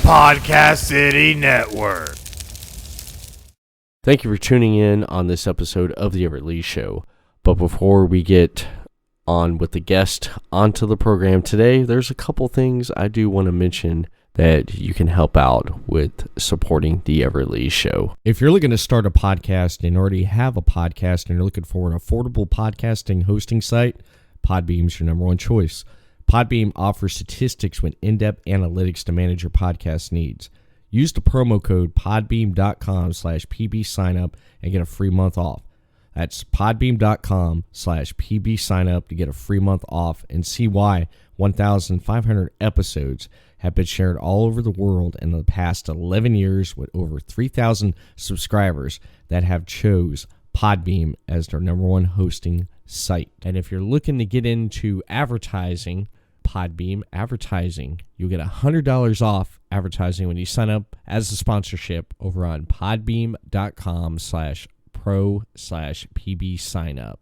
Podcast City Network. Thank you for tuning in on this episode of The Everett Lee Show. But before we get on with the guest onto the program today, there's a couple things I do want to mention that you can help out with supporting The Everett Lee Show. If you're looking to start a podcast and already have a podcast and you're looking for an affordable podcasting hosting site, Podbean's your number one choice. Podbean offers statistics with in-depth analytics to manage your podcast needs. Use the promo code podbeam.com/pbsignup and get a free month off. That's podbeam.com/pbsignup to get a free month off and see why 1,500 episodes have been shared all over the world in the past 11 years with over 3,000 subscribers that have chose Podbeam as their number one hosting site. And if you're looking to get into advertising, Podbeam advertising, you'll get $100 off advertising when you sign up as a sponsorship over on podbeam.com/pro/pbsignup.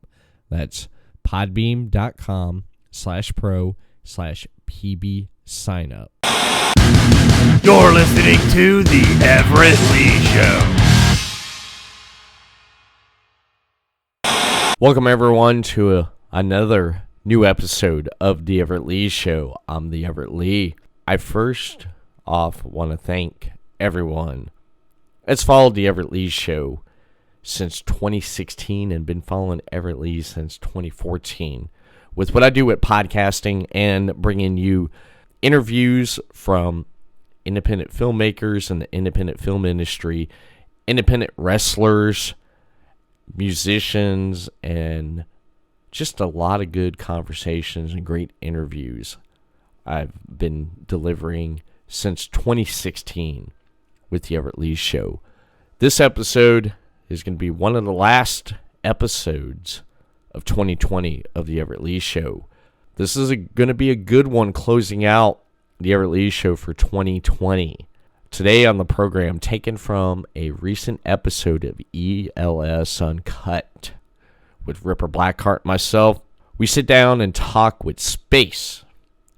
That's podbeam.com/pro/pbsignup. You're listening to The Everett Lee Show. Welcome, everyone, to another new episode of The Everett Lee Show. I'm The Everett Lee. I first off want to thank everyone that's followed The Everett Lee Show since 2016 and been following Everett Lee since 2014 with what I do with podcasting and bringing you interviews from independent filmmakers in the independent film industry, independent wrestlers, musicians, and just a lot of good conversations and great interviews I've been delivering since 2016 with The Everett Lee Show. This episode is going to be one of the last episodes of 2020 of The Everett Lee Show. This is going to be a good one closing out The Everett Lee Show for 2020. Today on the program, taken from a recent episode of ELS Uncut with Ripper Blackheart and myself, we sit down and talk with Space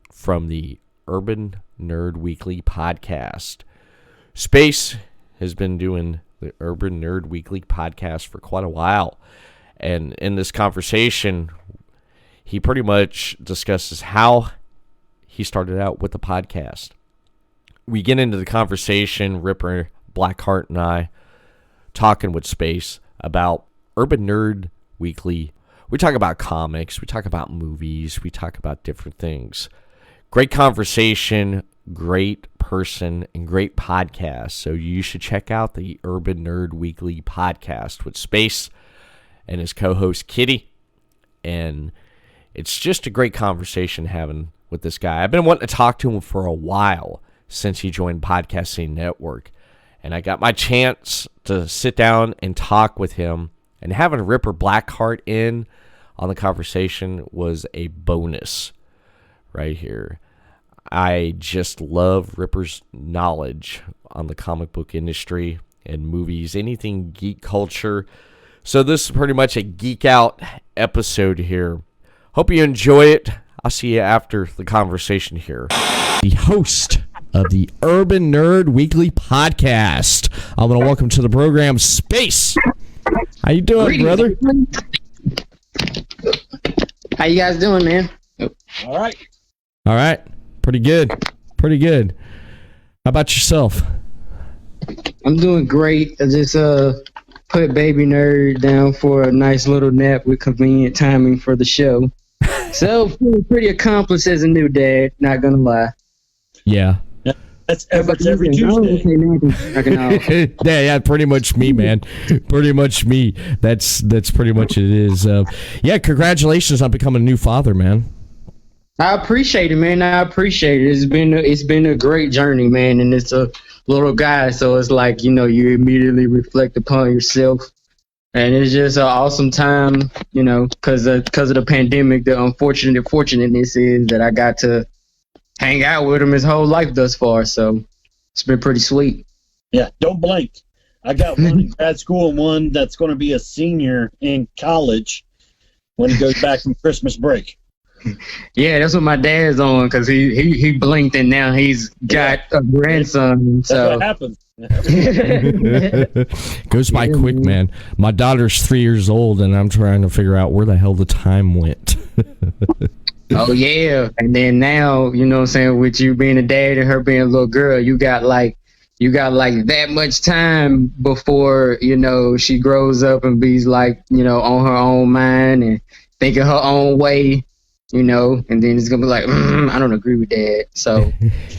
from the Urban Nerd Weekly podcast. Space has been doing the Urban Nerd Weekly podcast for quite a while. And in this conversation, he pretty much discusses how he started out with the podcast. We get into the conversation, Ripper Blackheart and I, talking with Space about Urban Nerd Weekly. We talk about comics, we talk about movies, we talk about different things. Great conversation, great person, and great podcast. So you should check out the Urban Nerd Weekly podcast with Space and his co-host Kitty. And it's just a great conversation having with this guy. I've been wanting to talk to him for a while since he joined Podcasting Network. And I got my chance to sit down and talk with him. And having Ripper Blackheart in on the conversation was a bonus right here. I just love Ripper's knowledge on the comic book industry and movies, anything geek culture. So this is pretty much a geek out episode here. Hope you enjoy it. I'll see you after the conversation here. The host of the Urban Nerd Weekly podcast. I'm going to welcome to the program Space. How you doing, brother? How you guys doing, man? All right. Pretty good. How about yourself? I'm doing great. I just put Baby Nerd down for a nice little nap with convenient timing for the show. So, feeling pretty accomplished as a new dad, not gonna lie. Yeah. That's every Tuesday. Yeah, pretty much me, man. Pretty much me. That's pretty much it is. Yeah, congratulations on becoming a new father, man. I appreciate it, man. It's been a great journey, man. And it's a little guy, so it's like, you immediately reflect upon yourself. And it's just an awesome time, because of the pandemic. The fortunateness is that I got to hang out with him his whole life thus far, so it's been pretty sweet. Yeah, don't blink. I got one in grad school and one that's going to be a senior in college when he goes back from Christmas break. Yeah, that's what my dad's on, because he blinked and now he's got a grandson. That's So what happens. Goes by quick, man. My daughter's 3 years old, and I'm trying to figure out where the hell the time went. oh yeah, and then now, you know what I'm saying, with you being a dad and her being a little girl, you got like that much time before, you know, she grows up and be like, you know, on her own mind and thinking her own way, you know, and then it's gonna be like, I don't agree with that. So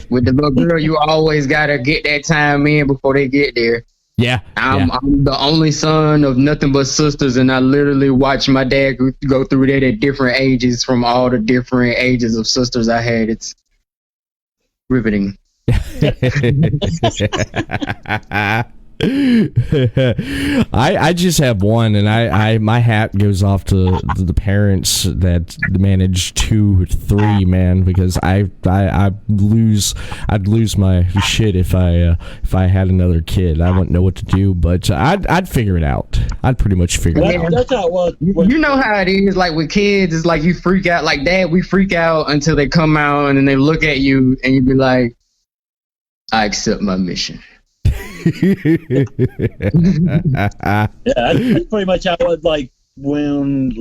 with the little girl, you always gotta get that time in before they get there. Yeah. I'm the only son of nothing but sisters, and I literally watched my dad go through that at different ages from all the different ages of sisters I had. It's riveting. I just have one, and I my hat goes off to the parents that manage 2 or 3, man, because I'd lose my shit if I had another kid. I wouldn't know what to do, but I'd figure it out. I'd pretty much figure it out. That's how it was. You know how it is, like with kids, it's like you freak out. Like, Dad, we freak out until they come out and then they look at you and you be like, I accept my mission. Yeah, that's pretty much how it was. Like when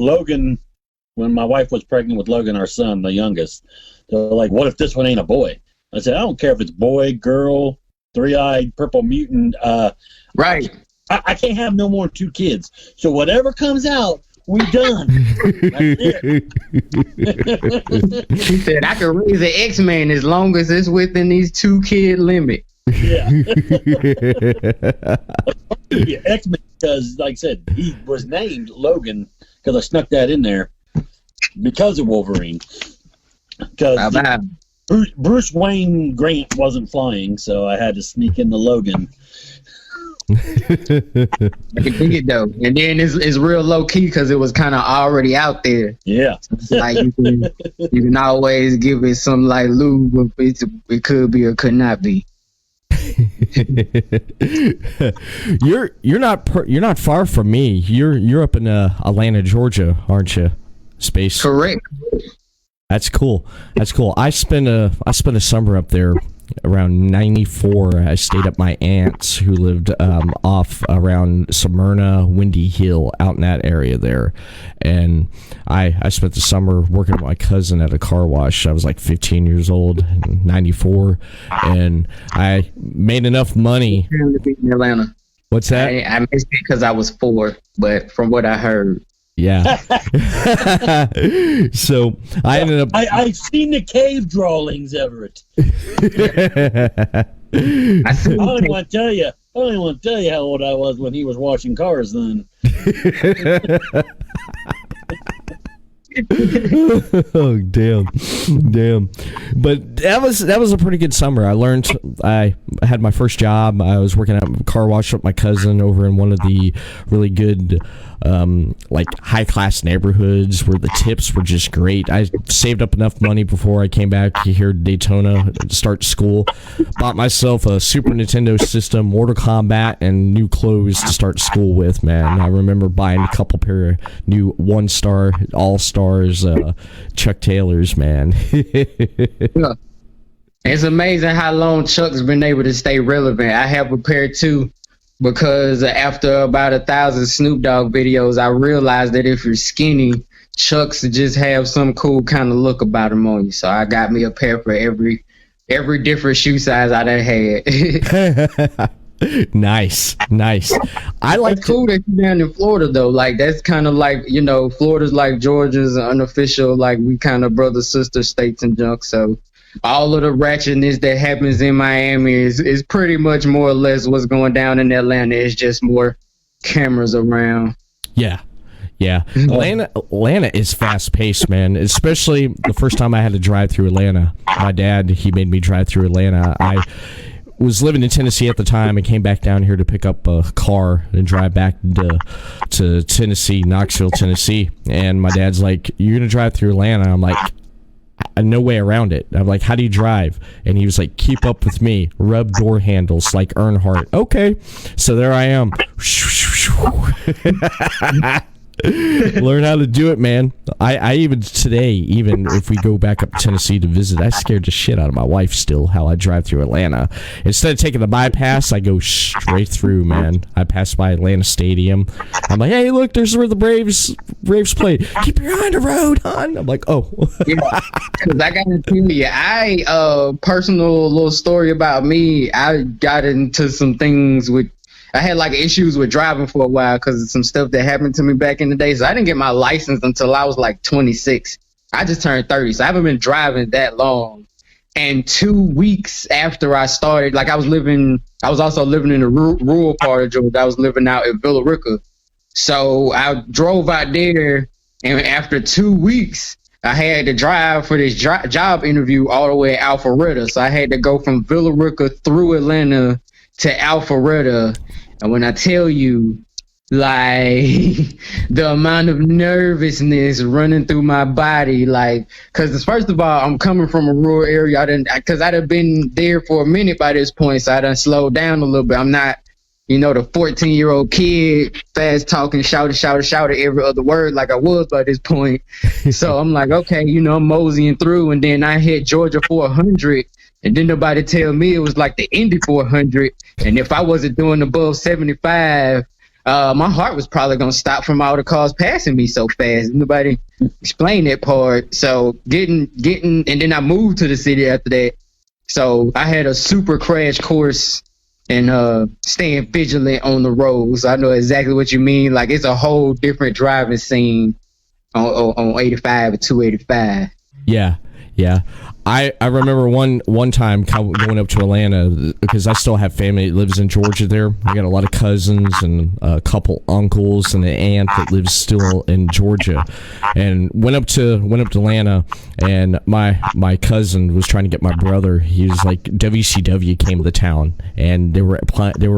my wife was pregnant with Logan, our son, the youngest, they're like, what if this one ain't a boy? I said, I don't care if it's boy, girl, 3-eyed, purple mutant. Right. I can't have no more than 2 kids. So whatever comes out, we done. He said, I can raise an X-Man as long as it's within these 2-kid limit. Yeah. Yeah, X-Men, because, like I said, he was named Logan, because I snuck that in there because of Wolverine. Because Bruce Wayne Grant wasn't flying, so I had to sneak in the Logan. I can dig it though, and then it's real low key because it was kind of already out there. Yeah, like you can always give it some like lube, but it could be or could not be. You're not far from me. You're up in Atlanta, Georgia, aren't you? Space. Correct. That's cool. I spent a summer up there. Around 94, I stayed at my aunt's, who lived off around Smyrna, Windy Hill, out in that area there. And I spent the summer working with my cousin at a car wash. I was like 15 years old in 94, and I made enough money. To be in Atlanta. What's that? I missed it because I was 4, but from what I heard. Yeah. So I ended up. I've seen the cave drawings, Everett. I only want to tell you how old I was when he was washing cars then. Oh damn! But that was a pretty good summer. I had my first job. I was working at a car wash with my cousin over in one of the really good like high class neighborhoods where the tips were just great. I saved up enough money before I came back here to Daytona to start school. Bought myself a Super Nintendo system, Mortal Kombat, and new clothes to start school with, man. I remember buying a couple pair of new 1-star All-Stars Chuck Taylors, man. It's amazing how long Chuck's been able to stay relevant. I have a pair too, because after about 1,000 Snoop Dogg videos, I realized that if you're skinny, Chucks just have some cool kind of look about them on you. So I got me a pair for every different shoe size I done had. Nice. I like it's cool that you're down in Florida though. Like that's kind of like, you know, Florida's like Georgia's unofficial, like we kind of brother sister states and junk. So all of the ratchetness that happens in Miami is pretty much more or less what's going down in Atlanta. It's just more cameras around. Yeah. Atlanta is fast paced, man. Especially the first time I had to drive through Atlanta. My dad, he made me drive through Atlanta. I was living in Tennessee at the time and came back down here to pick up a car and drive back to Tennessee, Knoxville, Tennessee. And my dad's like, "You're gonna drive through Atlanta?" I'm like, "No way around it." I'm like, "How do you drive?" And he was like, "Keep up with me. Rub door handles like Earnhardt." Okay, so there I am. Learn how to do it, man. I even today, even if we go back up to Tennessee to visit, I scared the shit out of my wife still how I drive through Atlanta. Instead of taking the bypass, I go straight through, man. I pass by Atlanta Stadium. I'm like, hey, look, there's where the Braves play. Keep your eye on the road, hon. I'm like, oh. Yeah, because I got to tell you, personal little story about me, I got into some things with, I had like issues with driving for a while because of some stuff that happened to me back in the day. So I didn't get my license until I was like 26. I just turned 30, so I haven't been driving that long. And 2 weeks after I started, like I was also living in the rural part of Georgia. I was living out in Villa Rica. So I drove out there, and after 2 weeks, I had to drive for this job interview all the way to Alpharetta. So I had to go from Villa Rica through Atlanta to Alpharetta. And when I tell you, like, the amount of nervousness running through my body, like, because first of all, I'm coming from a rural area. Because I'd have been there for a minute by this point, so I done slowed down a little bit. I'm not, the 14-year-old kid, fast talking, shouting every other word like I was by this point. So I'm like, okay, I'm moseying through, and then I hit Georgia 400. And then nobody tell me it was like the Indy 400. And if I wasn't doing above 75, my heart was probably going to stop from all the cars passing me so fast. Nobody explained that part. So getting, and then I moved to the city after that. So I had a super crash course and staying vigilant on the roads. I know exactly what you mean. Like, it's a whole different driving scene on 85 and 285. Yeah. I remember one time going up to Atlanta because I still have family that lives in Georgia there. I got a lot of cousins and a couple uncles and an aunt that lives still in Georgia, and went up to Atlanta, and my cousin was trying to get my brother. He was like, WCW came to town, and they were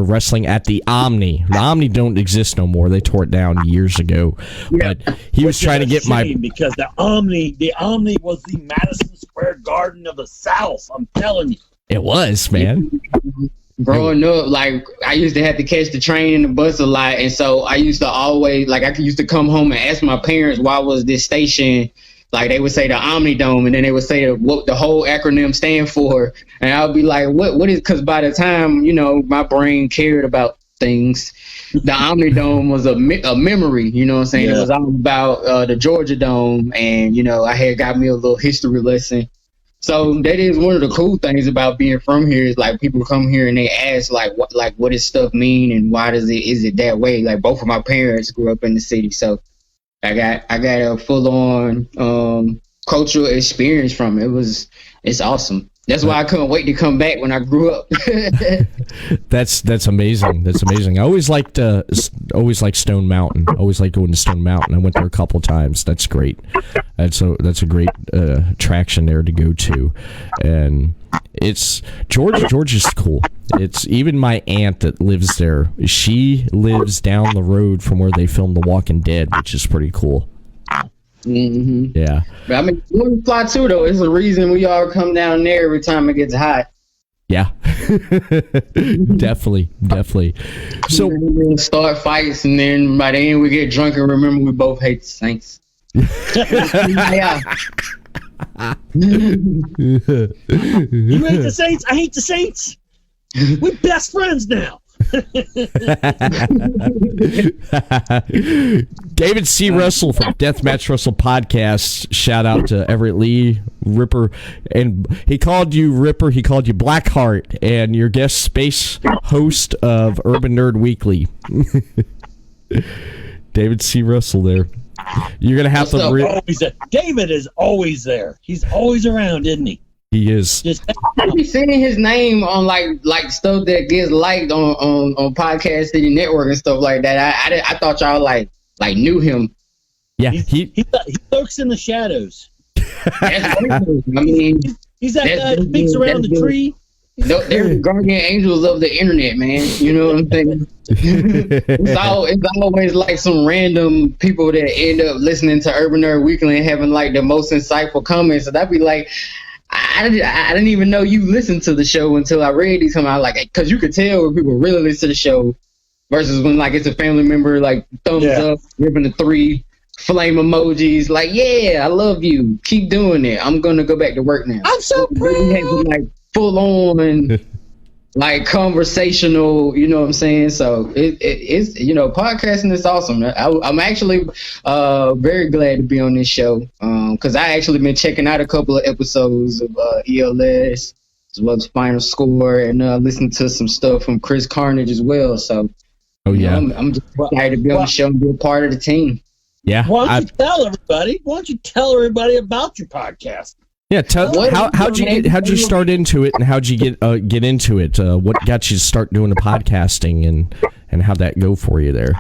wrestling at the Omni. The Omni don't exist no more. They tore it down years ago. Yeah. But he was trying to get because the Omni was the Madison Square Garden of the South. I'm telling you, it was, man. Growing up, like, I used to have to catch the train and the bus a lot, and so I used to always, like, I used to come home and ask my parents why was this station, like, they would say the Omni Dome, and then they would say what the whole acronym stand for, and I would be like, what is, because by the time, my brain cared about things, the Omni Dome was a memory, you know what I'm saying? Yeah. It was all about the Georgia Dome, and, I had got me a little history lesson. So that is one of the cool things about being from here is, like, people come here and they ask, what does stuff mean and why is it that way? Like, both of my parents grew up in the city, so I got a full on cultural experience from it. It's awesome. That's why I couldn't wait to come back when I grew up. That's amazing. That's amazing. I always liked Stone Mountain. Always liked going to Stone Mountain. I went there a couple times. That's great. That's a great attraction there to go to, and it's Georgia's cool. It's even my aunt that lives there. She lives down the road from where they filmed The Walking Dead, which is pretty cool. Mm-hmm. Yeah, but I mean, we fly too, though. It's the reason we all come down there every time it gets hot. Yeah, definitely. So we start fights, and then by the end we get drunk and remember we both hate the Saints. Yeah. You hate the Saints? I hate the Saints. We're best friends now. David C. Russell from Deathmatch Russell Podcast. Shout out to Everett Lee, Ripper, and he called you Ripper. He called you Blackheart, and your guest space host of Urban Nerd Weekly. David C. Russell there. You're gonna have to. David is always there. He's always around, isn't he? He is. I be seeing his name on like stuff that gets liked on Podcast City Network and stuff like that. I thought y'all like knew him. Yeah, he lurks in the shadows. I mean, he's that guy that peeks around the tree. They're the guardian angels of the internet, man. You know what I'm saying? It's always like some random people that end up listening to Urban Nerd Weekly and having like the most insightful comments. And I'd be like, I didn't even know you listened to the show until I read these. I like, because you could tell when people really listen to the show versus when like it's a family member, like thumbs up, giving the 3 flame emojis, like, yeah, I love you, keep doing it, I'm gonna go back to work now. I'm so proud. We had to, like, full on like conversational, you know what I'm saying? So it's, you know, podcasting is awesome. I'm actually very glad to be on this show, because I actually been checking out a couple of episodes of ELS as well as Final Score, and listening to some stuff from Chris Carnage as well. So I'm just excited to be on the show and be a part of the team. Yeah. Why don't you tell everybody? Why don't you tell everybody about your podcast? Yeah, how'd you start into it, and how'd you get into it? What got you to start doing the podcasting, and how'd that go for you there?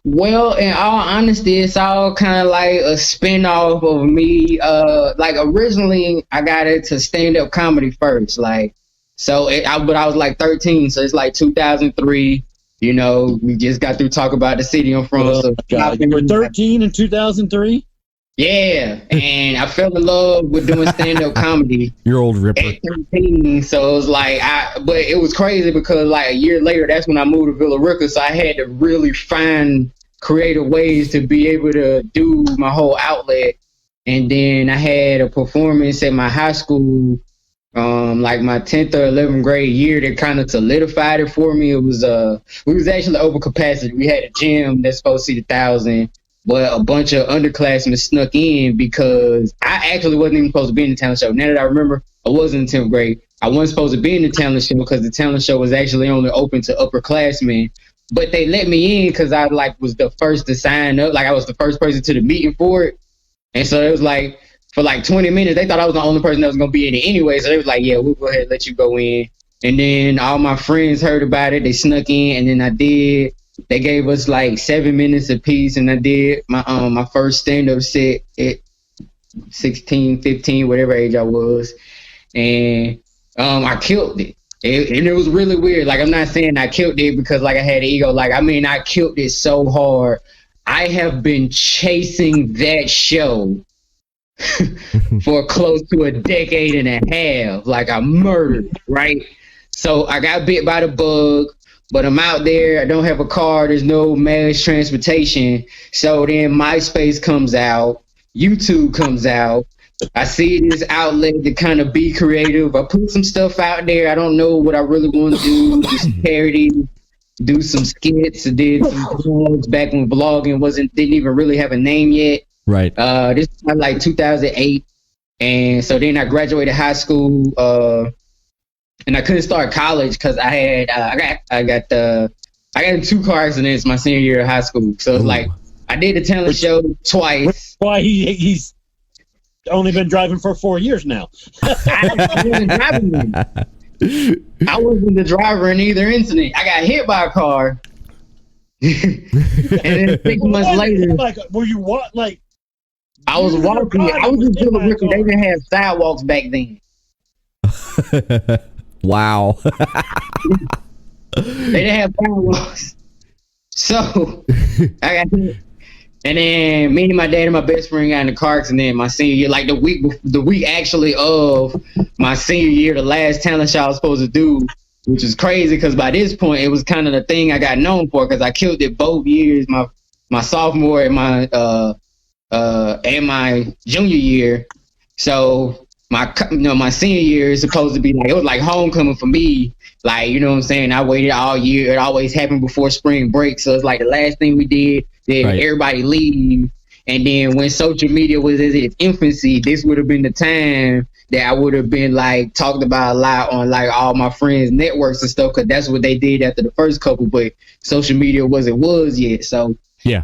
Well, in all honesty, it's all kind of like a spin-off of me. Like originally, I got into stand-up comedy first. Like, but I was like 13, so it's like 2003. You know, we just got through talking about the city I'm from. Oh, God. You were 13 in 2003? Yeah, and I fell in love with doing stand-up comedy. Your old ripper. At 13, so it was like, but it was crazy because like a year later, that's when I moved to Villa Rica, so I had to really find creative ways to be able to do my whole outlet. And then I had a performance at my high school, like my 10th or 11th grade year, that kind of solidified it for me. It was we was actually over capacity. We had a gym that's supposed to seat 1,000. But a bunch of underclassmen snuck in because I actually wasn't even supposed to be in the talent show. Now that I remember, I was in 10th grade. I wasn't supposed to be in the talent show because the talent show was actually only open to upperclassmen. But they let me in because I like was the first to sign up. Like I was the first person to the meeting for it. And so it was like, for like 20 minutes, they thought I was the only person that was going to be in it anyway. So they was like, yeah, we'll go ahead and let you go in. And then all my friends heard about it. They snuck in, and then I did. They gave us like 7 minutes apiece, and I did my first stand-up set at 16, 15, whatever age I was, and I killed it. And it was really weird. Like, I'm not saying I killed it because like I had an ego. Like, I mean, I killed it so hard. I have been chasing that show for close to a decade and a half. Like, I murdered, right? So I got bit by the bug. But I'm out there, I don't have a car, there's no mass transportation. So then MySpace comes out, YouTube comes out. I see this outlet to kind of be creative. I put some stuff out there. I don't know what I really want to do. Just parody, do some skits. I did some vlogs back when vlogging didn't even really have a name yet. Right. This was like 2008. And so then I graduated high school, and I couldn't start college because I had I got in 2 car accidents my senior year of high school. So it's like I did the talent show twice. Why he's only been driving for 4 years now. I wasn't the driver in either incident. I got hit by a car, and then 6 months later, like, were you what? Like, I was walking. I was in Villa Rica. They didn't have sidewalks back then. Wow. They didn't have sidewalks. So I got hit. And then me and my dad and my best friend got in a car accident my senior year. Like the week actually of my senior year, the last talent show I was supposed to do, which is crazy because by this point it was kind of the thing I got known for because I killed it both years, my sophomore and my junior year. So my senior year is supposed to be like, it was like homecoming for me. Like, you know what I'm saying? I waited all year. It always happened before spring break. So it's like the last thing we did, then everybody leave. And then when social media was in its infancy, this would have been the time that I would have been like talked about a lot on like all my friends' networks and stuff, because that's what they did after the first couple, but social media wasn't yet. So yeah.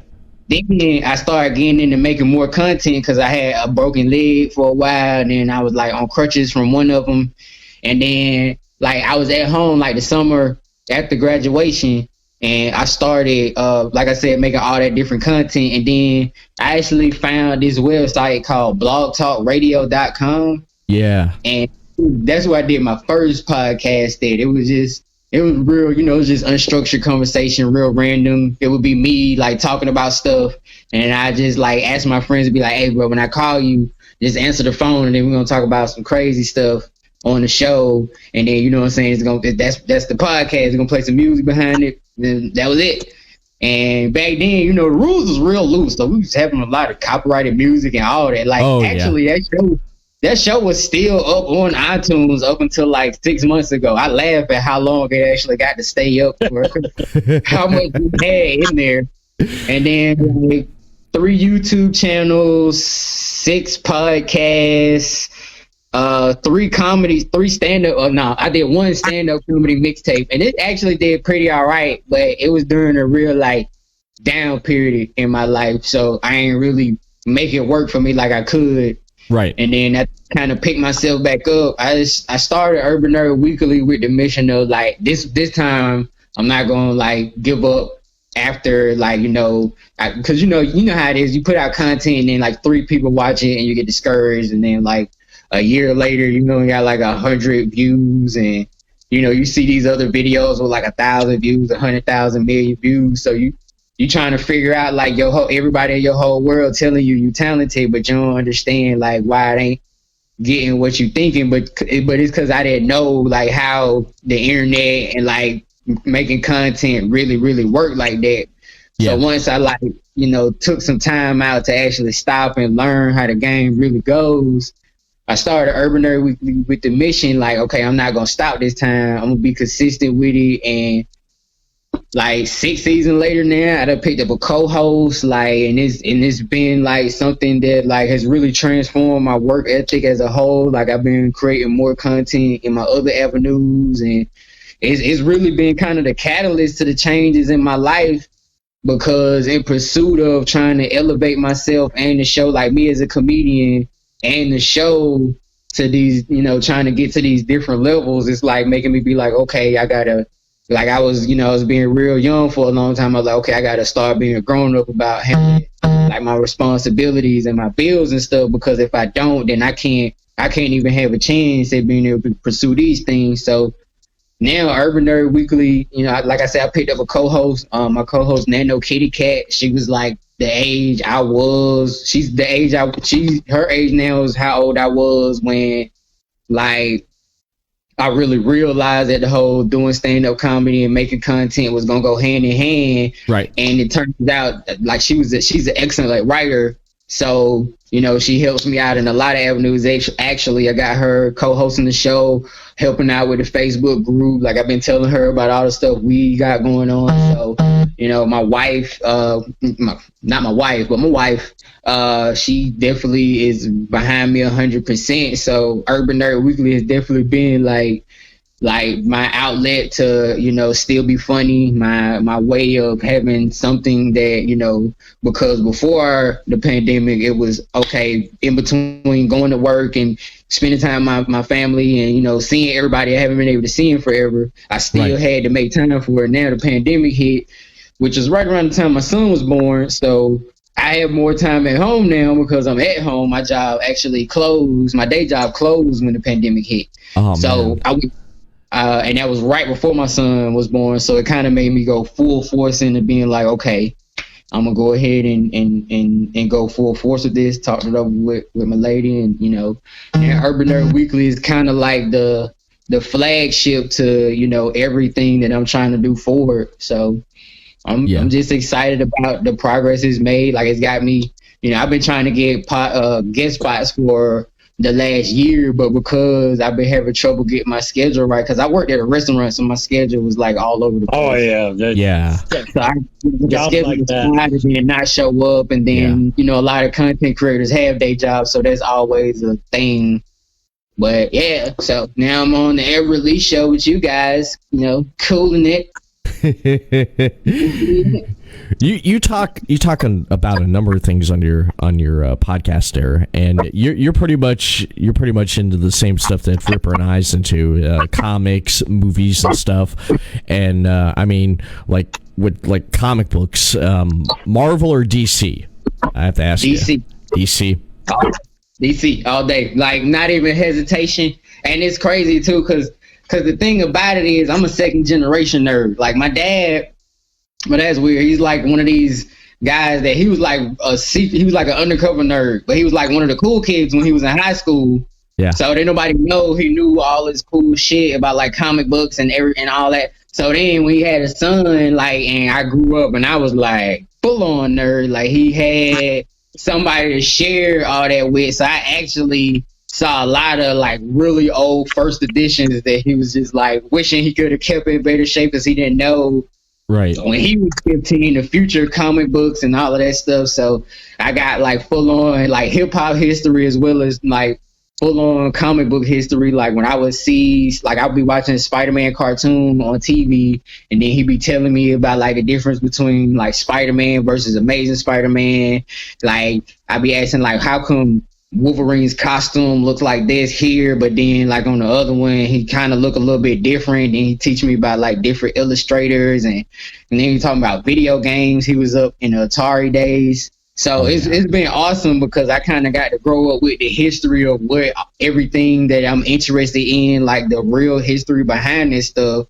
Then I started getting into making more content because I had a broken leg for a while, and then I was like on crutches from one of them. And then like I was at home like the summer after graduation, and I started, like I said, making all that different content. And then I actually found this website called blogtalkradio.com. Yeah. And that's where I did my first podcast at. It was real, you know, it was just unstructured conversation, real random. It would be me like talking about stuff, and I just like ask my friends to be like, hey bro, when I call you, just answer the phone, and then we're gonna talk about some crazy stuff on the show. And then, you know what I'm saying, that's the podcast. We're gonna play some music behind it. then that was it. And back then, you know, the rules was real loose, so we was having a lot of copyrighted music and all that. Like, that show was still up on iTunes up until like 6 months ago. I laugh at how long it actually got to stay up for, how much we had in there. And then like 3 YouTube channels, 6 podcasts, 3 comedies, 3 stand-up. No, I did 1 stand-up comedy mixtape, and it actually did pretty all right, but it was during a real like down period in my life, so I ain't really make it work for me like I could. Right. And then I kind of picked myself back up. I started Urban Nerd Weekly with the mission of like this time I'm not gonna like give up after, like, you know, because you know how it is. You put out content and then like 3 people watch it and you get discouraged, and then like a year later, you know, you got like 100 views, and you know you see these other videos with like 1,000 views, 100,000 million views. So you trying to figure out like everybody in your whole world telling you talented, but you don't understand like why it ain't getting what you thinking. But it's because I didn't know like how the internet and like making content really work like that. Yeah. So once I like, you know, took some time out to actually stop and learn how the game really goes, I started Urban Nerd Weekly with the mission like, okay, I'm not gonna stop this time. I'm gonna be consistent with it. And like 6 seasons later now, I done picked up a co-host, like, and it's been like something that like has really transformed my work ethic as a whole. Like, I've been creating more content in my other avenues, and it's really been kind of the catalyst to the changes in my life, because in pursuit of trying to elevate myself and the show, like me as a comedian and the show to these, you know, trying to get to these different levels, it's like making me be like, okay, I gotta, like I was being real young for a long time. I was like, okay, I gotta start being a grown up about handling like my responsibilities and my bills and stuff, because if I don't, then I can't even have a chance at being able to pursue these things. So now Urban Nerd Weekly, you know, like I said, I picked up a co-host. My co-host Nano Kitty Cat. She was like the age I was. She's the age her age now is how old I was when like I really realized that the whole doing stand-up comedy and making content was gonna go hand in hand. Right. And it turns out like she's an excellent like writer. So, you know, she helps me out in a lot of avenues. Actually, I got her co-hosting the show, helping out with the Facebook group. Like, I've been telling her about all the stuff we got going on. So, you know, my wife, not my wife, but my wife, she definitely is behind me 100%. So Urban Nerd Weekly has definitely been like my outlet to, you know, still be funny, my way of having something that, you know, because before the pandemic, it was okay, in between going to work and spending time with my family and, you know, seeing everybody I haven't been able to see in forever, I still had to make time for it. Now the pandemic hit, which is right around the time my son was born, so I have more time at home now because I'm at home. My job actually closed, my day job closed when the pandemic hit. Oh, so man. And that was right before my son was born, so it kind of made me go full force into being like, okay, I'm gonna go ahead and go full force with this. Talked it over with my lady, and you know, and Urban Nerd Weekly is kind of like the flagship to, you know, everything that I'm trying to do forward. So I'm just excited about the progress it's made. Like, it's got me, you know, I've been trying to get guest spots for the last year, but because I've been having trouble getting my schedule right, because I worked at a restaurant, so my schedule was like all over the place. Oh yeah. So the schedule like was and not show up, and then you know, a lot of content creators have day jobs, so that's always a thing. But yeah, so now I'm on the Everett Lee Show with you guys, you know, cooling it. You talking about a number of things on your podcast there, and you're pretty much into the same stuff that Ripper and I's into, comics, movies, and stuff. And I mean, like with like comic books, Marvel or DC? I have to ask you. DC. DC all day, like not even hesitation. And it's crazy too, because the thing about it is I'm a second generation nerd. Like my dad, but that's weird. He's like one of these guys that he was like an undercover nerd, but he was like one of the cool kids when he was in high school. Yeah. So didn't nobody know he knew all this cool shit about like comic books and all that. So then we had a son, like, and I grew up and I was like full on nerd. Like he had somebody to share all that with. So I actually saw a lot of like really old first editions that he was just like wishing he could have kept in better shape because he didn't know Right. when he was 15 the future comic books and all of that stuff. So I got like full on like hip hop history as well as like full on comic book history. Like when I would see, like I'd be watching a Spider-Man cartoon on TV, and then he'd be telling me about like the difference between like Spider-Man versus Amazing Spider-Man. Like I'd be asking like, how come Wolverine's costume looks like this here, but then like on the other one he kind of look a little bit different. Then he teach me about like different illustrators, and then he talking about video games. He was up in the Atari days. So it's been awesome because I kind of got to grow up with the history of what everything that I'm interested in, like the real history behind this stuff.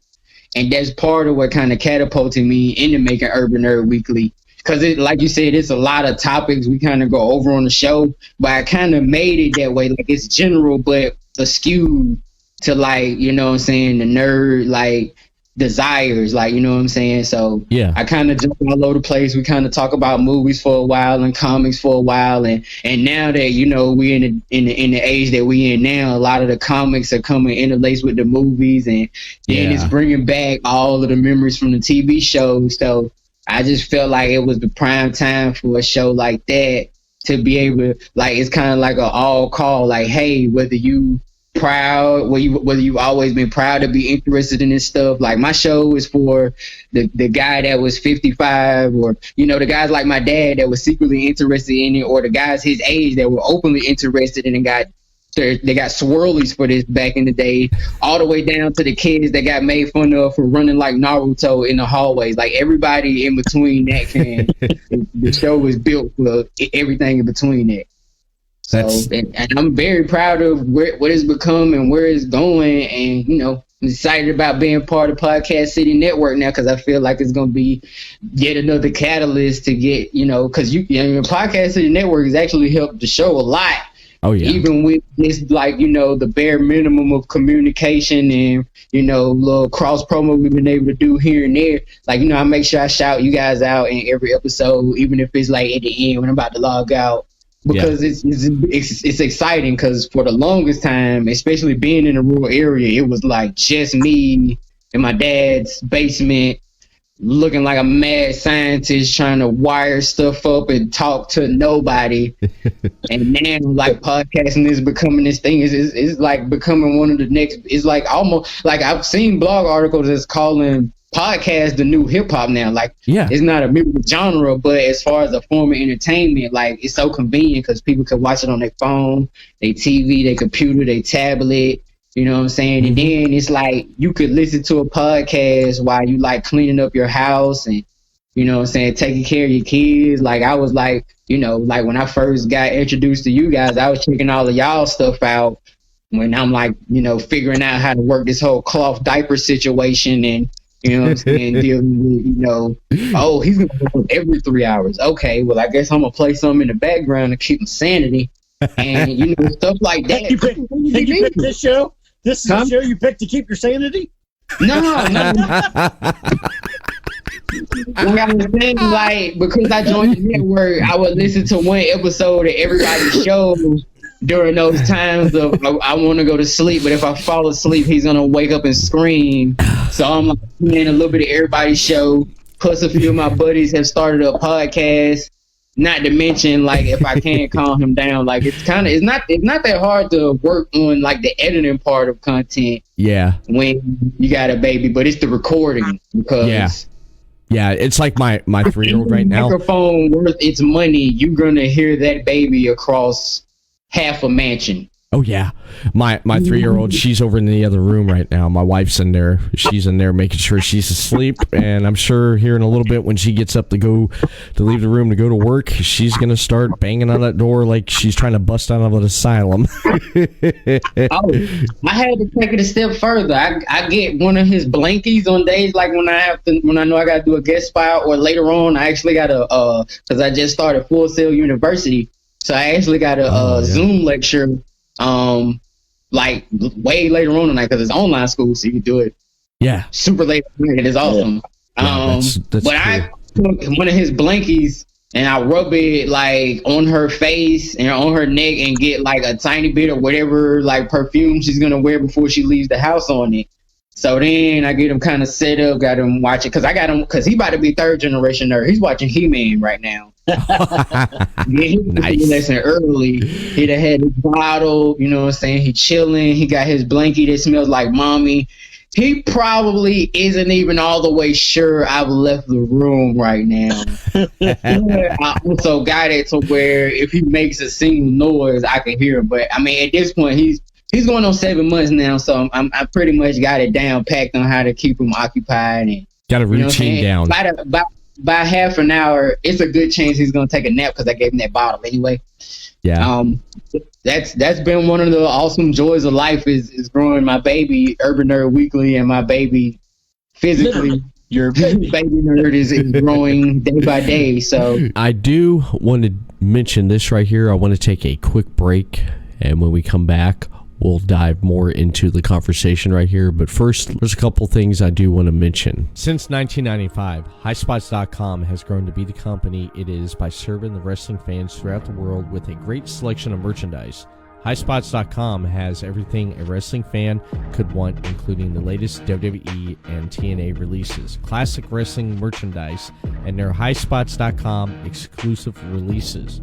And that's part of what kind of catapulted me into making Urban Nerd Weekly. Because it, like you said, it's a lot of topics we kind of go over on the show, but I kind of made it that way. Like it's general, but skewed to like, you know what I'm saying, the nerd, like desires, like, you know what I'm saying? So yeah, I kind of jump all over the place. We kind of talk about movies for a while and comics for a while. And now that, you know, we in the age that we in now, a lot of the comics are coming interlaced with the movies, and then it's bringing back all of the memories from the TV shows. So I just felt like it was the prime time for a show like that to be able to, like, it's kind of like an all call, like, hey, whether you've always been proud to be interested in this stuff. Like my show is for the guy that was 55, or, you know, the guys like my dad that was secretly interested in it, or the guys his age that were openly interested in it and they got swirlies for this back in the day, all the way down to the kids that got made fun of for running like Naruto in the hallways. Like everybody in between that the show was built for everything in between that. So, and I'm very proud of what it's become and where it's going. And, you know, I'm excited about being part of Podcast City Network now, because I feel like it's going to be yet another catalyst to get, you know, because Podcast City Network has actually helped the show a lot. Oh, yeah. Even with this, like, you know, the bare minimum of communication and, you know, little cross promo we've been able to do here and there. Like, you know, I make sure I shout you guys out in every episode, even if it's like at the end when I'm about to log out. Because it's exciting, because for the longest time, especially being in a rural area, it was like just me in my dad's basement looking like a mad scientist trying to wire stuff up and talk to nobody. And now, like, podcasting is becoming this thing. It's like becoming one of the next. It's like almost like I've seen blog articles that's calling podcast the new hip hop now. Like, it's not a music genre, but as far as a form of entertainment, like, it's so convenient because people can watch it on their phone, their TV, their computer, their tablet. You know what I'm saying? And then it's like you could listen to a podcast while you like cleaning up your house and, you know what I'm saying, taking care of your kids. Like I was like, you know, like when I first got introduced to you guys, I was checking all of y'all stuff out when I'm like, you know, figuring out how to work this whole cloth diaper situation and, you know what I'm saying, dealing with, you know, oh, he's going to work every 3 hours. Okay, well, I guess I'm going to play something in the background to keep him sanity. And, you know, stuff like that. You picked this show? This is the show you picked to keep your sanity? No. Like I was saying, like, because I joined the network, I would listen to one episode of everybody's show during those times of I want to go to sleep, but if I fall asleep, he's gonna wake up and scream. So I'm like playing a little bit of everybody's show. Plus, a few of my buddies have started a podcast. Not to mention, like, if I can't calm him down, like, it's not that hard to work on like the editing part of content. Yeah. When you got a baby, but it's the recording because. Yeah, it's like my 3-year-old right now. Microphone worth its money. You're gonna hear that baby across half a mansion. Oh yeah, my 3-year-old, she's over in the other room right now. My wife's in there. She's in there making sure she's asleep, and I'm sure here in a little bit when she gets up to leave the room to go to work, she's gonna start banging on that door like she's trying to bust out of an asylum. I had to take it a step further. I get one of his blankies on days like when I know I gotta do a guest spot, or later on I actually gotta because I just started Full Sail University, so I actually got a Zoom lecture. Like way later on tonight because it's online school, so you can do it Yeah. super late at night. It is awesome. That's but cool. I took one of his blankies and I rub it like on her face and on her neck and get like a tiny bit of whatever like perfume she's gonna wear before she leaves the house on it. So then I get him kind of set up, got him watching, because he about to be third generation nerd. He's watching He-Man right now. He Nice. lesson early. He'd have had his bottle, you know what I'm saying? He chilling. He got his blankie that smells like mommy. He probably isn't even all the way sure I've left the room right now. I also got it to where if he makes a single noise, I can hear him. But I mean, at this point, he's going on 7 months now, so I pretty much got it down packed on how to keep him occupied and Got a routine down. By half an hour, it's a good chance he's gonna take a nap because I gave him that bottle anyway. Yeah. That's been one of the awesome joys of life is growing my baby Urban Nerd Weekly and my baby physically. Your baby nerd is growing day by day. So I do want to mention this right here. I want to take a quick break, and when we come back, we'll dive more into the conversation right here. But first, there's a couple things I do want to mention. Since 1995, HighSpots.com has grown to be the company it is by serving the wrestling fans throughout the world with a great selection of merchandise. HighSpots.com has everything a wrestling fan could want, including the latest WWE and TNA releases, classic wrestling merchandise, and their HighSpots.com exclusive releases.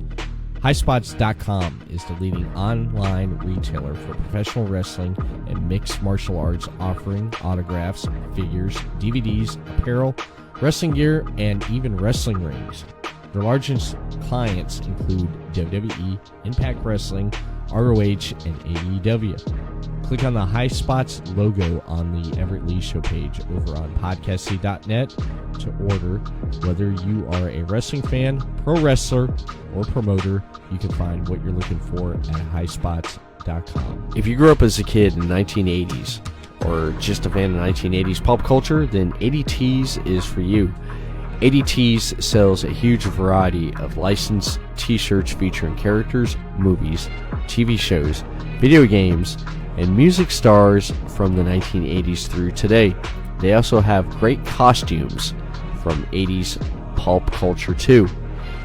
HighSpots.com is the leading online retailer for professional wrestling and mixed martial arts, offering autographs, figures, DVDs, apparel, wrestling gear, and even wrestling rings. Their largest clients include WWE, Impact Wrestling, ROH, and AEW. Click on the High Spots logo on the Everett Lee Show page over on podcasty.net to order. Whether you are a wrestling fan, pro wrestler, or promoter, you can find what you're looking for at highspots.com. If you grew up as a kid in the 1980s or just a fan of 1980s pop culture, then 80Ts is for you. 80Ts sells a huge variety of licensed t-shirts featuring characters, movies, TV shows, video games, and music stars from the 1980s through today. They also have great costumes from 80s pulp culture too.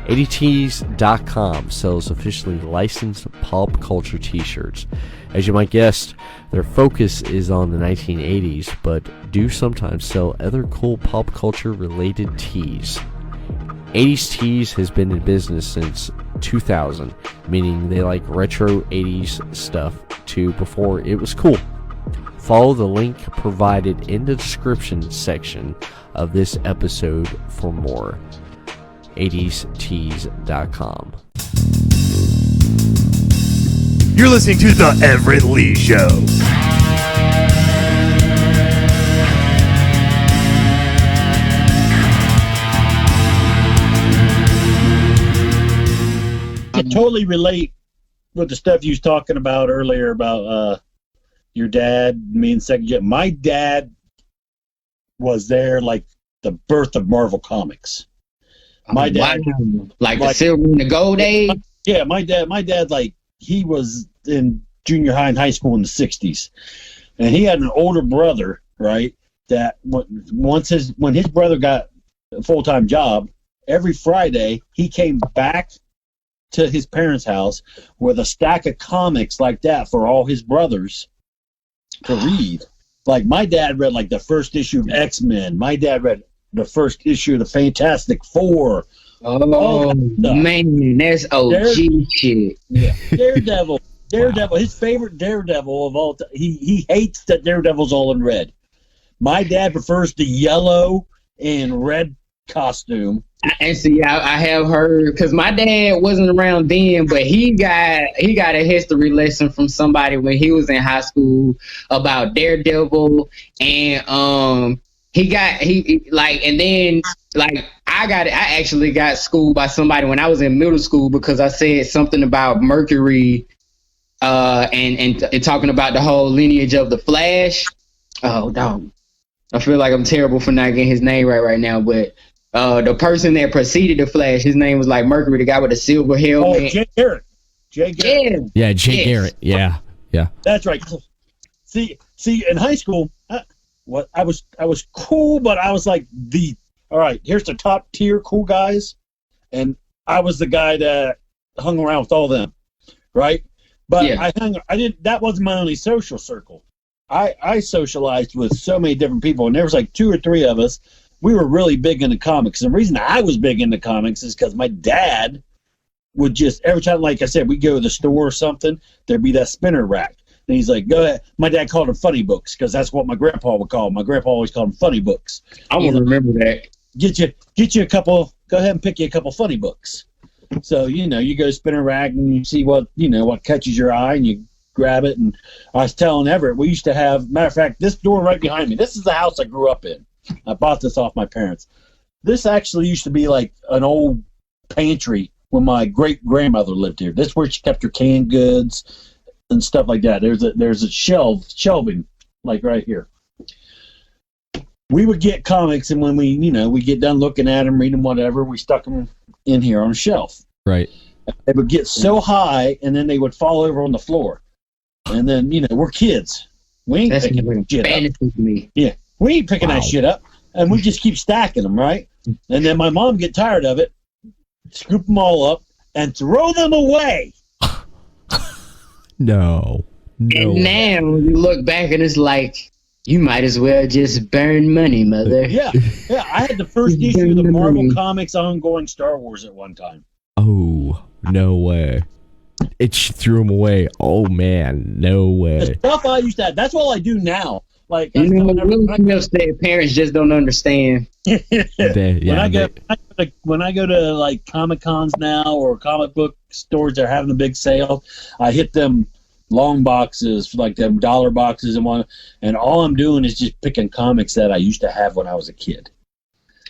80Ts.com sells officially licensed pulp culture t-shirts. As you might guess, their focus is on the 1980s, but do sometimes sell other cool pop culture related tees. 80s Tees has been in business since 2000, meaning they like retro 80s stuff too before it was cool. Follow the link provided in the description section of this episode for more. 80stees.com. You're listening to The Everett Lee Show. I totally relate with the stuff you was talking about earlier about your dad, me and second gen. My dad was there like the birth of Marvel Comics. My dad, like the silver and the gold age. Yeah, my dad, like he was in junior high and high school in the '60s, and he had an older brother, right? That when his brother got a full-time job, every Friday he came back to his parents' house with a stack of comics like that for all his brothers to read. Like my dad read like the first issue of X-Men. My dad read the first issue of the Fantastic Four. Oh man, that's OG shit. Yeah. Daredevil. Wow. His favorite Daredevil of all time. He hates that Daredevil's all in red. My dad prefers the yellow and red costume. And see, I have heard, because my dad wasn't around then, but he got a history lesson from somebody when he was in high school about Daredevil, and I actually got schooled by somebody when I was in middle school because I said something about Mercury, and talking about the whole lineage of the Flash. Oh, dog. I feel like I'm terrible for not getting his name right now, but the person that preceded the Flash, his name was like Mercury, the guy with the silver helmet. Oh, Jay Garrett. Yeah, Jay Garrett. Yeah. That's right. See, in high school, I was cool, but I was like all right, here's the top tier cool guys, and I was the guy that hung around with all them, right? But yeah. That wasn't my only social circle. I socialized with so many different people, and there was like 2 or 3 of us. We were really big into comics. And the reason I was big into comics is because my dad would just, every time, like I said, we'd go to the store or something, there'd be that spinner rack. And he's like, go ahead. My dad called them funny books because that's what my grandpa would call them. My grandpa always called them funny books. I want to remember that. Get you a couple, go ahead and pick you a couple funny books. So, you go to spinner rack and you see what catches your eye and you grab it. And I was telling Everett, we used to have, matter of fact, this door right behind me, this is the house I grew up in. I bought this off my parents. This actually used to be like an old pantry when my great-grandmother lived here. This is where she kept her canned goods and stuff like that. There's a shelving, like right here. We would get comics, and when we get done looking at them, reading whatever, we stuck them in here on a shelf. Right. They would get so high, and then they would fall over on the floor. And then, we're kids. We ain't picking that shit up. To me. Yeah, we ain't picking that shit up, and we just keep stacking them, right? And then my mom get tired of it, scoop them all up, and throw them away. No. And now you look back and it's like, you might as well just burn money, mother. Yeah. I had the first issue of the Marvel Comics ongoing Star Wars at one time. Oh, no way. It threw them away. Oh, man, no way. The stuff I used to have, that's all I do now. Like, parents just don't understand. When I go to like Comic Cons now or comic book stores that are having a big sale, I hit them long boxes, like them dollar boxes and all I'm doing is just picking comics that I used to have when I was a kid.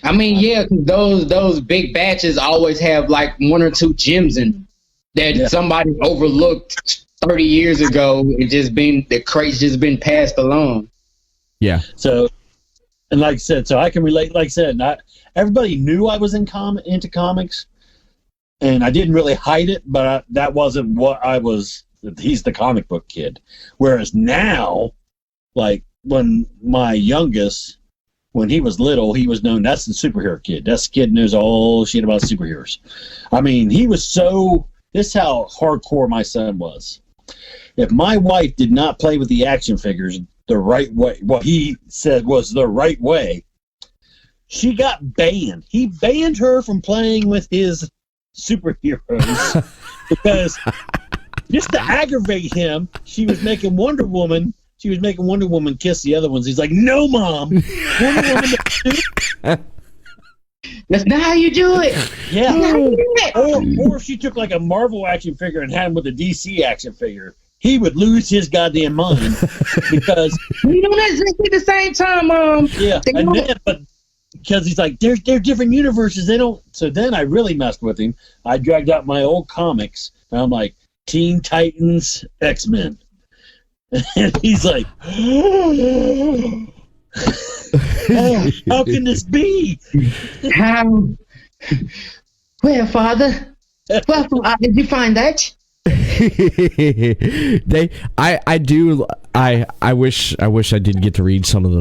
I mean, yeah, those big batches always have like 1 or 2 gems in them that somebody overlooked 30 years ago. The crate's just been passed along. Yeah. So, and like I said, so I can relate. Like I said, everybody knew I was into comics, and I didn't really hide it, but that wasn't what I was. He's the comic book kid. Whereas now, like when my youngest, when he was little, he was known, that's the superhero kid. That's the kid who knows all shit about superheroes. I mean, he was this is how hardcore my son was. If my wife did not play with the action figures the right way, what he said was the right way, she got banned. He banned her from playing with his superheroes because just to aggravate him, she was making Wonder Woman kiss the other ones. He's like, no, Mom. Wonder Woman. That's not how you do it. Yeah. Or if she took like a Marvel action figure and had him with a DC action figure, he would lose his goddamn mind because we don't exactly the same time, Mom. Yeah, but because he's like, they're different universes. They don't. So then I really messed with him. I dragged out my old comics, and I'm like, Teen Titans, X-Men, and he's like, oh, how can this be? How? Where, Father? Where did you find that? I wish I did get to read some of the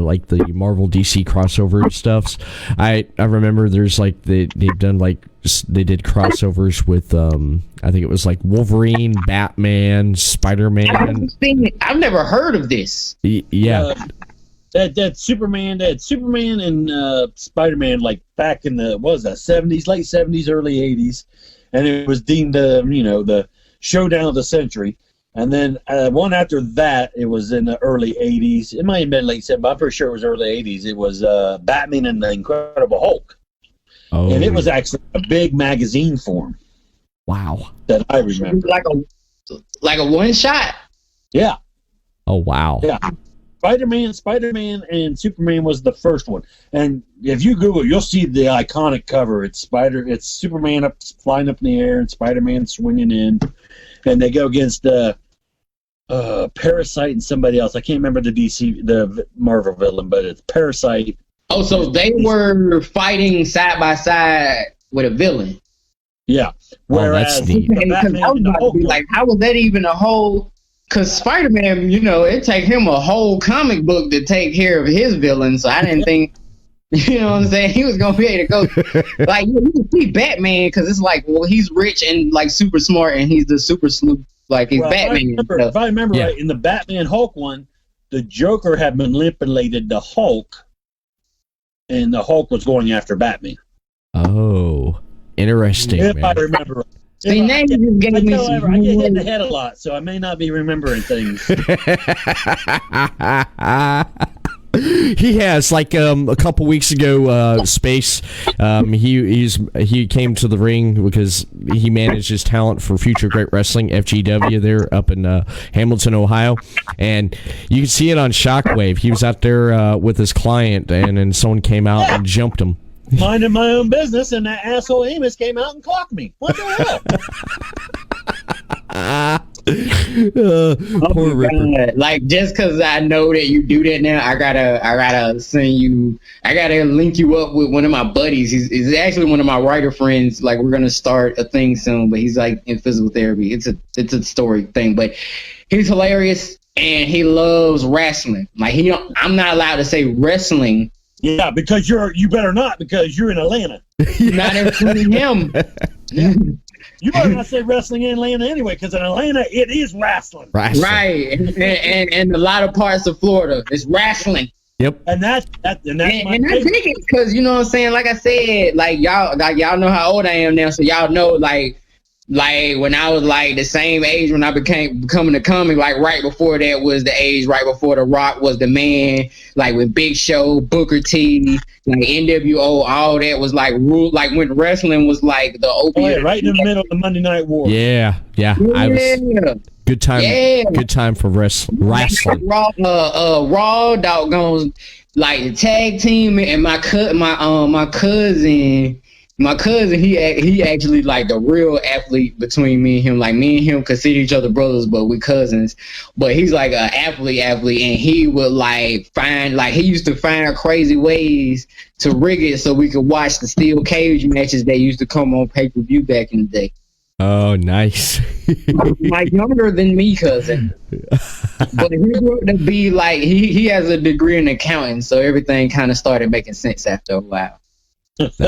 Marvel DC crossover stuffs. I remember there's like they did crossovers with I think it was like Wolverine, Batman, Spider-Man. I've never heard of this. Yeah. That Superman and Spider-Man, like back in the 70s, late 70s, early 80s, and it was deemed the showdown of the century. And then one after that, it was in the early 80s. It might have been late 70s, but I'm pretty sure it was early 80s. It was Batman and the Incredible Hulk. Oh. And it was actually a big magazine form. Wow. That I remember. Like a one shot. Yeah. Oh, wow. Yeah. Spider-Man and Superman was the first one. And if you Google, you'll see the iconic cover. It's Superman flying up in the air and Spider-Man swinging in. And they go against Parasite and somebody else. I can't remember the Marvel villain, but it's Parasite. Oh, so they were fighting side by side with a villain. Yeah. Whereas I was about to be like, how was that even a whole Cause Spider-Man, it take him a whole comic book to take care of his villain. So I didn't think, you know what I'm saying, he was gonna be able to go. Like, you can see Batman, because it's like, well, he's rich and like super smart, and he's the super sleuth. Like, he's Batman. If I remember right, in the Batman Hulk one, the Joker had manipulated the Hulk, and the Hulk was going after Batman. Oh, interesting. If man. I remember right. See, now you just gave me some I get hit in the head a lot, so I may not be remembering things. He has, like, a couple weeks ago, Space. He came to the ring because he managed his talent for Future Great Wrestling, FGW, there up in Hamilton, Ohio, and you can see it on Shockwave. He was out there with his client, and then someone came out and jumped him. Minding my own business, and that asshole Amos came out and clocked me. What the hell? Poor Ripper. Like, just because I know that you do that now, I gotta send you. I gotta link you up with one of my buddies. He's actually one of my writer friends. Like, we're gonna start a thing soon, but he's like in physical therapy. It's a story thing, but he's hilarious and he loves wrestling. Like, I'm not allowed to say wrestling. Yeah, because you better not, because you're in Atlanta. Not including him. Yeah. You better not say wrestling in Atlanta anyway, because in Atlanta it is wrestling. Right, and a lot of parts of Florida it's wrestling. Yep. And that's I dig it, because you know what I'm saying. Like I said, like y'all know how old I am now, so y'all know like when I was like the same age when I becoming a comic, like right before that was the age right before The Rock was the man, like with Big Show, Booker T, like NWO, all that was like rule, like when wrestling was like the opiate. Right in the middle of the Monday Night War. Yeah. Good time. Yeah. Good time for wrestling. Raw, doggone, like the tag team, and my cousin, he actually like the real athlete between me and him. Like, me and him consider each other brothers, but we cousins. But he's like an athlete, and he would like he used to find crazy ways to rig it so we could watch the steel cage matches that used to come on pay-per-view back in the day. Oh, nice. Like, younger than me, cousin. But he grew up to be like, he has a degree in accounting, so everything kind of started making sense after a while. That's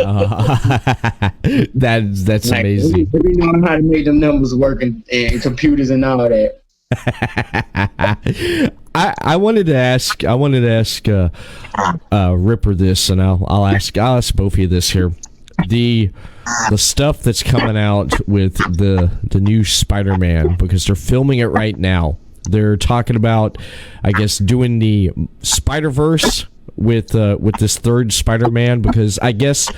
like, amazing. We know how to make the numbers work and computers and all that. I wanted to ask Ripper this, and I'll ask both of you this here. The stuff that's coming out with the new Spider-Man, because they're filming it right now. They're talking about, I guess, doing the Spider-Verse with this third Spider-Man, because I guess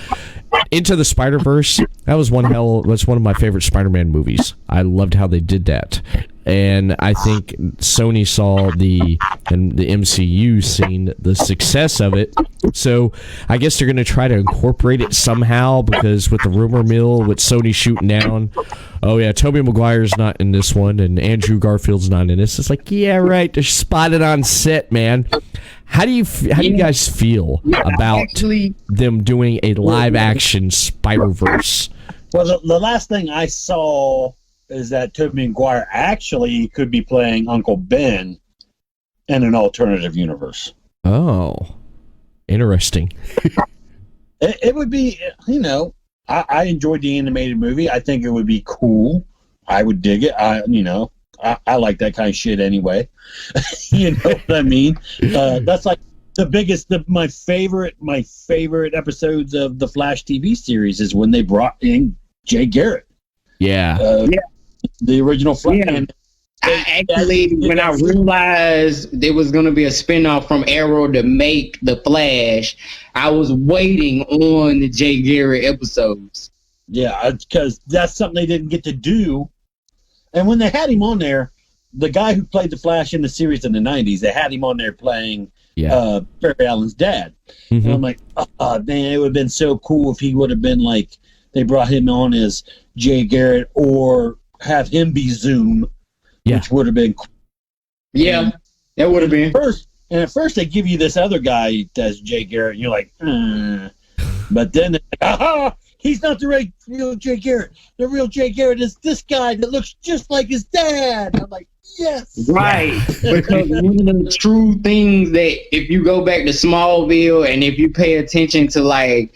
Into the Spider-Verse, that's one of my favorite Spider-Man movies. I loved how they did that. And I think Sony saw the MCU seen the success of it. So I guess they're going to try to incorporate it somehow, because with the rumor mill, with Sony shooting down, oh yeah, Tobey Maguire's not in this one, and Andrew Garfield's not in this. It's like, yeah, right, they're spotted on set, man. How do you guys feel about them doing a live action Spider-Verse? Well, the last thing I saw is that Tobey Maguire actually could be playing Uncle Ben in an alternative universe. Oh, interesting. It would be, I enjoyed the animated movie. I think it would be cool. I would dig it. I like that kind of shit anyway. You know what I mean? That's like my favorite episodes of the Flash TV series is when they brought in Jay Garrett. Yeah. The original Flash. Yeah. When I realized there was going to be a spinoff from Arrow to make the Flash, I was waiting on the Jay Garrett episodes. Yeah, because that's something they didn't get to do. And when they had him on there, the guy who played the Flash in the series in the 90s, they had him on there playing Barry Allen's dad. Mm-hmm. And I'm like, man, it would have been so cool if he would have been like, they brought him on as Jay Garrett, or have him be Zoom, which would have been cool. Yeah, that would have been. At first they give you this other guy that's Jay Garrett, and you're like, but then, he's not the real Jay Garrett. The real Jay Garrett is this guy that looks just like his dad. I'm like, yes. Right. Because one of the true things that if you go back to Smallville and if you pay attention to like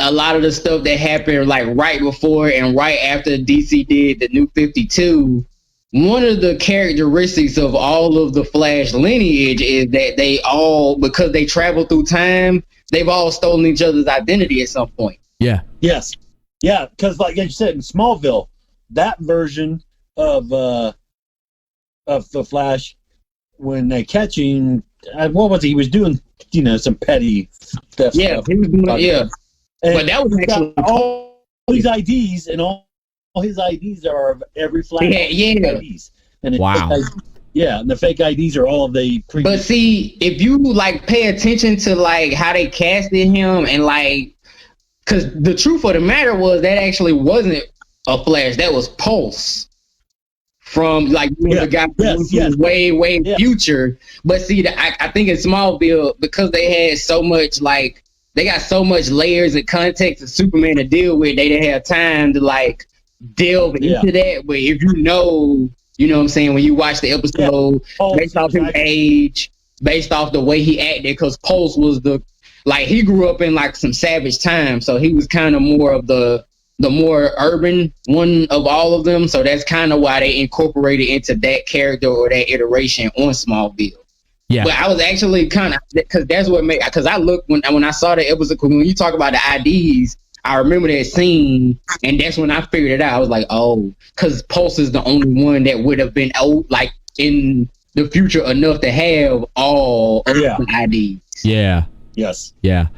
a lot of the stuff that happened like right before and right after DC did the New 52, one of the characteristics of all of the Flash lineage is that they all, because they travel through time, they've all stolen each other's identity at some point. Yeah. Yes. Yeah, because like you said in Smallville, that version of the Flash, when they catch him, what was he? He was doing, some petty theft. Yeah, stuff. he was doing, yeah. And but that was actually all these IDs, and all his IDs are of every Flash. Yeah. IDs. And Wow. And the fake IDs are all of the previous. But see, if you like pay attention to like how they casted him and like, because the truth of the matter was that actually wasn't a Flash, that was Pulse from like the guy from way future. But see, I think in Smallville, because they had so much like they got so much layers and context of Superman to deal with, they didn't have time to like delve into that. But if you know what I'm saying, when you watch the episode, based off his age, based off the way he acted, because Pulse was he grew up in like some savage times, so he was kind of more of the more urban one of all of them. So that's kind of why they incorporated into that character or that iteration on Smallville. Yeah. But I was actually kind of, because that's what made, because I looked when I saw the episode, when you talk about the IDs, I remember that scene, and that's when I figured it out. I was like, oh, because Pulse is the only one that would have been like in the future enough to have all IDs. Yeah. Yes. Yeah.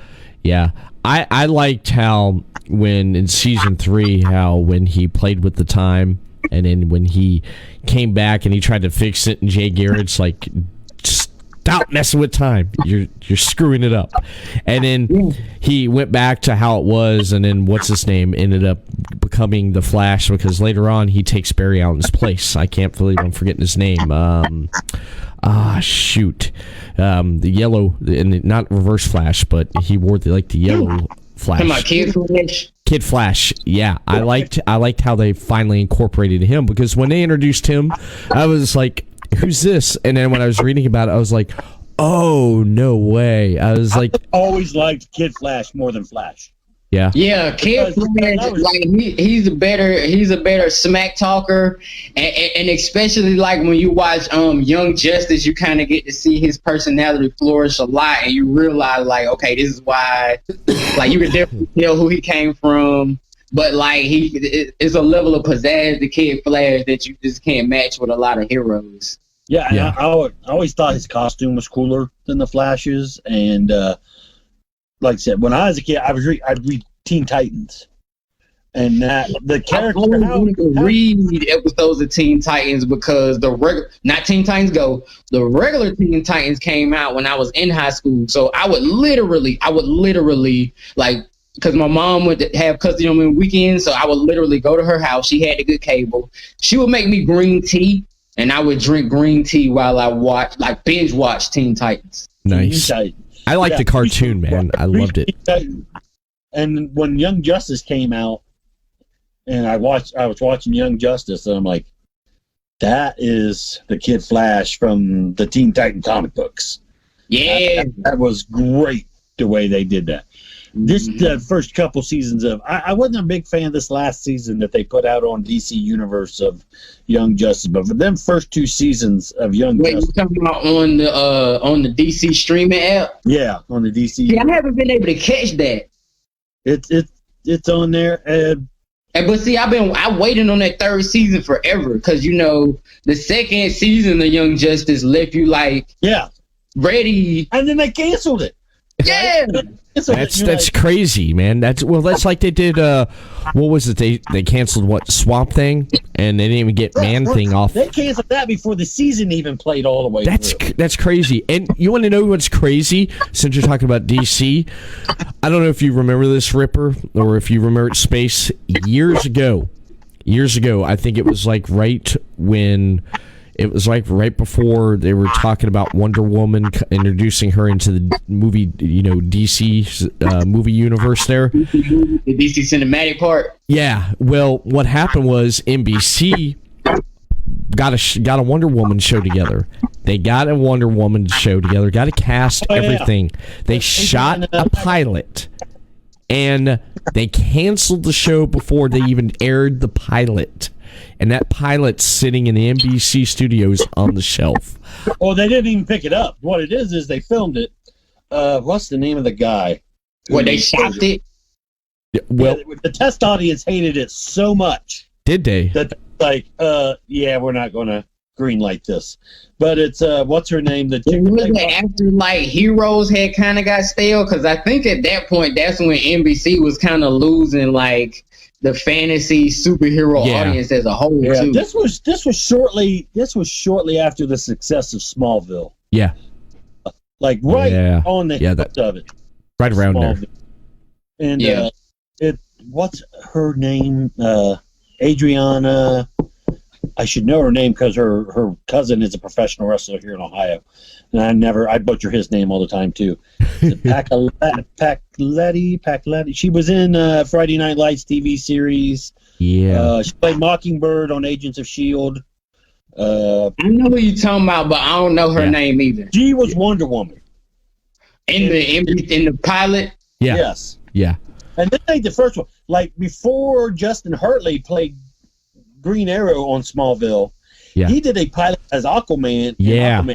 Yeah. I liked how when in season 3, when he played with the time, and then when he came back and he tried to fix it, and Jay Garrett's like, stop messing with time. You're screwing it up. And then he went back to how it was, and then what's his name ended up becoming the Flash, because later on he takes Barry Allen's place. I can't believe I'm forgetting his name. The yellow, and not Reverse Flash, but he wore the yellow Flash. Come on, Kid Flash. Kid Flash, yeah. I liked how they finally incorporated him, because when they introduced him, I was like, who's this? And then when I was reading about it, I was like, oh, no way. I was like, I always liked Kid Flash more than Flash. Yeah. Yeah, Kid Flash, he's a better smack talker, and especially like when you watch Young Justice, you kind of get to see his personality flourish a lot, and you realize like, okay, this is why, like you can definitely tell who he came from. But like it's a level of pizzazz to Kid Flash that you just can't match with a lot of heroes. Yeah, and I always thought his costume was cooler than the Flash's, and like I said, when I was a kid, I'd read Teen Titans, and that the character. I wanted to read episodes of Teen Titans because not Teen Titans Go, the regular Teen Titans came out when I was in high school. So I would literally like. Because my mom would have custody on me on weekends, so I would literally go to her house. She had the good cable. She would make me green tea, and I would drink green tea while I binge watch Teen Titans. Nice. I liked the cartoon, man. I loved it. And when Young Justice came out, and I was watching Young Justice, and I'm like, that is the Kid Flash from the Teen Titan comic books. Yeah, that was great the way they did that. This the first couple seasons of I wasn't a big fan of this last season that they put out on DC Universe of Young Justice, but for them first 2 seasons of Young Justice. You're talking about on the DC streaming app? Yeah, on the DC. Yeah, I haven't been able to catch that. It's on there. But see, I waited on that 3rd season forever, because the 2nd season of Young Justice left you ready, and then they canceled it. Yeah. That's crazy, man. That's like they did what was it? They canceled Swamp Thing, and they didn't even get Man Thing off. They canceled that before the season even played all the way through. That's crazy. And you want to know what's crazy, since you're talking about DC? I don't know if you remember this, Ripper, or if you remember Space years ago, I think it was like right when It was like right before they were talking about Wonder Woman, introducing her into the movie, DC movie universe there. The DC cinematic part. Yeah. Well, what happened was NBC got a Wonder Woman show together. They got a Wonder Woman show together, got a cast, everything. They shot a pilot, and they canceled the show before they even aired the pilot. And that pilot's sitting in the NBC studios on the shelf. Well, they didn't even pick it up. What it is they filmed it. What's the name of the guy? What, they shot it? Well, the test audience hated it so much. Did they? That we're not going to greenlight this. But it's what's her name? After like Heroes had kind of got stale, because I think at that point that's when NBC was kind of losing like the fantasy superhero audience as a whole. Yeah, too. this was shortly after the success of Smallville. Yeah, like on the hip of it, right around Smallville. there. And what's her name? Adriana. I should know her name because her cousin is a professional wrestler here in Ohio, and I butcher his name all the time too. Pacoletti. She was in Friday Night Lights TV series. Yeah, she played Mockingbird on Agents of S.H.I.E.L.D. I know who you're talking about, but I don't know her name either. She was Wonder Woman in the pilot. Yeah. Yes. Yeah. And this ain't the first one. Like before, Justin Hartley played Green Arrow on Smallville. Yeah. He did a pilot as Aquaman.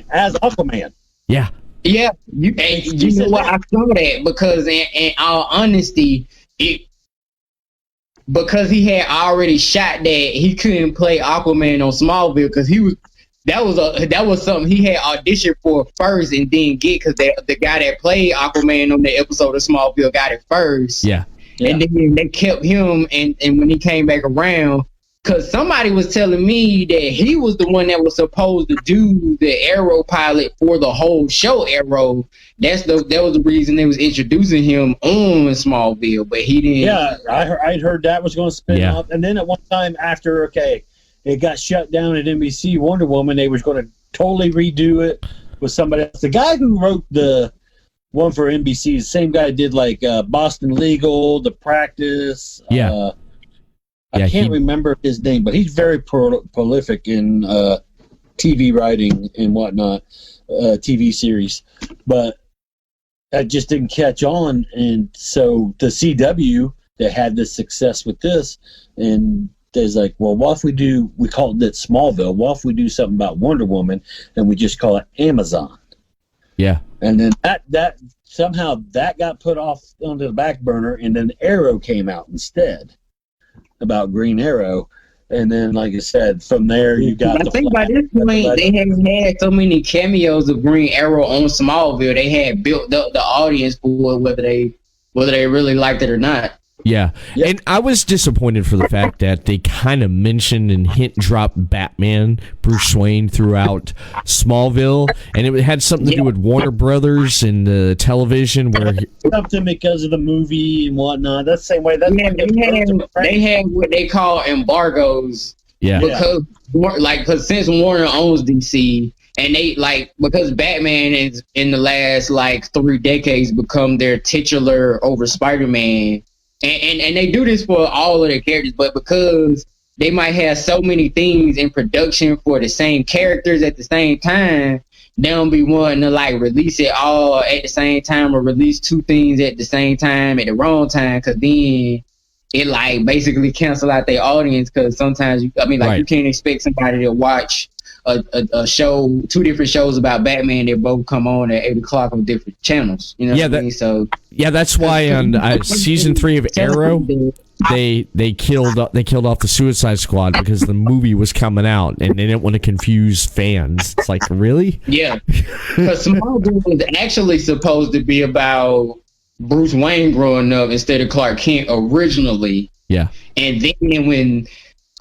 As Aquaman. Yeah. Yeah. You know what? I saw that because in all honesty, because he had already shot that, he couldn't play Aquaman on Smallville because that was something he had auditioned for first and didn't get because the guy that played Aquaman on the episode of Smallville got it first. Yeah. And then they kept him, and when he came back around, because somebody was telling me that he was the one that was supposed to do the Arrow pilot for the whole show Arrow. That was the reason they was introducing him on Smallville, but he didn't. Yeah, I heard that was going to spin off. And then at one time after, it got shut down at NBC, Wonder Woman, they was going to totally redo it with somebody else. The guy who wrote the one for NBC, the same guy did like Boston Legal, The Practice. Yeah. I can't remember his name, but he's very prolific in TV writing and whatnot, TV series. But I just didn't catch on, and so the CW that had this success with this, and there's like, well, what if we called it Smallville? What if we do something about Wonder Woman and we just call it Amazon? Yeah. And then that somehow that got put off onto the back burner, and then Arrow came out instead. About Green Arrow, and then like I said, from there you got. I think by this point they had so many cameos of Green Arrow on Smallville. They had built up the audience for it, whether they really liked it or not. Yeah. And I was disappointed for the fact that they kind of mentioned and hint dropped Batman, Bruce Wayne throughout Smallville, and it had something to do with Warner Brothers and the television where something because of the movie and whatnot. That's the same way. They had what they call embargoes. Yeah. Because since Warner owns DC, and they because Batman is in the last 3 decades become their titular over Spider-Man. And they do this for all of their characters, but because they might have so many things in production for the same characters at the same time, they don't be wanting to release it all at the same time or release 2 things at the same time at the wrong time, because then it basically cancel out their audience. Because sometimes you can't expect somebody to watch a show, 2 different shows about Batman that both come on at 8 o'clock on different channels. You know what I mean? So that's why on season 3 of Arrow, they killed off the Suicide Squad because the movie was coming out and they didn't want to confuse fans. It's like, really? Yeah, because Smallville was actually supposed to be about Bruce Wayne growing up instead of Clark Kent originally. Yeah, and then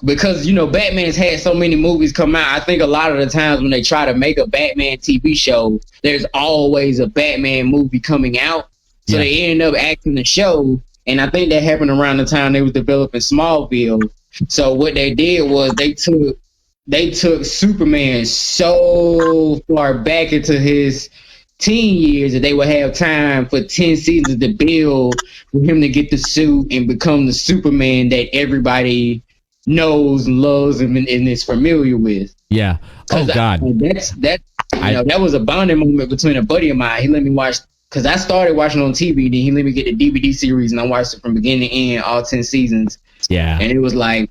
because Batman's had so many movies come out, I think a lot of the times when they try to make a Batman TV show, there's always a Batman movie coming out, so they end up acting the show. And I think that happened around the time they was developing Smallville. So what they did was they took they took Superman so far back into his teen years that they would have time for 10 seasons to build for him to get the suit and become the Superman that everybody knows, loves, and is familiar with. Yeah. Oh God. That was a bonding moment between a buddy of mine. He let me watch, because I started watching on TV, then he let me get the DVD series, and I watched it from beginning to end, all 10 seasons. Yeah. And it was like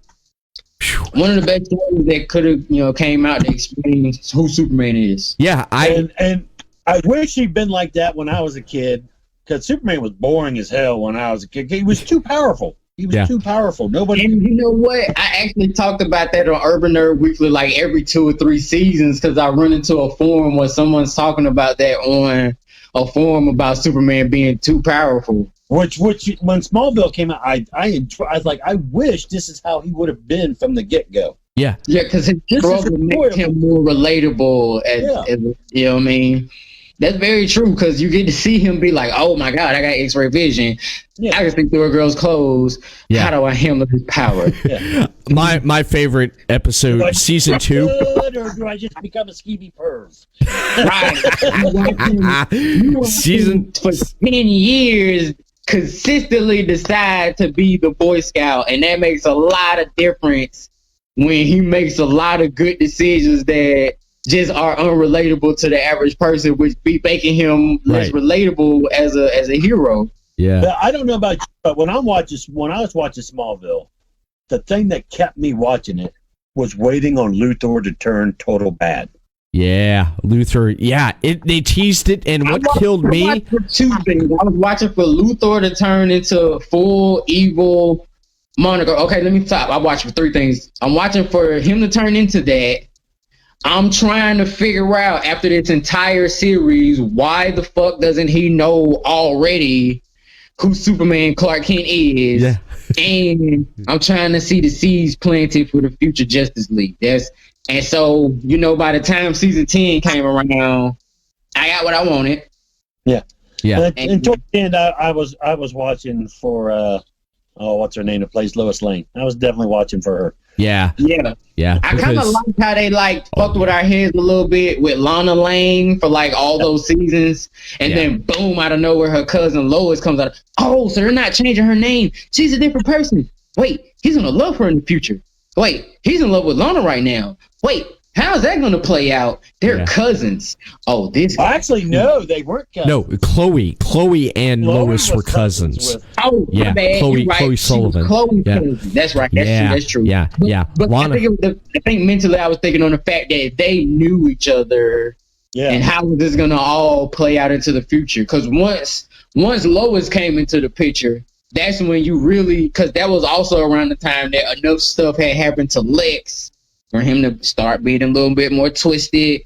one of the best stories that could have, came out to explain who Superman is. Yeah, and I wish he'd been like that when I was a kid, because Superman was boring as hell when I was a kid. He was too powerful. He was too powerful. Nobody. And you know what? I actually talked about that on Urban Nerd Weekly like every 2 or 3 seasons, because I run into a forum where someone's talking about that on a forum about Superman being too powerful. Which when Smallville came out, I was like, I wish this is how he would have been from the get-go. Yeah. Yeah, because his struggle makes him more relatable. As, you know what I mean? That's very true, because you get to see him be like, oh my God, I got X-ray vision. Yeah. I can see through a girl's clothes. Yeah. How do I handle his power? Yeah. My favorite episode, season 2. Or do I just become a skeevy perv? Right. Season for 10 years consistently decide to be the Boy Scout, and that makes a lot of difference when he makes a lot of good decisions that just are unrelatable to the average person, which be making him less relatable as a hero. Yeah. But I don't know about you, but when I was watching Smallville, the thing that kept me watching it was waiting on Luthor to turn total bad. Yeah, Luthor. Yeah, they teased it, and what killed me? I was watching for Luthor to turn into full evil Monica. Okay, let me stop. I watched for 3 things. I'm watching for him to turn into that. I'm trying to figure out, after this entire series, why the fuck doesn't he know already who Superman Clark Kent is? Yeah. And I'm trying to see the seeds planted for the future Justice League. And so, by the time season 10 came around, I got what I wanted. Yeah. Yeah. And toward the end, I was watching for what's her name that plays Lois Lane. I was definitely watching for her. Yeah. Yeah. Yeah. I kind of liked how they fucked with our heads a little bit with Lana Lang for all those seasons. And then boom, out of nowhere, her cousin Lois comes out. Oh, so they're not changing her name. She's a different person. Wait, he's going to love her in the future. Wait, he's in love with Lana right now. Wait, how's that going to play out? They're cousins. Oh, this. Actually, no, they weren't cousins. No, Chloe and Lois were cousins. Oh, yeah, bad. Chloe Sullivan. Chloe's cousin. That's right. That's true. Yeah, yeah. But I think mentally, I was thinking on the fact that they knew each other. Yeah. And how is this going to all play out into the future? Because once Lois came into the picture, that's when you really, because that was also around the time that enough stuff had happened to Lex for him to start being a little bit more twisted.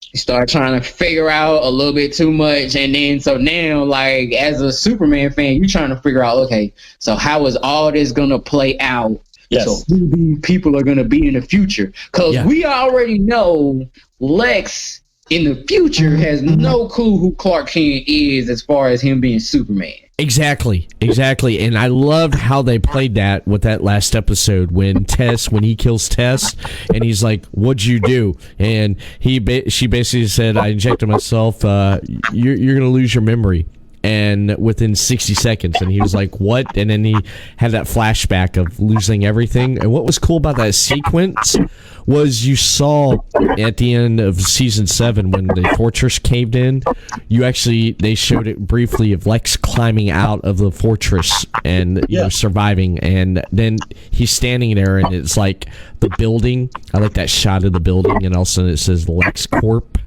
He started trying to figure out a little bit too much. And then, so now, as a Superman fan, you're trying to figure out, okay, so how is all this going to play out? Yes. So who these people are going to be in the future? Because we already know Lex in the future has no clue who Clark Kent is as far as him being Superman. Exactly. And I loved how they played that with that last episode when he kills Tess, and he's like, "What'd you do?" And she basically said, "I injected myself. You're gonna lose your memory." And within 60 seconds, and he was like, "What?" And then he had that flashback of losing everything. And what was cool about that sequence was you saw at the end of season 7 when the fortress caved in, they showed it briefly of Lex climbing out of the fortress and surviving, and then he's standing there, and it's like the building. I like that shot of the building, and all of a sudden it says Lex Corp,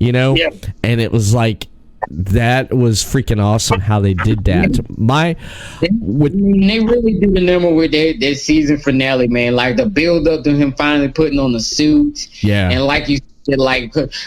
and it was like, that was freaking awesome how they did that. They really did the number with their season finale, man. The build up to him finally putting on the suit. Yeah. And like you said,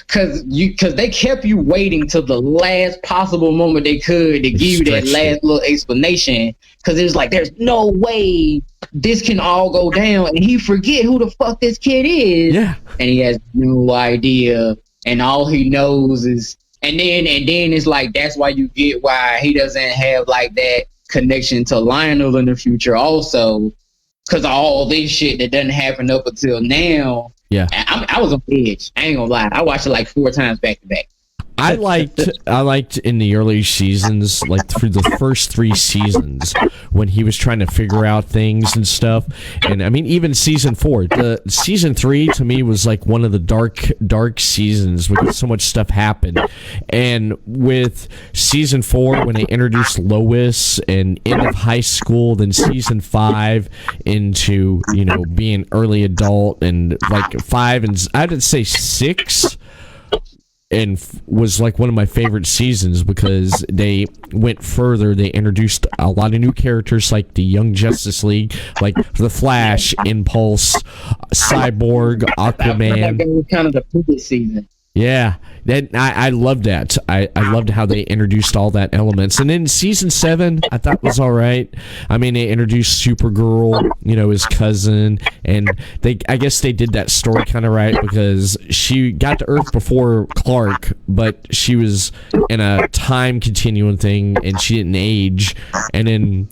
because they kept you waiting till the last possible moment they could to give you that last little explanation. Because it was like, there's no way this can all go down. And he forget who the fuck this kid is. Yeah. And he has no idea. And all he knows is, And then it's like, that's why you get why he doesn't have that connection to Lionel in the future also, because all this shit that doesn't happen up until now. Yeah. I was on edge. I ain't gonna lie. I watched it like 4 times back to back. I liked in the early seasons, like through the first 3 seasons, when he was trying to figure out things and stuff. And I mean, even season 4, the season 3 to me was like one of the dark seasons because so much stuff happened. And with season 4, when they introduced Lois and end of high school, then season 5 into being early adult, and like 5 and I'd say 6. And was like one of my favorite seasons because they went further. They introduced a lot of new characters like the Young Justice League, like the Flash, Impulse, Cyborg, Aquaman. That was kind of the previous season. Yeah, I loved that. I loved how they introduced all that elements. And then season 7, I thought was all right. I mean, they introduced Supergirl, his cousin, and I guess they did that story kind of right because she got to Earth before Clark, but she was in a time continuum thing and she didn't age. And then,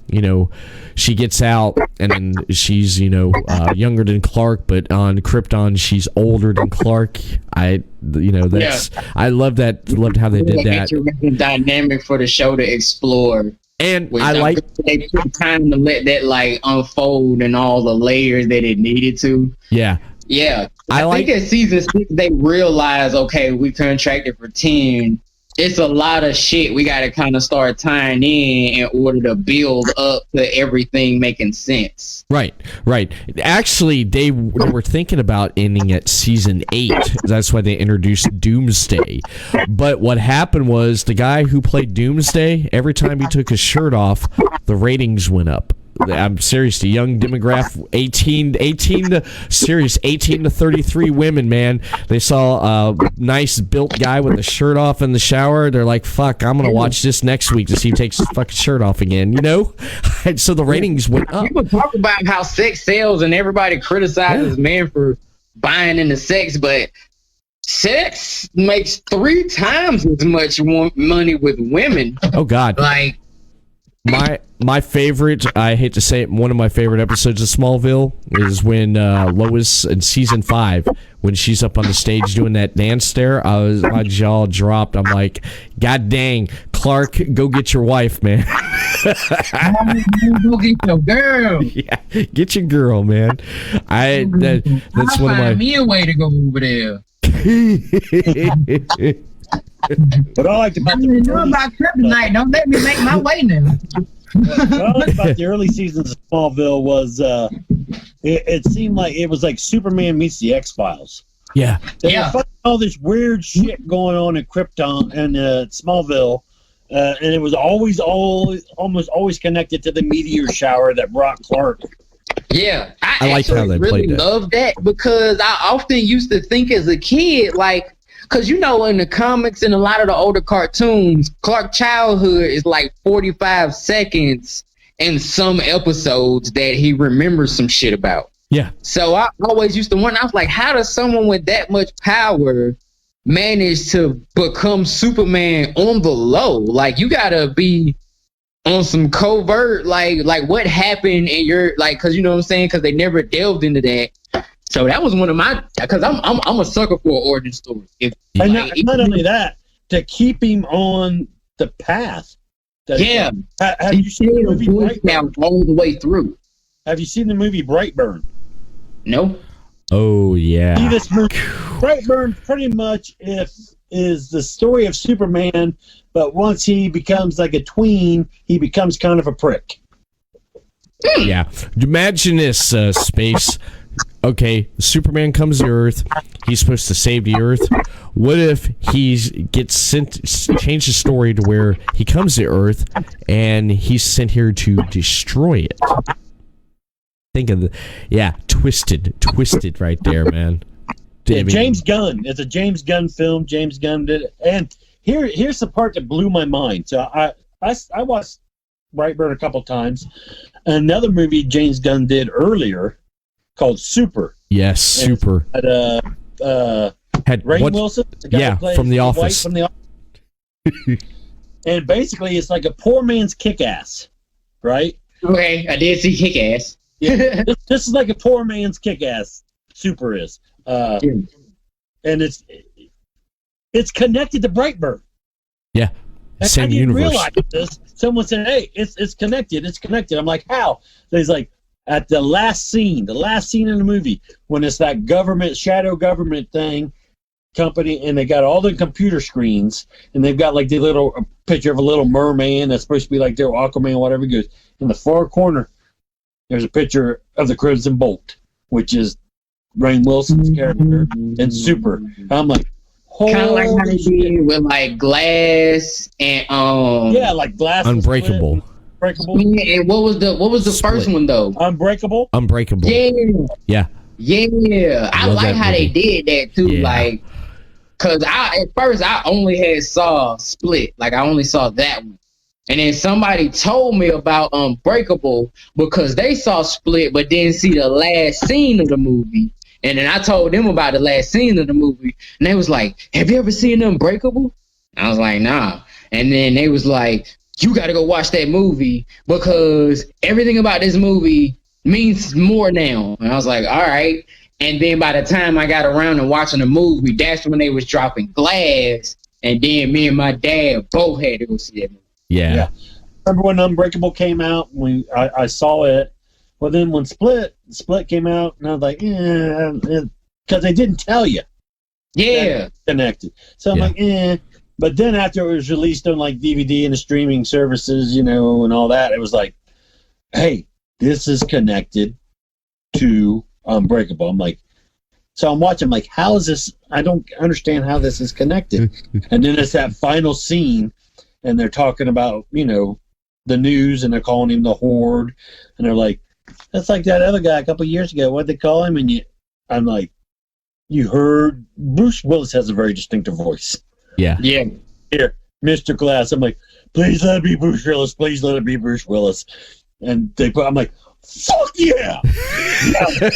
she gets out and then she's, younger than Clark, but on Krypton she's older than Clark. I loved that. Loved how they did that. Interesting dynamic for the show to explore. And I like they took time to let that like unfold and all the layers that it needed to. Yeah. Yeah. I think at season 6 they realized, okay, we contracted for 10. It's a lot of shit we got to kind of start tying in order to build up to everything making sense. Right. Actually, they were thinking about ending at season 8. That's why they introduced Doomsday. But what happened was the guy who played Doomsday, every time he took his shirt off, the ratings went up. I'm serious. The young demographic, 18 to 33 women, man. They saw a nice built guy with a shirt off in the shower. They're like, fuck, I'm going to watch this next week to see if he takes his fucking shirt off again, And so the ratings went up. People talk about how sex sells and everybody criticizes men for buying into sex, but sex makes 3 times as much money with women. Oh, God. Like, My favorite, I hate to say it, one of my favorite episodes of Smallville is when Lois in season 5, when she's up on the stage doing that dance there, my jaw dropped. I'm like, God dang, Clark, go get your wife, man. go get your girl. Yeah, get your girl, man. That's one of my. Find me a way to go over there. But I like about kryptonite. Don't let me make my way now. What I liked about the early seasons of Smallville was it seemed like it was like Superman meets the X-Files. Yeah. They were finding all this weird shit going on in Krypton and Smallville, and it was almost always connected to the meteor shower that brought Clark. Yeah, I like how they really played that. love that because I often used to think as a kid, like, because in the comics and a lot of the older cartoons, Clark's childhood is like 45 seconds in some episodes that he remembers some shit about. Yeah. So I always used to wonder, I was like, how does someone with that much power manage to become Superman on the low? Like, you gotta be on some covert, like what happened in your, like, because you know what I'm saying? Because they never delved into that. So that was one of my, because I'm a sucker for an origin story. And not only that, to keep him on the path. Have you seen the movie Brightburn? All the way through. Have you seen the movie Brightburn? No. Oh yeah. See this movie? Brightburn pretty much is the story of Superman, but once he becomes like a tween, he becomes kind of a prick. Yeah. Imagine this, Space. Okay, Superman comes to Earth. He's supposed to save the Earth. What if he gets sent? Change the story to where he comes to Earth and he's sent here to destroy it. Think of twisted right there, man. James Gunn. It's a James Gunn film. James Gunn did it. And here's the part that blew my mind. So I watched Brightburn a couple times. Another movie James Gunn did earlier called Super. Yes, Super. Had Rainn Wilson, the guy who plays from The Office. From The Office. And basically, it's like a poor man's Kick-Ass, right? Okay, I did see Kick-Ass. Yeah, this is like a poor man's Kick-Ass. Super is. and it's connected to Brightburn. Yeah, same I didn't universe. realize this. Someone said, "Hey, it's connected. It's connected." I'm like, "How?" So he's like, at the last scene in the movie, when it's that shadow government company, and they got all the computer screens, and they've got like the little picture of a little merman that's supposed to be like their Aquaman or whatever. It goes in the far corner. There's a picture of the Crimson Bolt, which is Rainn Wilson's character in Super. I'm like, kind of like how they did with like Glass and like Glass, Unbreakable. And what was the first one though? Unbreakable. Yeah. I like how they did that too. Yeah. Like, cause at first I only saw Split. Like I only saw that one, and then somebody told me about Unbreakable because they saw Split but didn't see the last scene of the movie. And then I told them about the last scene of the movie, and they was like, "Have you ever seen Unbreakable?" I was like, "Nah." And then they was like, "You got to go watch that movie because everything about this movie means more now." And I was like, "All right." And then by the time I got around to watching the movie, that's when they was dropping Glass, and then me and my dad both had to go see that movie. Yeah. Remember when Unbreakable came out? I saw it. Well, then when Split came out, and I was like, because they didn't tell you. Yeah. Connected. So I'm like, But then after it was released on like DVD and the streaming services, and all that, it was like, hey, this is connected to Unbreakable. I'm like, so I'm watching, I'm like, how is this? I don't understand how this is connected. And then it's that final scene, and they're talking about, the news, and they're calling him the Horde, and they're like, that's like that other guy a couple of years ago. What'd they call him? And I'm like, you heard Bruce Willis has a very distinctive voice. Yeah. Here, Mr. Glass. I'm like, please let it be Bruce Willis. Please let it be Bruce Willis. And I'm like, fuck yeah! After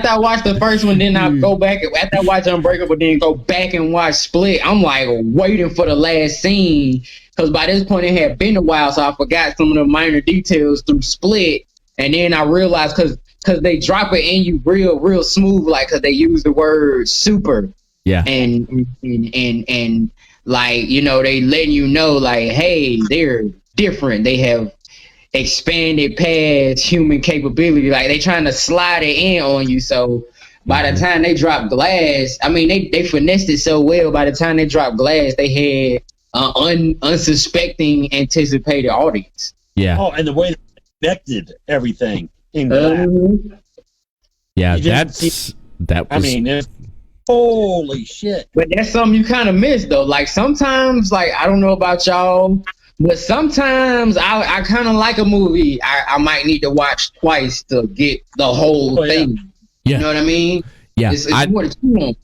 I watched the first one, then I go back. After I watch Unbreakable, then go back and watch Split. I'm like waiting for the last scene because by this point it had been a while, so I forgot some of the minor details through Split. And then I realized because they drop it in you real smooth, like because they use the word super. Yeah. And like they letting you know like, hey, they're different. They have expanded past human capability. Like they trying to slide it in on you. So by the time they drop Glass, I mean they finessed it so well. By the time they dropped Glass, they had an unsuspecting anticipated audience. Yeah. Oh, and the way they connected everything in Glass. Yeah, that was. I mean, holy shit! But that's something you kind of miss though. Like sometimes, like I don't know about y'all. But sometimes I kind of like a movie I might need to watch twice to get the whole thing. Yeah. You know what I mean? Yeah. It's more too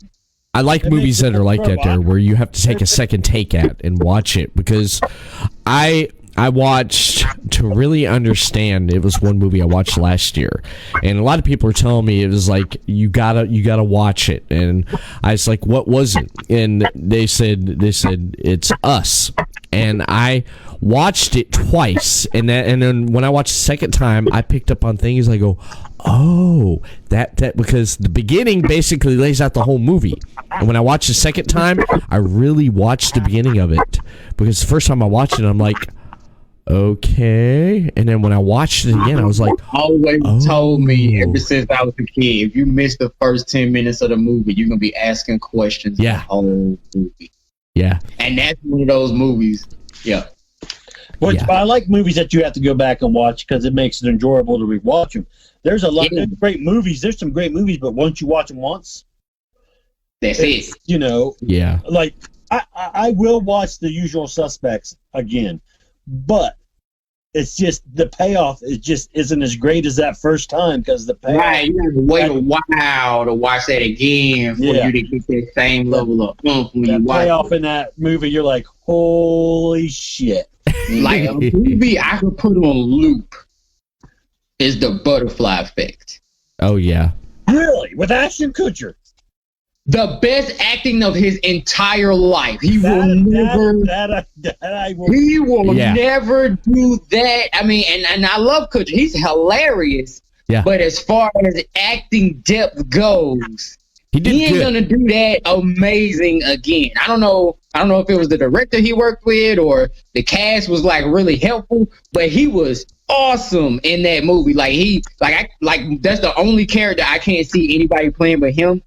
I like movies that are like that there, where you have to take a second take at and watch it, because I watched, to really understand, it was one movie I watched last year, and a lot of people are telling me it was like you gotta watch it, and I was like, what was it? And they said it's Us, and I watched it twice, and then when I watched the second time, I picked up on things. I go, oh, that because the beginning basically lays out the whole movie, and when I watched the second time, I really watched the beginning of it, because the first time I watched it, I'm like, okay, and then when I watched it again, I was like, always told me ever since I was a kid, if you miss the first 10 minutes of the movie, you're gonna be asking questions the whole movie. Yeah, and that's one of those movies. Yeah. But I like movies that you have to go back and watch because it makes it enjoyable to rewatch them. There's a lot of great movies. There's some great movies, but once you watch them once, that's it. Yeah. Like I will watch The Usual Suspects again, but it's just the payoff isn't as great as that first time because the payoff. Right, you have to wait a while to watch that again for you to get that same level of oomph when you watch payoff in that movie. You're like, holy shit! Like a movie I could put on loop is The Butterfly Effect. Oh yeah. Really? With Ashton Kutcher? The best acting of his entire life. He will never do that. I mean, and I love Kutcher. He's hilarious. Yeah. But as far as acting depth goes, he ain't gonna do that amazing again. I don't know if it was the director he worked with or the cast was like really helpful, but he was awesome in that movie. Like that's the only character I can't see anybody playing but him.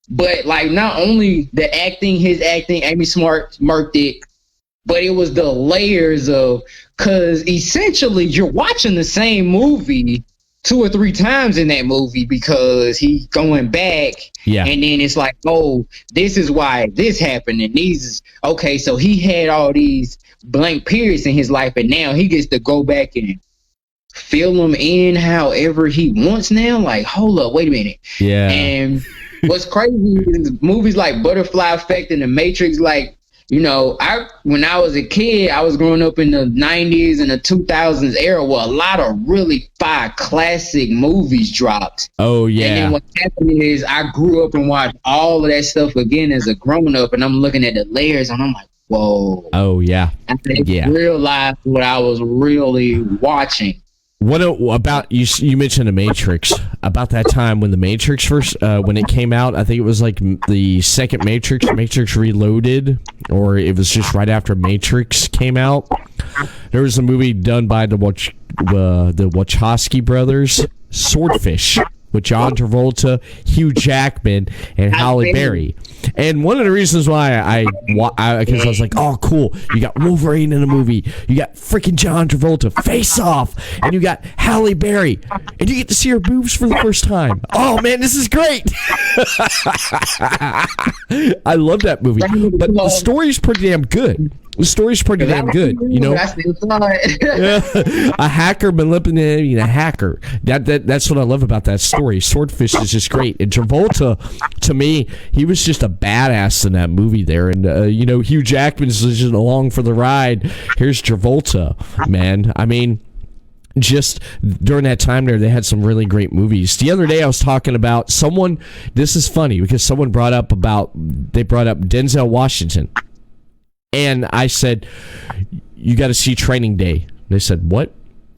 But like not only his acting, Amy Smart murked it, but it was the layers of, because essentially you're watching the same movie 2 or 3 times in that movie because he's going back, and then it's like, oh, this is why this happened, and okay, so he had all these blank periods in his life, and now he gets to go back and fill them in however he wants now. Like, hold up, wait a minute. Yeah. And what's crazy is movies like Butterfly Effect and The Matrix, like, you know, when I was a kid, I was growing up in the 90s and the 2000s era where a lot of really fire classic movies dropped. Oh, yeah. And then what happened is I grew up and watched all of that stuff again as a grown-up, and I'm looking at the layers, and I'm like, whoa. Oh, yeah. I realized what I was really watching. What about you mentioned The Matrix, about that time when The Matrix first when it came out? I think it was like the second Matrix Reloaded, or it was just right after Matrix came out. There was a movie done by the Wachowski brothers, Swordfish, with John Travolta, Hugh Jackman, and Halle Berry. And one of the reasons why because I was like, oh, cool, you got Wolverine in the movie, you got freaking John Travolta, Face Off, and you got Halle Berry, and you get to see her boobs for the first time. Oh, man, this is great. I love that movie. But the story's pretty damn good. The story's pretty damn good, you know. A hacker manipulating a hacker. That's what I love about that story. Swordfish is just great. And Travolta, to me, he was just a badass in that movie there. And you know, Hugh Jackman's just along for the ride. Here's Travolta, man. I mean, just during that time there, they had some really great movies. The other day I was talking about someone. This is funny because someone brought up Denzel Washington. And I said, you got to see Training Day. They said, what?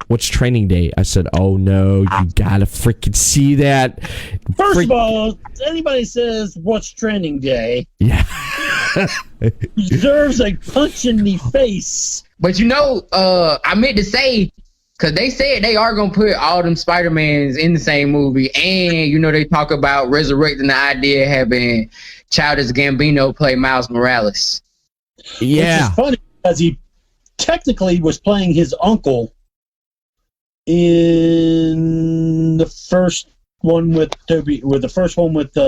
What's Training Day? I said, oh, no, you got to freaking see that. First of all, anybody says, what's Training Day? Yeah. Deserves a punch in the face. But, you know, I meant to say, because they said they are going to put all them Spider-Mans in the same movie. And, you know, they talk about resurrecting the idea of having Childish Gambino play Miles Morales. Yeah. Which is funny because he technically was playing his uncle in the first one with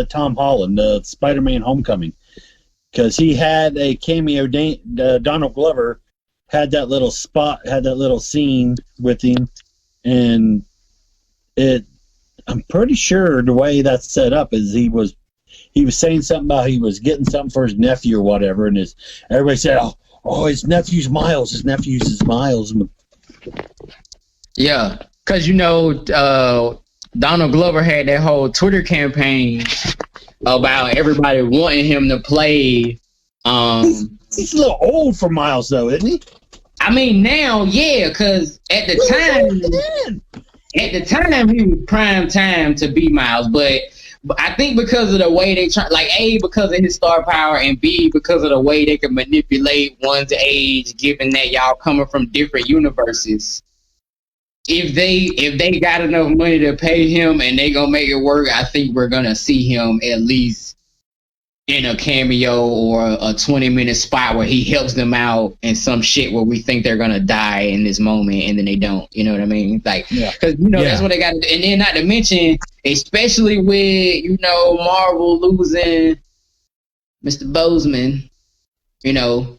Tom Holland, Spider-Man Homecoming, because he had a cameo. Donald Glover had that little scene with him, and I'm pretty sure the way that's set up is he was saying something about he was getting something for his nephew or whatever, and everybody said, oh, his nephew's Miles. Yeah, because, you know, Donald Glover had that whole Twitter campaign about everybody wanting him to play. He's a little old for Miles, though, isn't he? I mean, now, yeah, because at the time, he was prime time to be Miles, but I think because of the way they try, like, A, because of his star power, and B, because of the way they can manipulate one's age, given that y'all coming from different universes. If they got enough money to pay him and they gonna make it work, I think we're gonna see him at least in a cameo or a 20-minute spot where he helps them out in some shit where we think they're gonna die in this moment and then they don't. You know what I mean? Like, because that's what they got. And then not to mention, especially with, you know, Marvel losing Mr. Boseman, you know,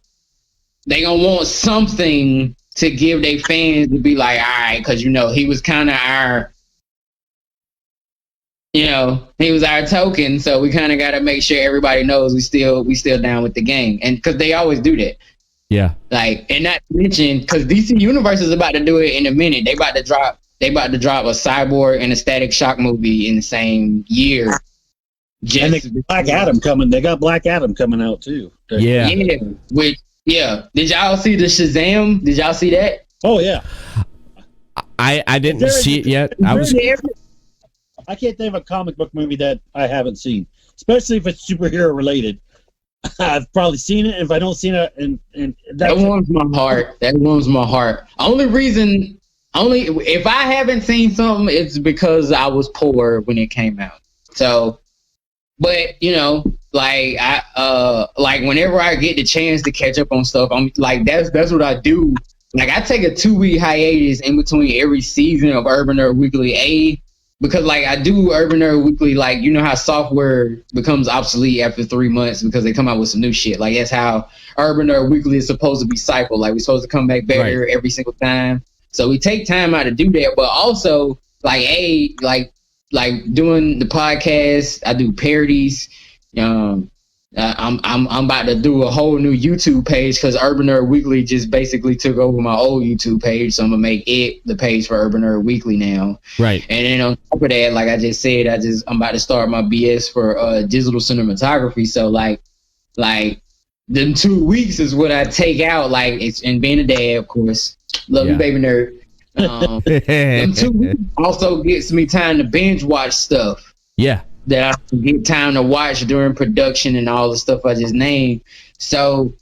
they gonna want something to give their fans to be like, all right, because, you know, he was kind of our, you know, he was our token, so we kind of got to make sure everybody knows we still down with the gang, and because they always do that. Yeah. Like, and not to mention, because DC Universe is about to do it in a minute. They about to drop a Cyborg and a Static Shock movie in the same year. And they got Black Adam coming. They got Black Adam coming out too. Yeah. Yeah. Did y'all see the Shazam? Did y'all see that? Oh yeah. I didn't see it yet. I can't think of a comic book movie that I haven't seen, especially if it's superhero related. I've probably seen it. If I don't see it, and that warms my heart. That warms my heart. Only if I haven't seen something, it's because I was poor when it came out. So, but like like whenever I get the chance to catch up on stuff, I'm like that's what I do. Like I take a 2-week hiatus in between every season of Urban Nerd Weekly because like I do Urban Nerd Weekly, like how software becomes obsolete after 3 months because they come out with some new shit. Like that's how Urban Nerd Weekly is supposed to be cycled. Like we're supposed to come back better every single time. So we take time out to do that, but also like doing the podcast, I do parodies. I'm about to do a whole new YouTube page because Urban Nerd Weekly just basically took over my old YouTube page, so I'm gonna make it the page for Urban Nerd Weekly now. Right. And then on top of that, like I just said, I'm about to start my BS for digital cinematography. So like them 2 weeks is what I take out. Like it's and being a dad, of course. Love you, baby nerd. Them 2 weeks also gets me time to binge watch stuff. Yeah. That I can get time to watch during production and all the stuff I just named. So,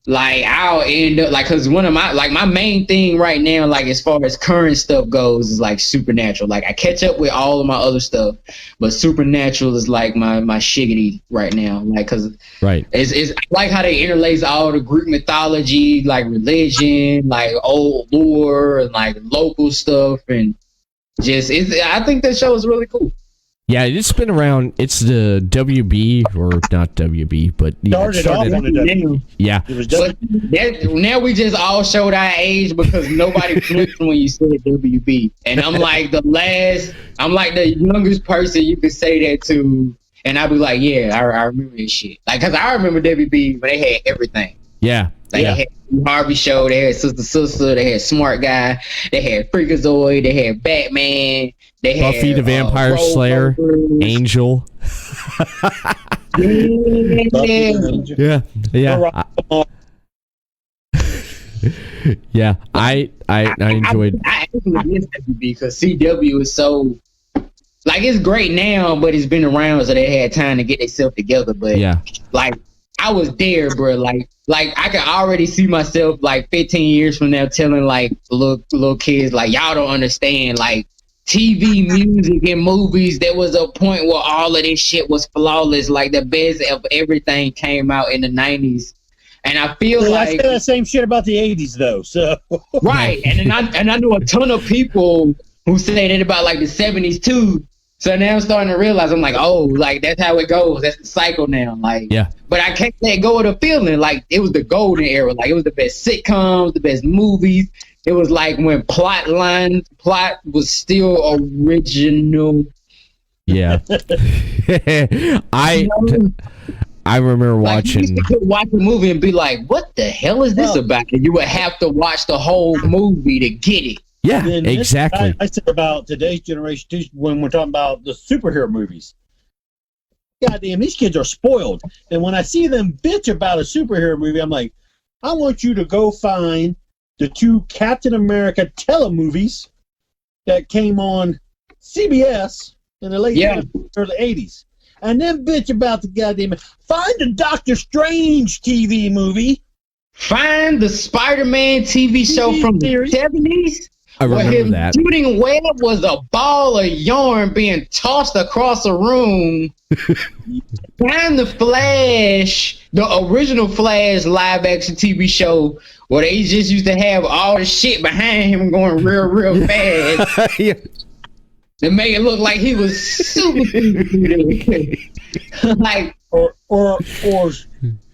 like, I'll end up, like, because one of my main thing right now, like, as far as current stuff goes, is, like, Supernatural. Like, I catch up with all of my other stuff, but Supernatural is, like, my shiggity right now. Like, because it's I like how they interlace all the Greek mythology, like, religion, like, old lore, and, like, local stuff, and I think that show is really cool. Yeah, it's been around. It's the WB, or not WB, but started off on the WB. Yeah. Now we just all showed our age because nobody flipped when you said WB. And I'm like the youngest person you could say that to. And I'd be like, yeah, I remember this shit. Like, because I remember WB when they had everything. Yeah. They had Harvey Show, they had Sister, they had Smart Guy, they had Freakazoid, they had Batman, they had Buffy the Vampire Slayer, Angel. Yeah. Yeah. I enjoyed. I actually miss WB because CW is so like it's great now, but it's been around so they had time to get themselves together. But like I was there, bro. Like I can already see myself like 15 years from now telling like little kids like y'all don't understand like TV, music, and movies. There was a point where all of this shit was flawless. Like the best of everything came out in the 90s, and I feel like I say that same shit about the 80s though. So right, and I know a ton of people who say that about like the 70s too. So now I'm starting to realize I'm like, oh, like that's how it goes. That's the cycle now. Like, but I can't let go of the feeling. Like it was the golden era. Like it was the best sitcoms, the best movies. It was like when plot was still original. Yeah. I remember watching. You could watch a movie and be like, what the hell is this about? And you would have to watch the whole movie to get it. Yeah, exactly. I said about today's generation too, when we're talking about the superhero movies. Goddamn, these kids are spoiled. And when I see them bitch about a superhero movie, I'm like, I want you to go find the 2 Captain America telemovies that came on CBS in the late 70s, early 80s. And then bitch about the goddamn... Find the Doctor Strange TV movie. Find the Spider-Man TV show from the 70s. I remember that. Shooting web was a ball of yarn being tossed across a room. Find the Flash, the original Flash live action TV show where they just used to have all the shit behind him going real fast. To make it look like he was super like or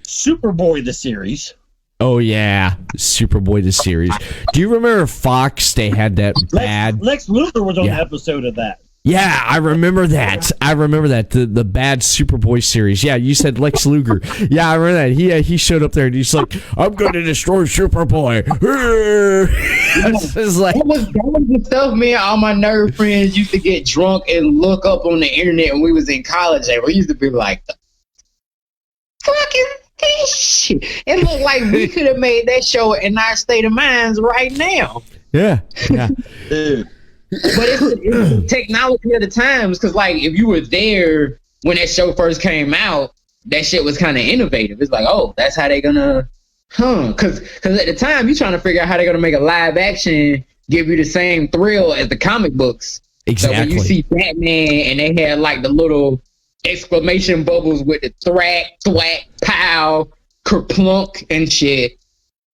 Superboy the series. Oh yeah, Superboy the series. Do you remember Fox? They had that bad. Lex Luthor was on an episode of that. Yeah, I remember that. The bad Superboy series. Yeah, you said Lex Luger. Yeah, I remember that. He showed up there and he's like, "I'm going to destroy Superboy." It's like, that was the stuff me and all my nerd friends used to get drunk and look up on the internet when we was in college. We used to be like, "Fucking." Shit. It looked like we could have made that show in our state of minds right now. Yeah. Dude, But it's the technology of the times, because like if you were there when that show first came out, that shit was kind of innovative. It's like, oh, that's how they gonna, because at the time you're trying to figure out how they're gonna make a live action give you the same thrill as the comic books. Exactly. So when you see Batman and they had like the little exclamation bubbles with the thwack, thwack, pow, kerplunk and shit.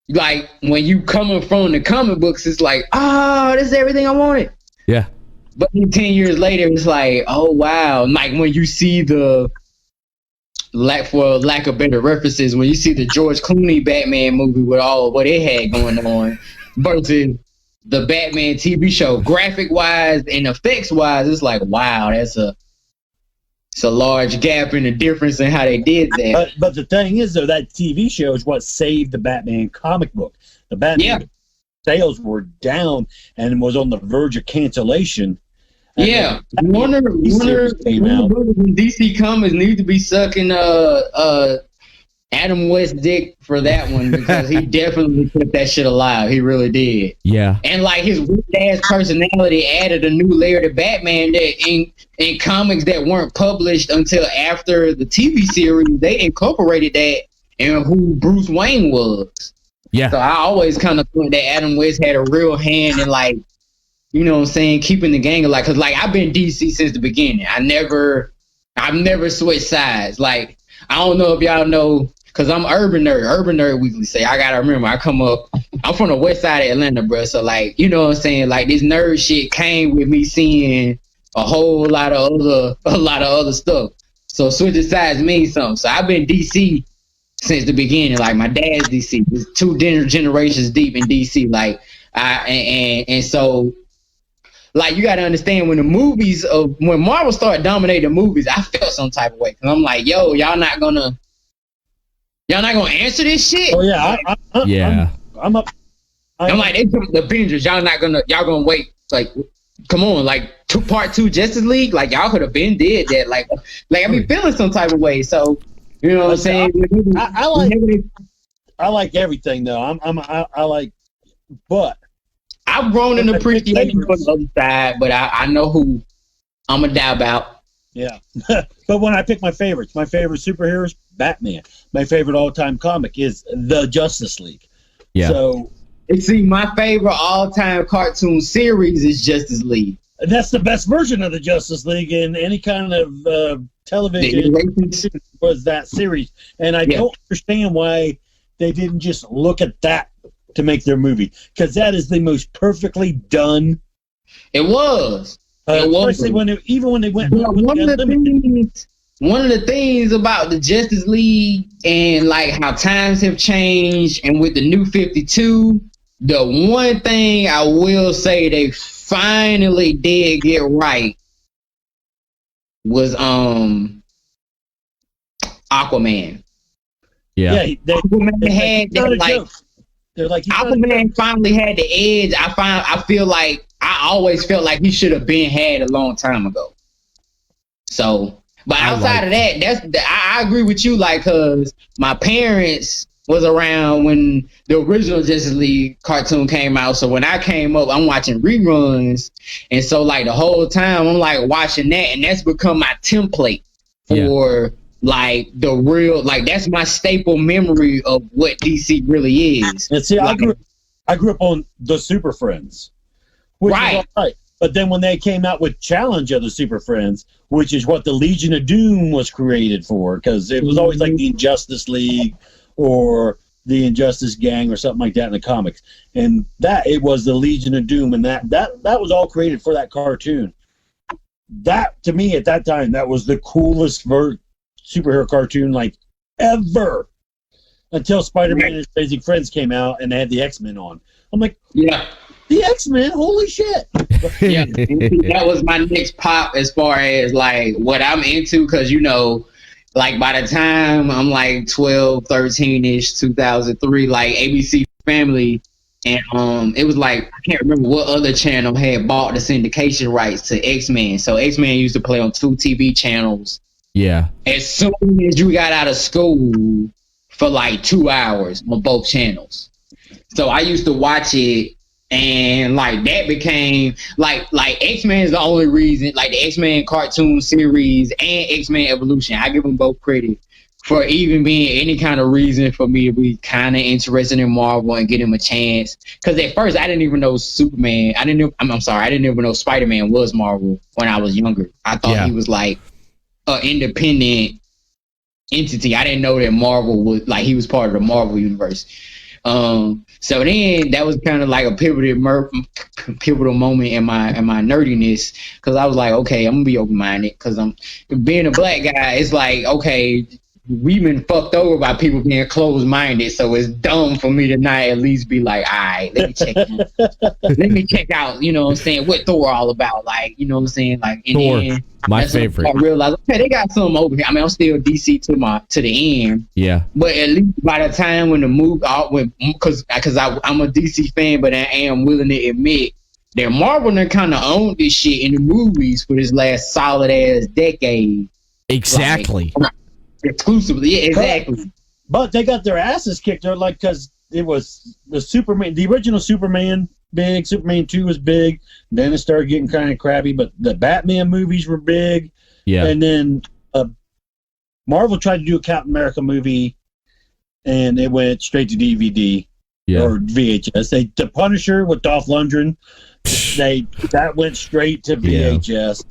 Like when you coming from the comic books, it's like, oh, this is everything I wanted. Yeah. But 10 years later, it's like, oh wow. Like when you see for lack of better references, when you see the George Clooney Batman movie with all what it had going on versus the Batman TV show, graphic wise and effects wise, it's like, wow, it's a large gap in the difference in how they did that. But the thing is, though, that TV show is what saved the Batman comic book. The Batman sales were down and was on the verge of cancellation. Yeah, Warner Brothers and DC Comics need to be sucking Adam West's dick for that one, because he definitely kept that shit alive. He really did. Yeah. And like his weird ass personality added a new layer to Batman that in comics that weren't published until after the TV series, they incorporated that in who Bruce Wayne was. Yeah. So I always kind of thought that Adam West had a real hand in, like, you know what I'm saying, keeping the gang alive. Cause like I've been DC since the beginning. I've never switched sides. Like, I don't know if y'all know, cause I'm Urban Nerd Weekly say, I gotta remember, I'm from the west side of Atlanta, bro. So like, you know what I'm saying? Like this nerd shit came with me seeing a whole lot of other stuff. So switching sides means something. So I've been DC since the beginning. Like my dad's DC. It's two generations deep in DC. Like and so, like, you got to understand, when when Marvel started dominating the movies, I felt some type of way. Cause I'm like, yo, y'all not gonna answer this shit? Oh yeah, I'm up. I'm like, they took the Avengers. Y'all gonna wait? Like, come on, like part 2 Justice League. Like y'all could have been did that. Like I be feeling some type of way. So you know what I'm saying? I like everything though. I like, but I've grown in appreciation for the other side, but I know who I'm going to die about. Yeah. But when I pick my favorite superhero is Batman. My favorite all-time comic is The Justice League. Yeah. So, see, my favorite all-time cartoon series is Justice League. That's the best version of the Justice League in any kind of television was that series. And I don't understand why they didn't just look at that to make their movie, because that is the most perfectly done. It was. Especially when they went. One of the things about the Justice League and like how times have changed, and with the new 52, the one thing I will say they finally did get right was Aquaman. Yeah, Aquaman had that, like. They're like, Aquaman finally had the edge. I feel like I always felt like he should have been had a long time ago. So, but outside of that, I agree with you. Like, cause my parents was around when the original Justice League cartoon came out. So when I came up, I'm watching reruns, and so like the whole time I'm like watching that, and that's become my template for. Like the real, like that's my staple memory of what DC really is. And see, I grew up on the Super Friends, which is all right. But then when they came out with Challenge of the Super Friends, which is what the Legion of Doom was created for, because it was always like the Injustice League or the Injustice Gang or something like that in the comics, and that it was the Legion of Doom, and that was all created for that cartoon. That to me at that time, that was the coolest superhero cartoon like ever, until Spider-Man and His Amazing Friends came out and they had the X-Men on. I'm like, yeah, the X-Men, holy shit. Yeah, that was my next pop as far as like what I'm into, because you know, like by the time I'm like 12, 13-ish, 2003, like ABC Family, and it was like, I can't remember what other channel had bought the syndication rights to X-Men. So X-Men used to play on 2 TV channels. Yeah. As soon as you got out of school for like 2 hours on both channels. So I used to watch it And like that became like X-Men is the only reason, like the X-Men cartoon series and X-Men Evolution, I give them both credit for even being any kind of reason for me to be kind of interested in Marvel and give him a chance. Because at first I didn't even know Superman. I didn't even know Spider-Man was Marvel when I was younger. I thought he was like an independent entity. I didn't know that Marvel was like he was part of the Marvel universe. So then that was kind of like a pivotal moment in my nerdiness, because I was like, okay, I'm gonna be open-minded, because I'm being a black guy. It's like, okay, we've been fucked over by people being closed-minded, so it's dumb for me to not at least be like, all right, let me check out, you know what I'm saying, what Thor all about, like, you know what I'm saying, like, and Thor, then my favorite. I realized, okay, they got something over here. I mean, I'm still DC to the end. Yeah. But at least by the time when the movie, because I'm a DC fan, but I am willing to admit that Marvel kind of owned this shit in the movies for this last solid ass decade. Exactly. Like, exclusively, yeah, exactly. But they got their asses kicked out, like, because it was the original Superman big, Superman 2 was big, then it started getting kind of crappy, but the Batman movies were big, and then Marvel tried to do a Captain America movie, and it went straight to DVD or VHS. The Punisher with Dolph Lundgren, that went straight to VHS.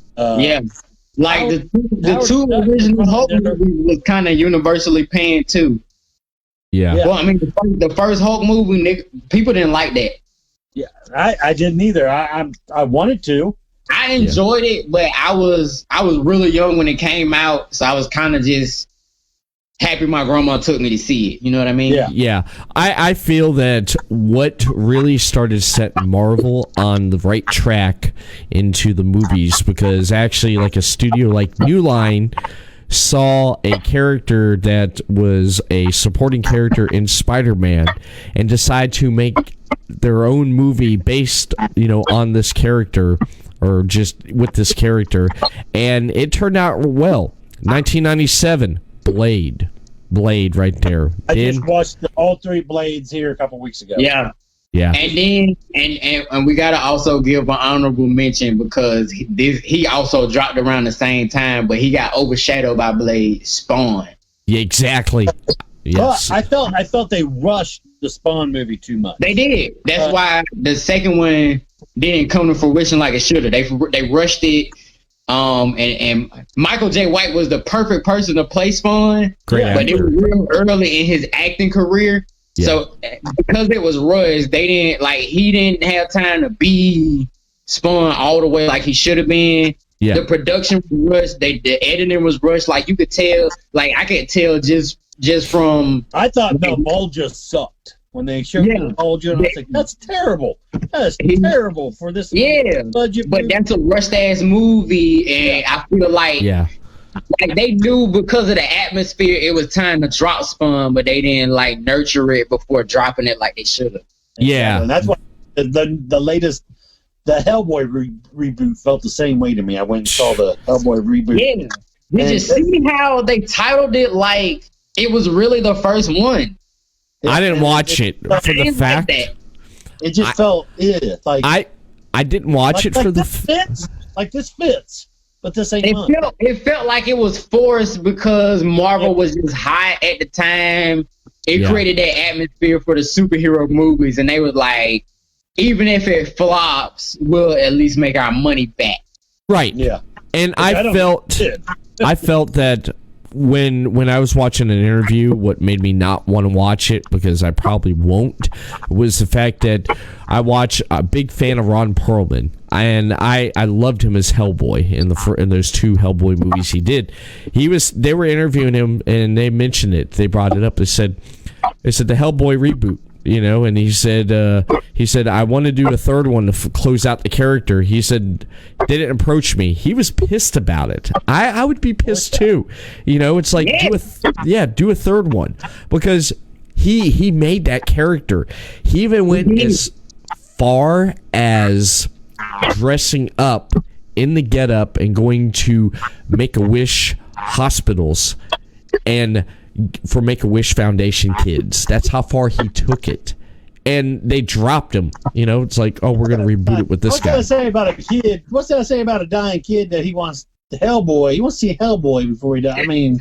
Like the two original Hulk movies was kind of universally panned too. Yeah. Well, I mean, the first Hulk movie, people didn't like that. Yeah, I didn't either. I wanted to. I enjoyed it, but I was really young when it came out, so I was kind of just happy my grandma took me to see it. You know what I mean? Yeah. I feel that what really started setting Marvel on the right track into the movies, because actually, like a studio like New Line saw a character that was a supporting character in Spider-Man and decided to make their own movie based, on this character, or just with this character, and it turned out well. 1997, Blade right there. I just watched all three Blades here a couple weeks ago. Yeah. And then and we gotta also give an honorable mention, because he also dropped around the same time, but he got overshadowed by Blade, Spawn. Yeah, exactly. Yes. But I felt they rushed the Spawn movie too much. They did. That's why the second one didn't come to fruition like it should have. They rushed it. And Michael J. White was the perfect person to play Spawn, but it was real early in his acting career. Yeah. So because it was rushed, he didn't have time to be Spawn all the way like he should have been. Yeah. The production was rushed. The editing was rushed. Like you could tell, like I could tell just from. I thought the Bulge just sucked when they showed the Bulge, and I was like, "That's terrible. That's terrible for this budget." But that's a rushed ass movie, and I feel like like they knew because of the atmosphere it was time to drop Spawn, but they didn't nurture it before dropping it like they should have. Yeah, and that's why the latest. The Hellboy reboot felt the same way to me. I went and saw the Hellboy reboot. Yeah. Did you see how they titled it like it was really the first one? I didn't watch it for the fact. Like it just felt like I didn't watch it for the fits. Like this fits, but this ain't. It felt like it was forced because Marvel was just hot at the time. It created that atmosphere for the superhero movies, and they was like, even if it flops, we'll at least make our money back. Right. Yeah. And I felt that when I was watching an interview, what made me not want to watch it, because I probably won't, was the fact that I watch a big fan of Ron Perlman, and I loved him as Hellboy in those two Hellboy movies he did. They were interviewing him, and they mentioned it. They brought it up. They said the Hellboy reboot. And he said, I want to do a third one to close out the character. He said, didn't approach me. He was pissed about it. I would be pissed too. It's like, do a third one, because he made that character. He even went as far as dressing up in the getup and going to Make-A-Wish hospitals and for Make-A-Wish Foundation kids. That's how far he took it. and they dropped him. You know, it's like, oh, we're gonna reboot it with this guy. What's that say about a kid? What's that say about a dying kid that he wants Hellboy? He wants to see Hellboy before he dies. I mean,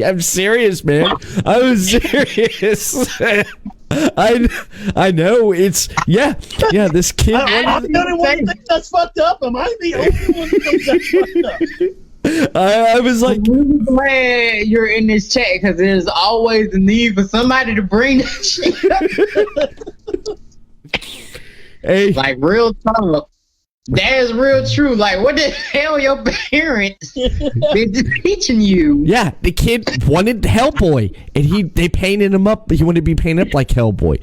I'm serious, man. I was serious. I know it's this kid. I'm the only one that thinks that's fucked up. Am I the only one that thinks that's fucked up? I was like, I'm really glad you're in this chat because there's always the need for somebody to bring that shit up. hey, Like real talk. That is real true. Like, what the hell your parents been teaching you? yeah, the kid wanted Hellboy, and they painted him up. He wanted to be painted up like Hellboy.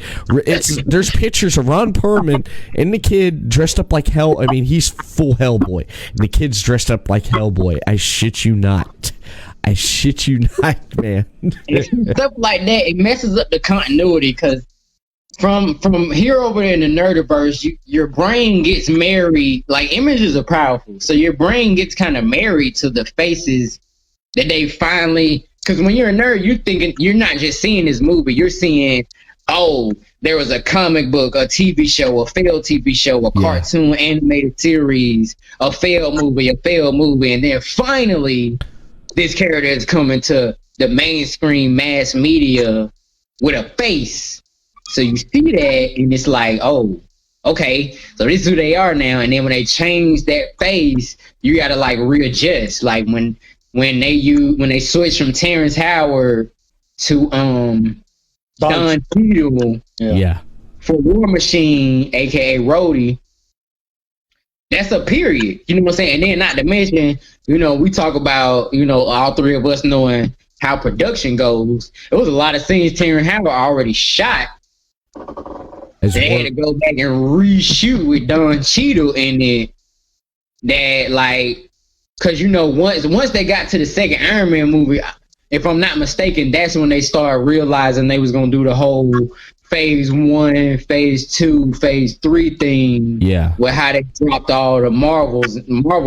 There's pictures of Ron Perlman and the kid dressed up like Hell. I mean, he's full Hellboy, and the kid's dressed up like Hellboy. I shit you not. I shit you not, man. Stuff like that, it messes up the continuity because from here over there in the Nerdiverse, your brain gets married. Like, images are powerful, so your brain gets kind of married to the faces that they finally. Because when you're a nerd, you're thinking you're not just seeing this movie. You're seeing, oh, there was a comic book, a TV show, a failed TV show, a cartoon animated series, a failed movie, and then finally, this character is coming to the mainstream mass media with a face. So you see that, and it's like, oh, okay, so this is who they are now. And then when they change that face, you gotta like readjust. Like when they switch from Terrence Howard to Don Cheadle, for War Machine, aka Rhodey, that's a period. You know what I'm saying? And then not to mention, we talk about, all three of us knowing how production goes. There was a lot of scenes Terrence Howard already shot. They had to go back and reshoot with Don Cheadle in it. That like, cause once they got to the second Iron Man movie, if I'm not mistaken, that's when they started realizing they was gonna do the whole phase 1, phase 2, phase 3 thing. Yeah. With how they dropped all the Marvel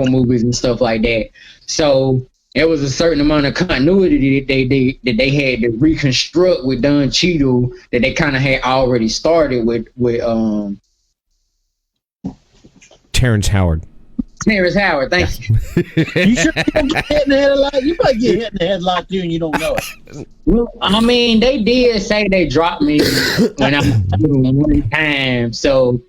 movies and stuff like that. So there was a certain amount of continuity that they had to reconstruct with Don Cheadle that they kind of had already started with Terrence Howard. Terrence Howard, thank you. You sure you don't get hit in the head a lot? You might get hit in the head a lot too, and you don't know it. Well, I mean, they did say they dropped me when I was doing one time, so.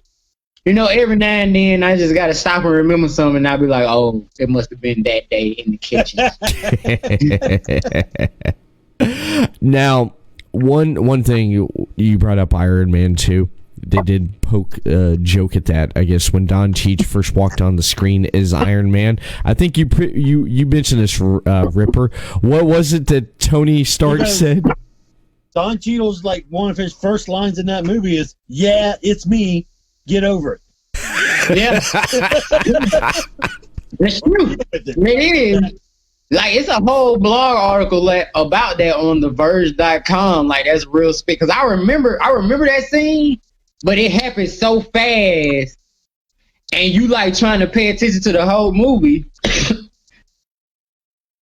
Every now and then I just gotta stop and remember something, and I'll be like, "Oh, it must have been that day in the kitchen." Now, one thing you brought up Iron Man 2. They did poke a joke at that, I guess, when Don Cheadle first walked on the screen as Iron Man. I think you mentioned this, Ripper. What was it that Tony Stark said? Don Cheadle's like one of his first lines in that movie is, "Yeah, it's me. Get over it." Yeah. That's true. It is. Like, it's a whole blog article about that on TheVerge.com. Like, that's real speak. Because I remember that scene, but it happened so fast. And you, like, trying to pay attention to the whole movie.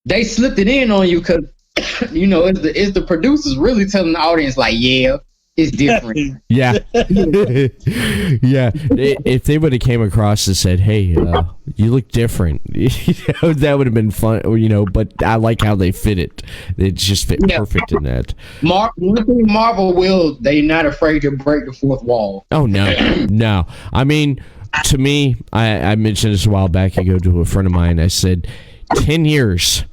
They slipped it in on you because, it's the producers really telling the audience, like, yeah, it's different. Yeah. Yeah. If they would have came across and said, "Hey, you look different," that would have been fun, but I like how they fit it. It just fit perfect in that. One thing Marvel they're not afraid to break the fourth wall. Oh, no. No. I mean, to me, I mentioned this a while back ago to a friend of mine. I said, 10 years.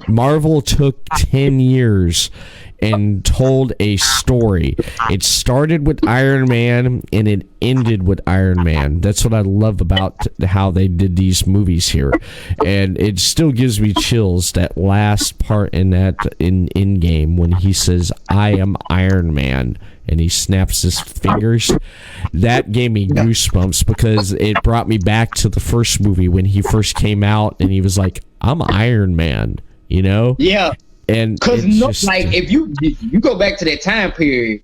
Marvel took 10 years and told a story. It started with Iron Man and it ended with Iron Man. That's what I love about how they did these movies here. And it still gives me chills, that last part in Endgame when he says, "I am Iron Man," and he snaps his fingers. That gave me goosebumps because it brought me back to the first movie when he first came out and he was like, "I'm Iron Man," Yeah. And because if you go back to that time period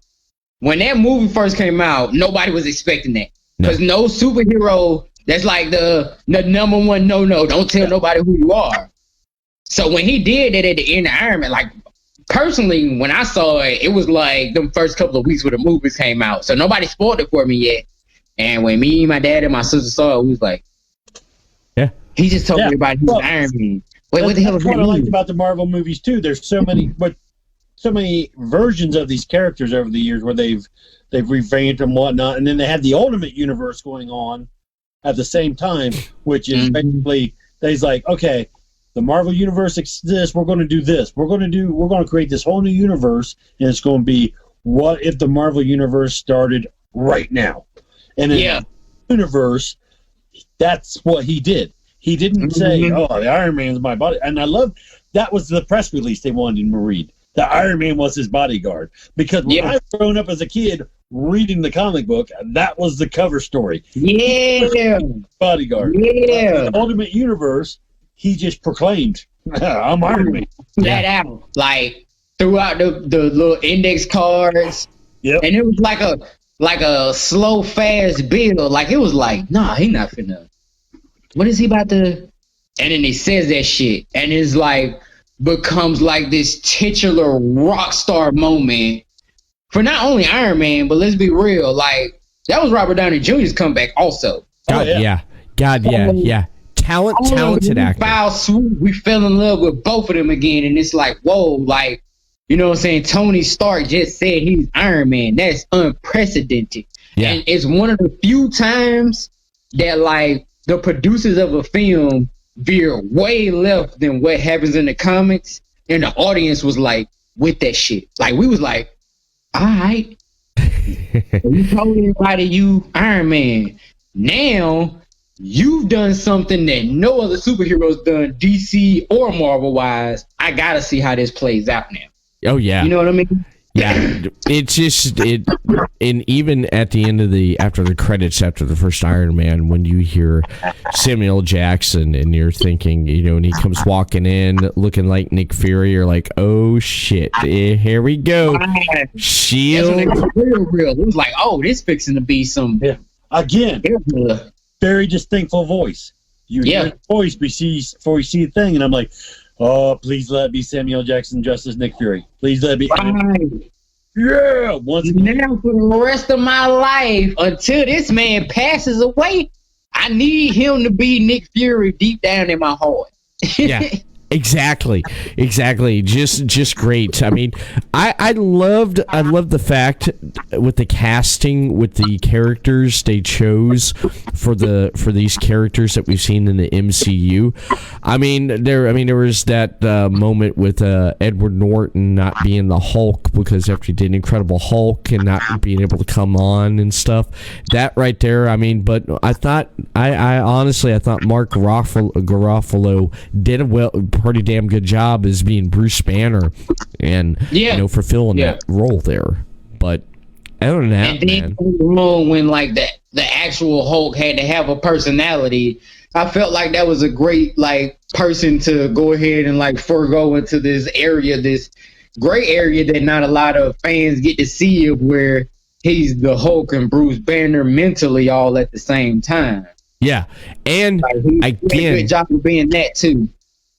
when that movie first came out, nobody was expecting that because no superhero. That's like the number one no. Don't tell nobody who you are. So when he did that at the end of Iron Man, like personally, when I saw it, it was like the first couple of weeks where the movies came out. So nobody spoiled it for me yet. And when me, my dad, and my sister saw it, we was like, yeah. He just told everybody he's Iron Man. Wait, what the hell is that? What I liked about the Marvel movies too. There's so many versions of these characters over the years where they've revamped and whatnot, and then they had the Ultimate Universe going on at the same time, which is basically they's like, okay, the Marvel Universe exists. We're going to do this. We're going to create this whole new universe, and it's going to be what if the Marvel Universe started right now? And in the universe, that's what he did. He didn't say, "Oh, the Iron Man's my body," and I love that was the press release they wanted him to read. The Iron Man was his bodyguard, because when I was growing up as a kid reading the comic book, that was the cover story. Yeah, bodyguard. Yeah, in the Ultimate Universe, he just proclaimed, "I'm Iron Man." That out like throughout the little index cards. Yep. And it was like a slow, fast build. Like it was like, nah, he not finna. What is he about to? And then he says that shit, and it's like becomes like this titular rock star moment for not only Iron Man, but let's be real, like that was Robert Downey Jr.'s comeback also. Talented actor. Foul swoop, we fell in love with both of them again, and it's like, whoa, like, you know what I'm saying? Tony Stark just said he's Iron Man. That's unprecedented. Yeah. And it's one of the few times that like the producers of a film veer way left than what happens in the comics, and the audience was like with that shit. Like we was like, all right, you told everybody you Iron Man. Now you've done something that no other superheroes done, DC or Marvel wise. I gotta see how this plays out now. Oh yeah, you know what I mean? Yeah, it's just and even at the end of after the credits, after the first Iron Man, when you hear Samuel Jackson and you're thinking, you know, and he comes walking in looking like Nick Fury, you're like, oh shit, here we go, Shield. Real. It was like, oh, this fixing to be some again. Very distinctful voice. You hear the voice before you see a thing, and I'm like, oh, please let it be Samuel Jackson dressed as Nick Fury. Please let it be. Yeah. Once again. Now for the rest of my life, until this man passes away, I need him to be Nick Fury deep down in my heart. Yeah. Exactly. Just great. I mean, I loved the fact with the casting, with the characters they chose for these characters that we've seen in the MCU. I mean, there was that moment with Edward Norton not being the Hulk because after he did Incredible Hulk and not being able to come on and stuff. That right there. I mean, but I thought I honestly thought Mark Garofalo did a pretty damn good job as being Bruce Banner and fulfilling that role there. But other than that, and then when like the actual Hulk had to have a personality, I felt like that was a great like person to go ahead and like forego into this gray area that not a lot of fans get to see, of where he's the Hulk and Bruce Banner mentally all at the same time. Yeah, and like, he did a good job of being that too.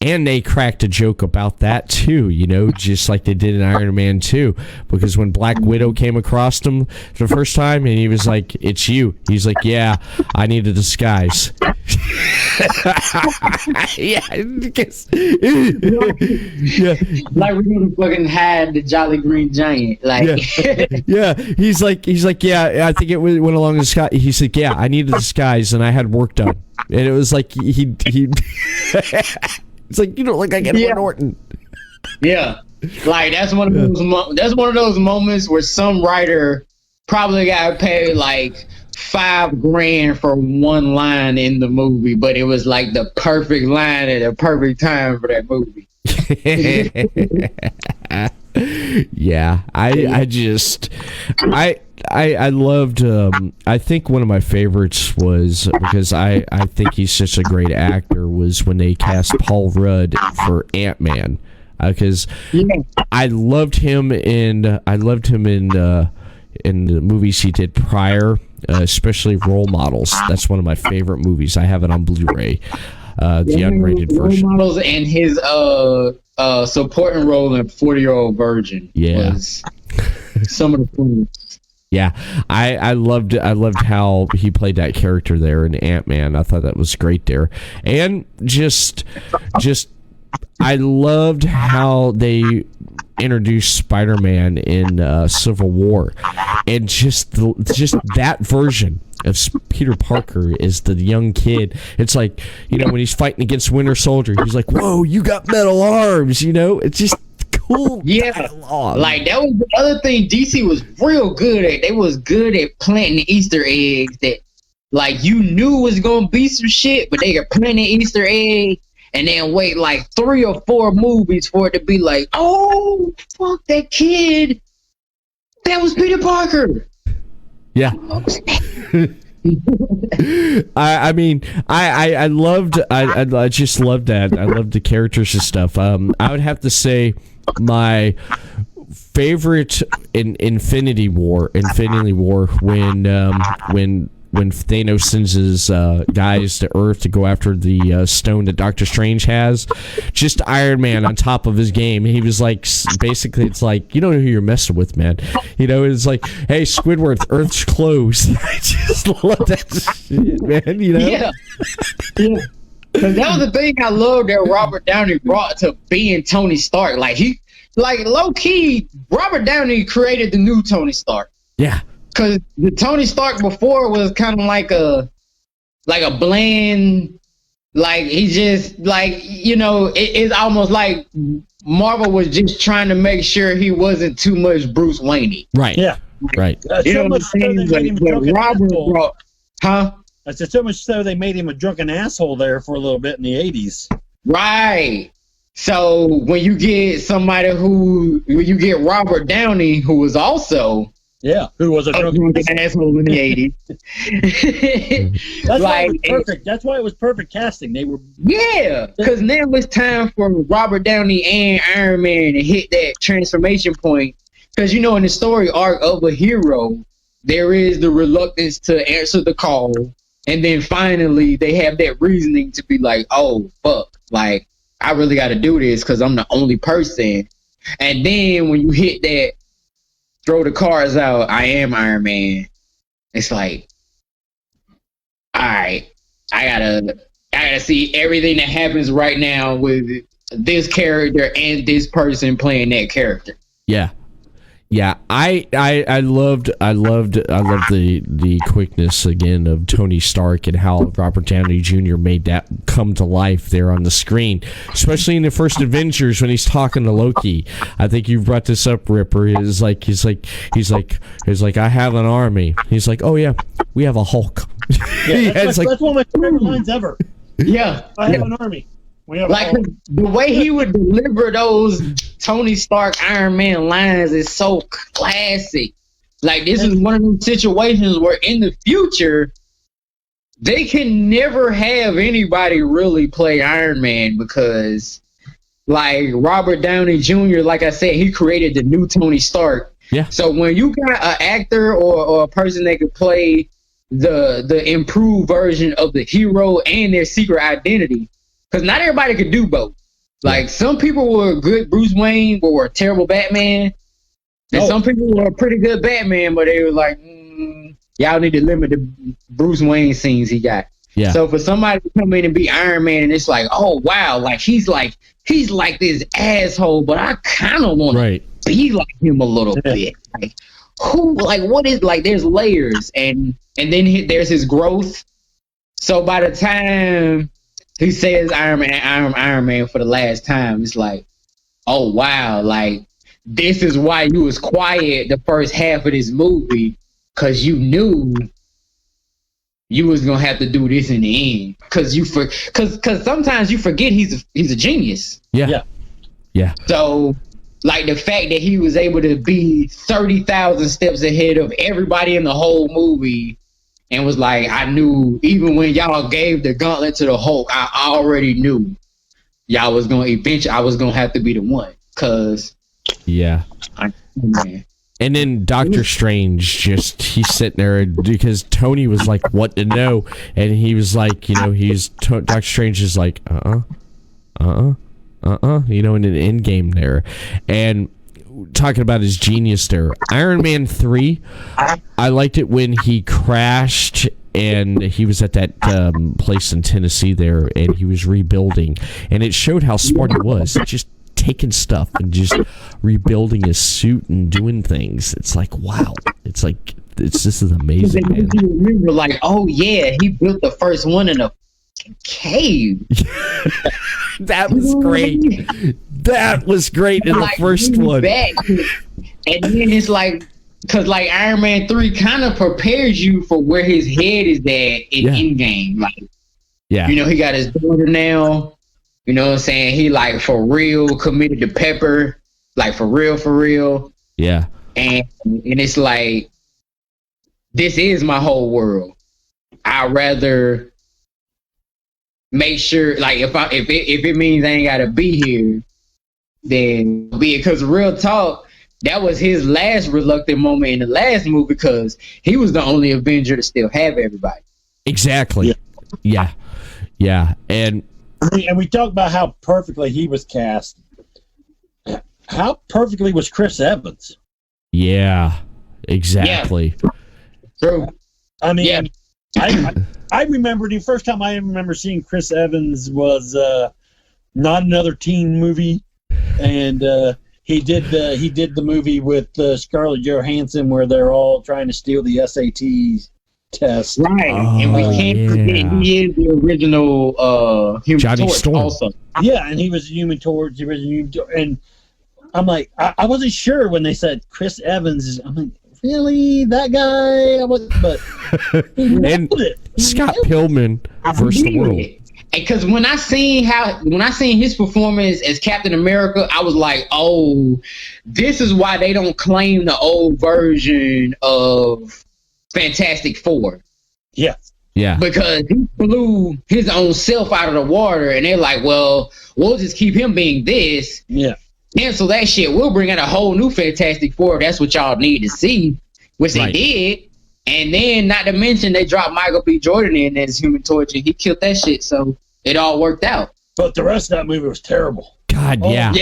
And they cracked a joke about that too, you know, just like they did in Iron Man 2. Because when Black Widow came across him the first time and he was like, "It's you." He's like, "Yeah, I need a disguise." Yeah, like we're gonna fucking hide the Jolly Green Giant. Like, yeah. He's like, "Yeah, I think it went along the sky." He's like, "Yeah, I need a disguise and I had work done." And it was like he it's like, you don't look like Edward Norton. Yeah, like that's one of those. That's one of those moments where some writer probably got paid like $5,000 for one line in the movie, but it was like the perfect line at the perfect time for that movie. Yeah, I loved. I think one of my favorites was, because I think he's such a great actor, was when they cast Paul Rudd for Ant-Man, because I loved him in the movies he did prior, especially Role Models. That's one of my favorite movies. I have it on Blu-ray, the unrated version. Role Models and his supporting role in 40-Year-Old Virgin. Yeah. Was some of the funniest. Yeah, I loved how he played that character there in Ant-Man. I thought that was great there, and just I loved how they introduced Spider-Man in Civil War, and just that version of Peter Parker is the young kid. It's like, when he's fighting against Winter Soldier, he's like, "Whoa, you got metal arms!" It's just cool. Yeah, dialogue. Like that was the other thing DC was real good at. They was good at planting Easter eggs that, like, you knew was gonna be some shit, but they could plant an Easter egg and then wait like 3 or 4 movies for it to be like, oh fuck, that kid, that was Peter Parker. Yeah. I mean, I just loved that. I loved the characters and stuff. I would have to say my favorite in Infinity War when Thanos sends his guys to Earth to go after the stone that Doctor Strange has, just Iron Man on top of his game. He was like, basically, it's like, you don't know who you're messing with, man. It's like, hey, Squidward, Earth's closed. I just love that shit, man. Yeah. Because that was the thing I loved that Robert Downey brought to being Tony Stark. Like, low key, Robert Downey created the new Tony Stark. Yeah. Because the Tony Stark before was kind of like a bland, like, he just, like, it's almost like Marvel was just trying to make sure he wasn't too much Bruce Wayne. Right. Yeah. Right. You know what I'm saying? Like, Robert brought, huh? I said so much so they made him a drunken asshole there for a little bit in the 80s. Right. So when you get when you get Robert Downey, who was also who was a drunken asshole in the 80s. That's why it was perfect. That's why it was perfect casting. They were because now it's time for Robert Downey and Iron Man to hit that transformation point. Because in the story arc of a hero, there is the reluctance to answer the call, and then finally they have that reasoning to be like, oh fuck, like, I really got to do this because I'm the only person. And then when you hit that, throw the cards out, I am Iron Man, it's like, all right, I gotta see everything that happens right now with this character and this person playing that character. Yeah. Yeah, I loved the quickness again of Tony Stark and how Robert Downey Jr. made that come to life there on the screen, especially in the first Avengers when he's talking to Loki. I think you brought this up, Ripper. He's like, I have an army. He's like, oh yeah, we have a Hulk. That's one of my favorite lines ever. Yeah, I have an army. Like, the way he would deliver those Tony Stark Iron Man lines is so classic. Like, this is one of those situations where in the future they can never have anybody really play Iron Man because, like, Robert Downey Jr., like I said, he created the new Tony Stark. Yeah. So when you got an actor or a person that could play the improved version of the hero and their secret identity, because not everybody could do both. Like, some people were good Bruce Wayne, but were a terrible Batman. And some people were a pretty good Batman, but they were like, y'all need to limit the Bruce Wayne scenes he got. Yeah. So for somebody to come in and be Iron Man, and it's like, oh, wow, like, he's like this asshole, but I kind of want to be like him a little bit. Like, what is, like, there's layers, and then there's his growth. So by the time he says Iron Man for the last time, it's like, oh wow, like, this is why you was quiet the first half of this movie, because you knew you was gonna have to do this in the end. Because sometimes you forget he's a genius. Yeah. So, like, the fact that he was able to be 30,000 steps ahead of everybody in the whole movie. And was like, I knew, even when y'all gave the gauntlet to the Hulk, I already knew y'all was going to eventually, I was going to have to be the one. Because, man. And then Doctor Strange, he's sitting there because Tony was like, what to know? And he was like, Doctor Strange is like, in an end game there. And talking about his genius there, Iron Man 3, I liked it when he crashed and he was at that place in Tennessee there, and he was rebuilding, and it showed how smart he was, just taking stuff and just rebuilding his suit and doing things. It's like, wow. It's like, this is amazing, man. You remember, like, oh yeah, he built the first one in a cave. That was great. That was great in the first one. Back. And then it's like, because like Iron Man 3 kind of prepares you for where his head is at in Endgame. Like, he got his daughter now. You know what I'm saying? He like for real committed to Pepper. Like for real. Yeah. And it's like, this is my whole world. I'd rather make sure, like, if it means I ain't gotta be here, then be it. Because real talk, that was his last reluctant moment in the last movie, because he was the only Avenger to still have everybody. Exactly. Yeah. And we talked about how perfectly he was cast. How perfectly was Chris Evans? Yeah. Exactly. Yeah. True. I mean, I remember the first time I remember seeing Chris Evans was Not Another Teen Movie, and he did the movie with Scarlett Johansson where they're all trying to steal the SAT test. Right, and we can't forget he is the original Human Johnny Torch Storm. also. Yeah, and he was Human Torch. And I'm like, I wasn't sure when they said Chris Evans. I'm like, really, that guy? But and Scott Pilgrim versus the world. Because when I seen his performance as Captain America, I was like, oh, this is why they don't claim the old version of Fantastic Four. Yeah. Because he blew his own self out of the water, and they're like, well, we'll just keep him being this. Yeah. Cancel that shit. We'll bring out a whole new Fantastic Four. That's what y'all need to see, which they did. And then, not to mention, they dropped Michael B. Jordan in as Human Torch, and he killed that shit. So it all worked out. But the rest of that movie was terrible. God, yeah.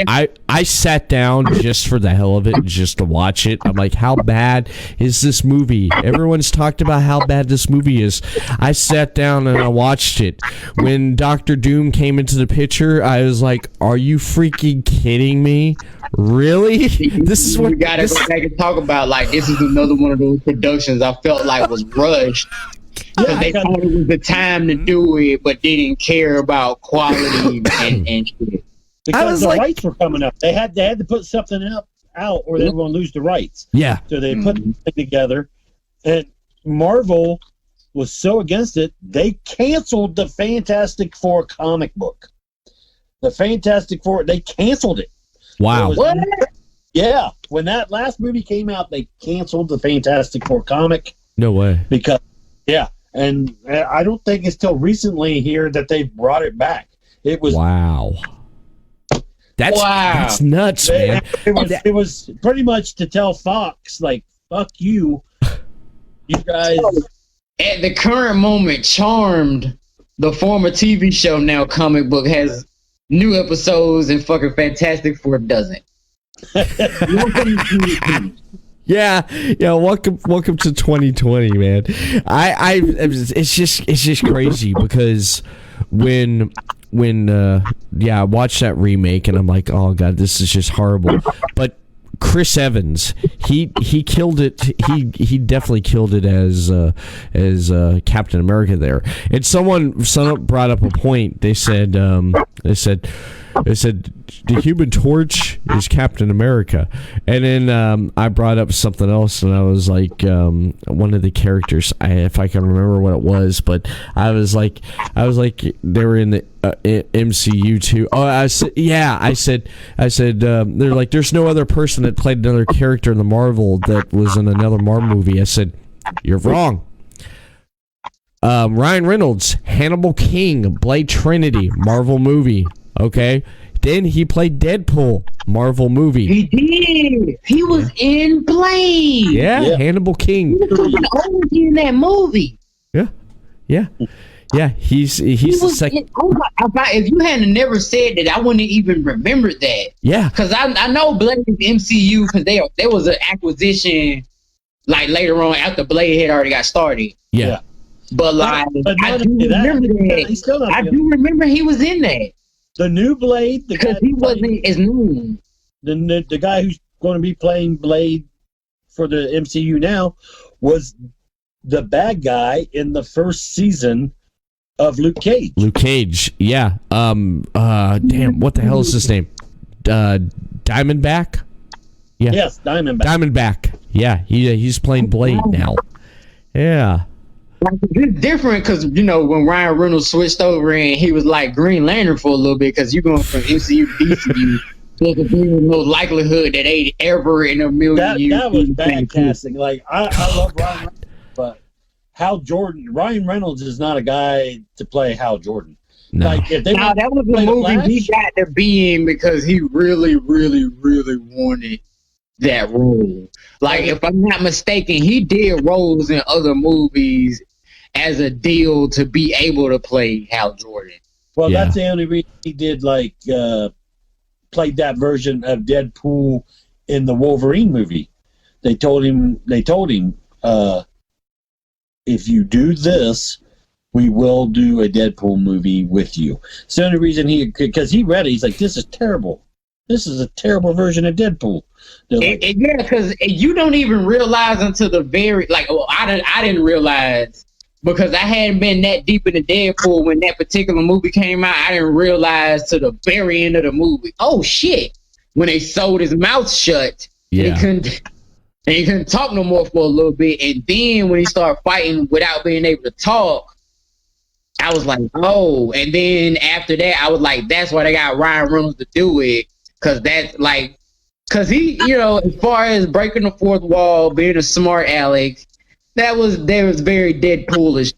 I sat down just for the hell of it, just to watch it. I'm like, how bad is this movie? Everyone's talked about how bad this movie is. I sat down and I watched it. When Dr. Doom came into the picture, I was like, are you freaking kidding me? Really? This is what you gotta go back and talk about. Like, this is another one of those productions I felt like was rushed. Because they thought it was the time to do it, but didn't care about quality and shit. Because the rights were coming up. They had to put something out or they were going to lose the rights. Yeah. So they put it together. And Marvel was so against it, they canceled the Fantastic Four comic book. The Fantastic Four, they canceled it. Wow. What? Yeah. When that last movie came out, they canceled the Fantastic Four comic. No way. Because, and I don't think it's till recently here that they've brought it back. It was That's nuts, man. It was pretty much to tell Fox, like, fuck you. You guys. At the current moment, Charmed, the former TV show now comic book, has new episodes, and fucking Fantastic Four doesn't. Yeah. Welcome to 2020, man. It's just crazy because when I watched that remake and I'm like, oh god, this is just horrible. But Chris Evans, he killed it. He definitely killed it as Captain America there. And someone brought up a point. They said the Human Torch is Captain America, and then I brought up something else, and I was like, one of the characters, if I can remember what it was, but I was like they were in the MCU too. Oh, I said they're like, there's no other person that played another character in the Marvel that was in another Marvel movie. I said, you're wrong. Ryan Reynolds, Hannibal King, Blade Trinity, Marvel movie. Okay. Then he played Deadpool, Marvel movie. He did. He was in Blade. Yeah. Hannibal King. He was fucking old in that movie. Yeah. Yeah, he's the second. If you hadn't never said that, I wouldn't even remember that. Yeah, because I know Blade is MCU because there was an acquisition like later on after Blade had already got started. Yeah. But like I do remember that. I do remember he was in that. The new Blade, because he wasn't as known. The guy who's going to be playing Blade for the MCU now was the bad guy in the first season of Luke Cage. Luke Cage, yeah. Damn, what the hell is his name? Diamondback? Yeah. Yes, Diamondback. Diamondback. Yeah, he's playing Blade now. Yeah. It's different because, when Ryan Reynolds switched over and he was like Green Lantern for a little bit because you're going from MCU to DCU. There's no likelihood that they ever in a million years. That was bad casting. Like, I love Ryan Reynolds, but Ryan Reynolds is not a guy to play Hal Jordan. No. Like, if that was the movie he got to be in because he really, really, really wanted that role. Like, if I'm not mistaken, he did roles in other movies as a deal to be able to play Hal Jordan. Well, that's the only reason he did, played that version of Deadpool in the Wolverine movie. They told him, if you do this, we will do a Deadpool movie with you. It's the only reason because he read it, he's like, this is terrible. This is a terrible version of Deadpool. Yeah, because you don't even realize until the very, I didn't realize because I hadn't been that deep into Deadpool when that particular movie came out. I didn't realize to the very end of the movie, oh shit, when they sewed his mouth shut, he couldn't talk no more for a little bit. And then when he started fighting without being able to talk, I was like, oh. And then after that, I was like, that's why they got Ryan Reynolds to do it. Because that's like, because he, as far as breaking the fourth wall, being a smart Alex, that was very Deadpoolish.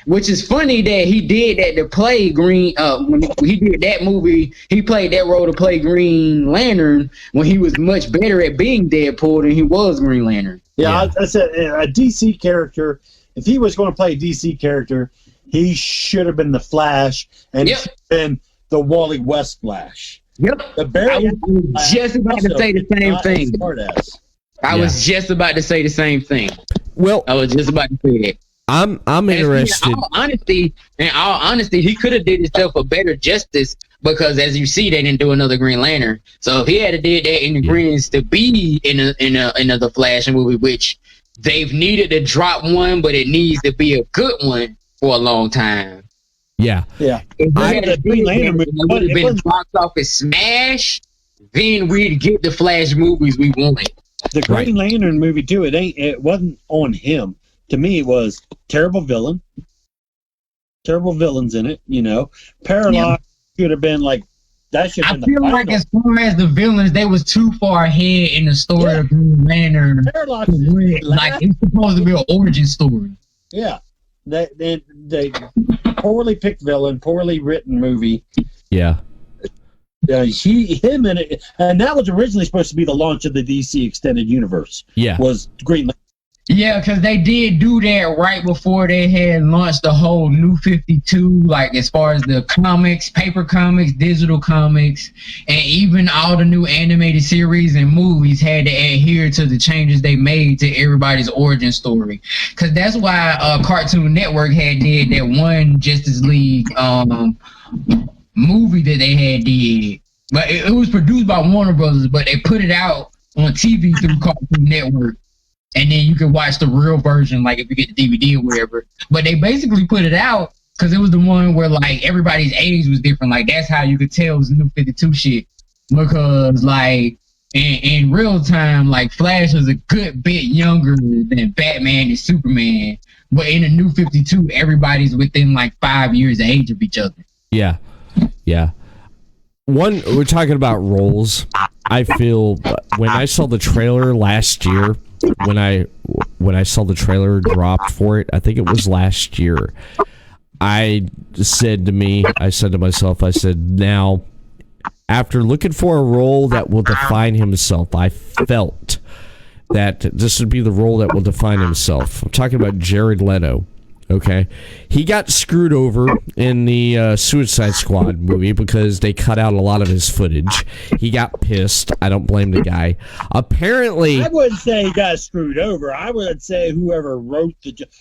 Which is funny that he did that to play Green. When he did that movie, he played that role to play Green Lantern when he was much better at being Deadpool than he was Green Lantern. Yeah. I said a DC character. If he was going to play a DC character, he should have been the Flash, and he should have been the Wally West Flash. Yep. I was just about to say the same thing. I was just about to say the same thing. Well, I was just about to say that. I'm interested. In all honesty, he could have did himself a better justice because, as you see, they didn't do another Green Lantern. So if he had did that in the Greens to be in another Flash movie, which they've needed to drop one, but it needs to be a good one for a long time. Yeah. If we had a Green Lantern movie, it would have been box office smash. Then we'd get the Flash movies we wanted. The Green Lantern movie too. It wasn't on him. To me, it was terrible villains in it. Parallax should have been like that. Should have been. I feel like as far as the villains, they was too far ahead in the story of Green Lantern. Parallax it's supposed to be an origin story. Yeah, they poorly picked villain, poorly written movie. Yeah. Him in it, and that was originally supposed to be the launch of the DC Extended Universe. Yeah, was Green Lantern. Yeah, because they did do that right before they had launched the whole New 52, like as far as the comics, paper comics, digital comics, and even all the new animated series and movies had to adhere to the changes they made to everybody's origin story. Because that's why Cartoon Network had did that one Justice League movie that they had did. But it was produced by Warner Brothers, but they put it out on TV through Cartoon Network. And then you can watch the real version, like if you get the DVD or whatever. But they basically put it out because it was the one where like everybody's age was different. Like that's how you could tell it was New 52 shit. Because like in real time, like Flash was a good bit younger than Batman and Superman. But in the New 52, everybody's within like 5 years of age of each other. Yeah. We're talking about roles. I feel when I saw the trailer last year, when I saw the trailer dropped for it, I think it was last year, I said to myself, now, after looking for a role that will define himself, I felt that this would be the role that will define himself. I'm talking about Jared Leto. Okay, he got screwed over in the Suicide Squad movie because they cut out a lot of his footage. He got pissed. I don't blame the guy. Apparently, I wouldn't say he got screwed over. I would say whoever wrote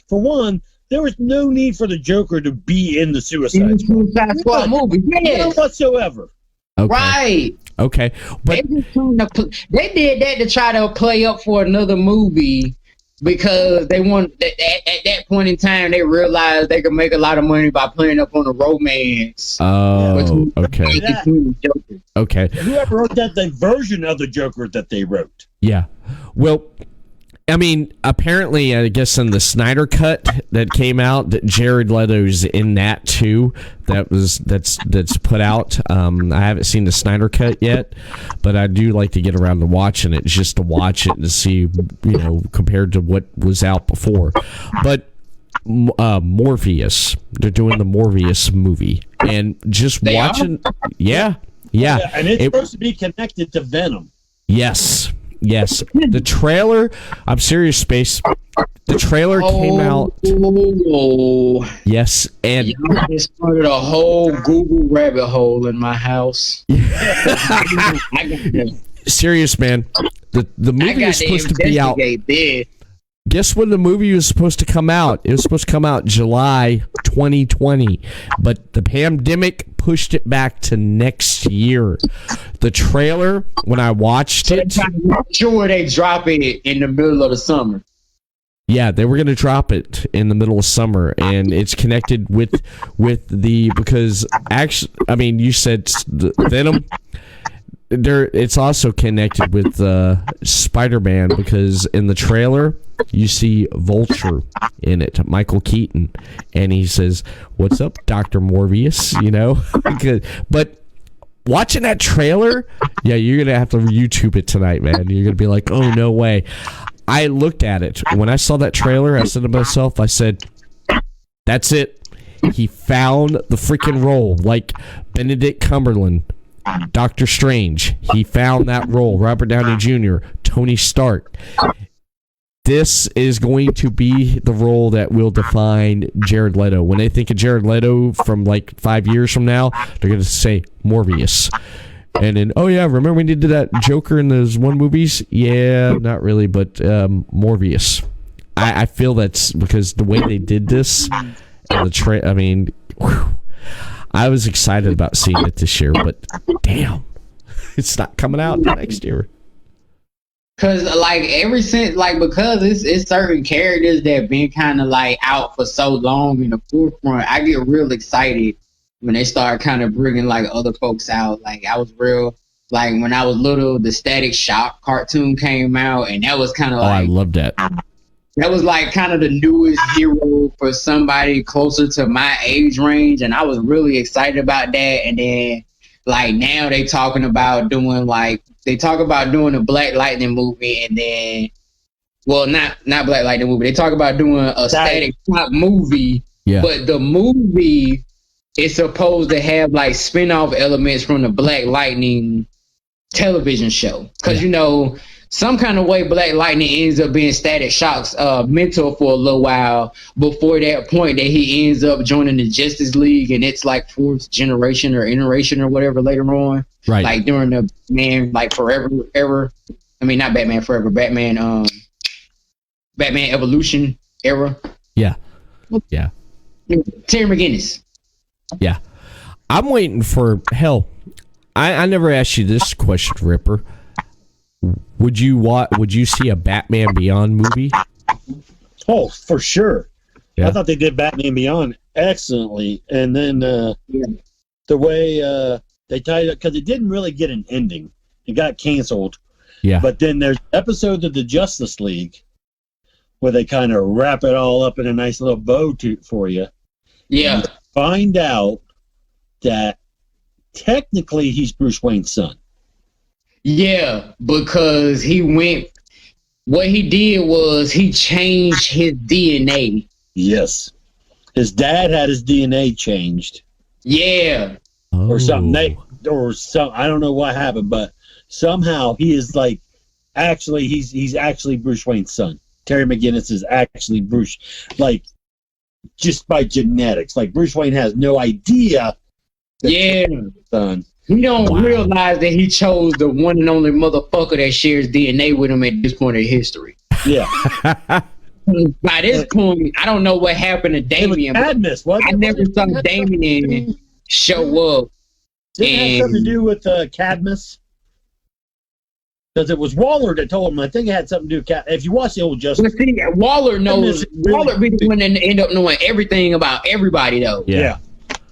for one, there was no need for the Joker to be in the Suicide Squad movie. None whatsoever. okay. Right. Okay, but they did that to try to play up for another movie. Because they want at that point in time, they realized they could make a lot of money by playing up on a romance. Oh, okay. Okay. Whoever wrote that, the version of the Joker that they wrote. Yeah. Well, I mean, apparently, I guess in the Snyder cut that came out, that Jared Leto's in that too. That's put out. I haven't seen the Snyder cut yet, but I do like to get around to watching it, just to watch it and see, compared to what was out before. But Morpheus, they're doing the Morpheus movie, and just watching, yeah, and it's supposed to be connected to Venom. Yes. The trailer, I'm serious, Space. The trailer came out. Yes, and it started a whole Google rabbit hole in my house. Serious, man. The movie is supposed to be out. Guess when the movie was supposed to come out? It was supposed to come out July 2020, but the pandemic pushed it back to next year. The trailer, when I watched it, sure they drop it in the middle of the summer. Yeah, they were going to drop it in the middle of summer, and it's connected with because actually, I mean, you said Venom. It's also connected with Spider-Man, because in the trailer you see Vulture in it, Michael Keaton, and he says, "What's up, Dr. Morbius?" But watching that trailer, yeah, you're gonna have to YouTube it tonight, man. You're gonna be like, "Oh, no way." I looked at it when I saw that trailer. I said to myself, "I said, that's it. He found the freaking role, like Benedict Cumberland." Doctor Strange, he found that role. Robert Downey Jr., Tony Stark. This is going to be the role that will define Jared Leto. When they think of Jared Leto from like 5 years from now, they're going to say Morbius. And then, oh yeah, remember when he did that Joker in those one movies? Yeah, not really, but Morbius. I feel that's because the way they did this, I mean, whew, I was excited about seeing it this year, but damn, it's not coming out next year. Cause because it's certain characters that been kind of like out for so long in the forefront, I get real excited when they start kind of bringing like other folks out. Like I was real, like when I was little, the Static Shock cartoon came out, and that was kind of I loved that. That was like kind of the newest hero for somebody closer to my age range, and I was really excited about that. And then like now they talking about doing a Black Lightning movie, and then not Black Lightning movie. They talk about doing a Static Shock movie, but the movie is supposed to have like spin-off elements from the Black Lightning television show, because some kind of way Black Lightning ends up being Static Shock's mentor for a little while before that point that he ends up joining the Justice League, and it's like fourth generation or iteration or whatever later on. Right. Like during the Batman Evolution era. Yeah. Yeah. Terry McGinnis. Yeah. I'm waiting for I never asked you this question, Ripper. Would you see a Batman Beyond movie? Oh, for sure. Yeah. I thought they did Batman Beyond excellently, and then the way they tied it, because it didn't really get an ending. It got canceled. Yeah. But then there's episodes of the Justice League where they kind of wrap it all up in a nice little bow for you. Yeah. And find out that technically he's Bruce Wayne's son. Yeah, because what he did was he changed his DNA. Yes. His dad had his DNA changed. Yeah. Or something. I don't know what happened, but somehow he is like, actually, he's actually Bruce Wayne's son. Terry McGinnis is actually Bruce. Like, just by genetics. Like Bruce Wayne has no idea. Yeah. Son. He don't realize that he chose the one and only motherfucker that shares DNA with him at this point in history. Yeah. By this point, I don't know what happened to Damian. Cadmus, I never saw Damian show up. Did it have something to do with Cadmus? Because it was Waller that told him. I think it had something to do with Cadmus. If you watch the old Justice, see, Waller knows. Waller be the one that end up knowing everything about everybody, though. Yeah.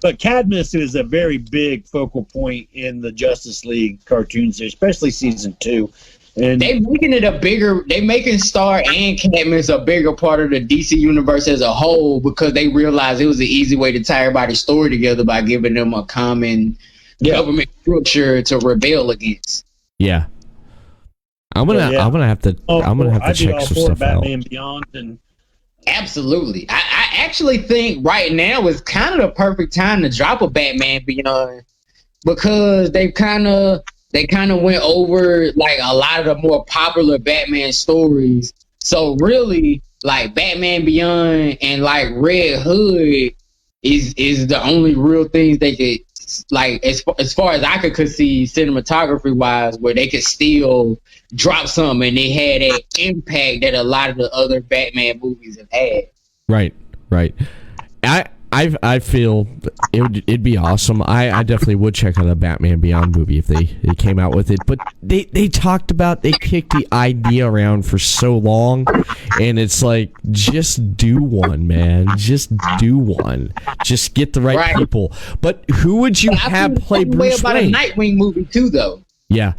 But Cadmus is a very big focal point in the Justice League cartoons, especially season 2. And they making it a bigger. They making Star and Cadmus a bigger part of the DC universe as a whole because they realized it was an easy way to tie everybody's story together by giving them a common government structure to rebel against. Yeah. I'm gonna have to check some stuff out. Batman Beyond and absolutely, I actually think right now is kind of the perfect time to drop a Batman Beyond because they kind of went over like a lot of the more popular Batman stories. So really, like Batman Beyond and like Red Hood is the only real things they could like as far as I could see cinematography wise, where they could still drop something and they had that impact that a lot of the other Batman movies have had. Right. I feel it'd be awesome. I definitely would check out a Batman Beyond movie if they came out with it. But they kicked the idea around for so long, and it's like just do one, man. Just do one. Just get the right people. But who would you have play Bruce Wayne? About a Nightwing movie too, though. Yeah.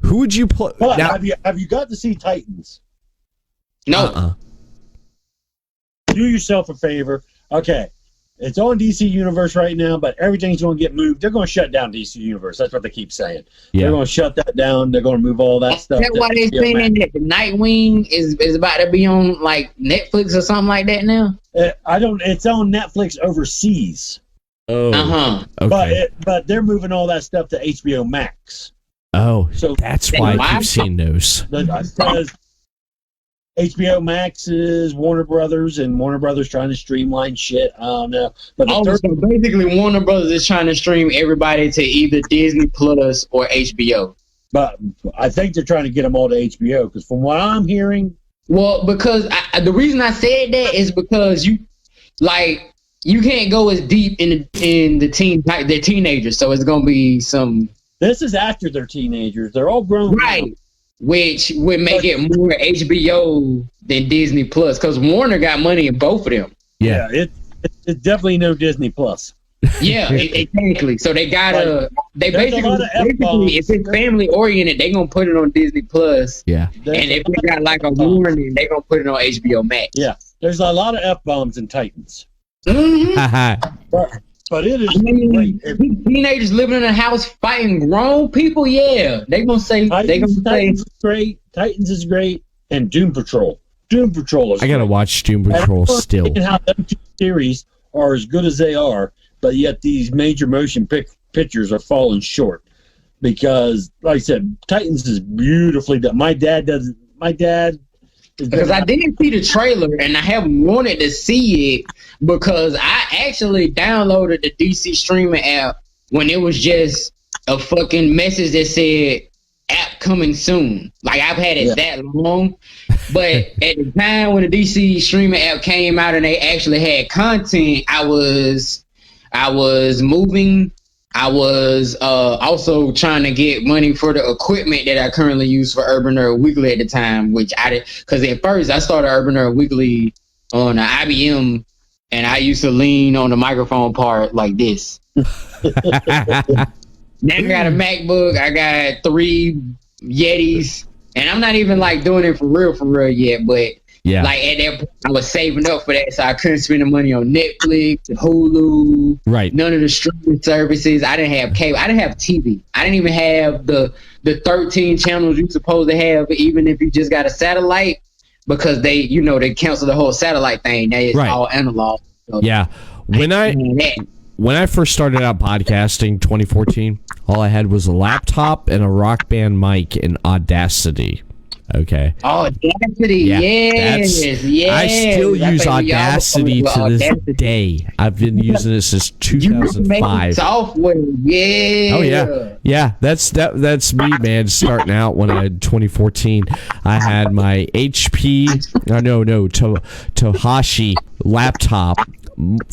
Who would you play? Well, have you got to see Titans? No. Do yourself a favor. Okay. It's on DC Universe right now, but everything's going to get moved. They're going to shut down DC Universe. That's what they keep saying. Yeah. They're going to shut that down. They're going to move all that stuff. That's why they're saying that the Nightwing is about to be on like Netflix or something like that now. It's on Netflix overseas. Oh. Okay. But they're moving all that stuff to HBO Max. Oh, so that's why I keep seeing those. Because HBO Max is Warner Brothers, and Warner Brothers trying to streamline shit. I don't know. But so basically, Warner Brothers is trying to stream everybody to either Disney Plus or HBO. But I think they're trying to get them all to HBO, because from what I'm hearing... Well, because the reason I said that is because you can't go as deep in the teenagers, so it's going to be some... This is after they're teenagers. They're all grown. Right. Now. Which would make it more HBO than Disney Plus, because Warner got money in both of them. Yeah, it's definitely no Disney Plus. Yeah, exactly. So they gotta. They basically, if it's family oriented, they gonna put it on Disney Plus. Yeah. And if they got like a warning, they gonna put it on HBO Max. Yeah, there's a lot of F-bombs in Titans. Mm-hmm. But it is great. Teenagers living in a house fighting grown people. Yeah, they gonna say Titans is great. Titans is great, and Doom Patrol. Doom Patrol is. I gotta watch Doom Patrol still. How them two series are as good as they are, but yet these major motion pictures are falling short because, like I said, Titans is beautifully done. My dad does. Because I didn't see the trailer, and I have wanted to see it because I actually downloaded the DC streaming app when it was just a fucking message that said app coming soon. Like, I've had it that long, but at the time when the DC streaming app came out and they actually had content, I was moving. I was also trying to get money for the equipment that I currently use for Urban Nerd Weekly at the time, which I did, because at first I started Urban Nerd Weekly on an IBM, and I used to lean on the microphone part like this. Now I got a MacBook, I got 3 Yetis, and I'm not even like doing it for real yet, but yeah, like at that point, I was saving up for that, so I couldn't spend the money on Netflix, Hulu, right? None of the streaming services. I didn't have cable. I didn't have TV. I didn't even have the 13 channels you're supposed to have, even if you just got a satellite, because they cancel the whole satellite thing. Now it's all analog. So yeah, when I first started out podcasting, 2014, all I had was a laptop and a Rock Band mic and Audacity. Okay. Oh, Audacity. Yes. I still use Audacity to this day. I've been using it since 2005. Software. Yeah. Oh yeah. Yeah, that's me, man. Starting out when I had 2014, I had my Tohashi laptop,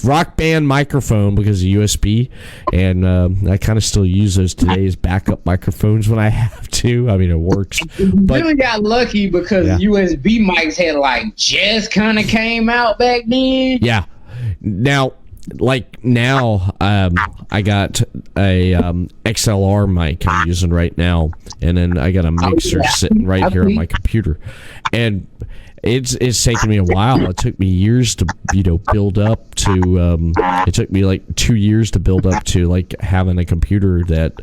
Rock Band microphone because of USB, and I kind of still use those today as backup microphones when I have to. I mean, it works. But really got lucky because USB mics had like just kind of came out back then. Yeah. Now, I got a XLR mic I'm using right now, and then I got a mixer sitting right here on my computer, and it's taken me a while. It took me years to build up to. It took me like 2 years to build up to like having a computer that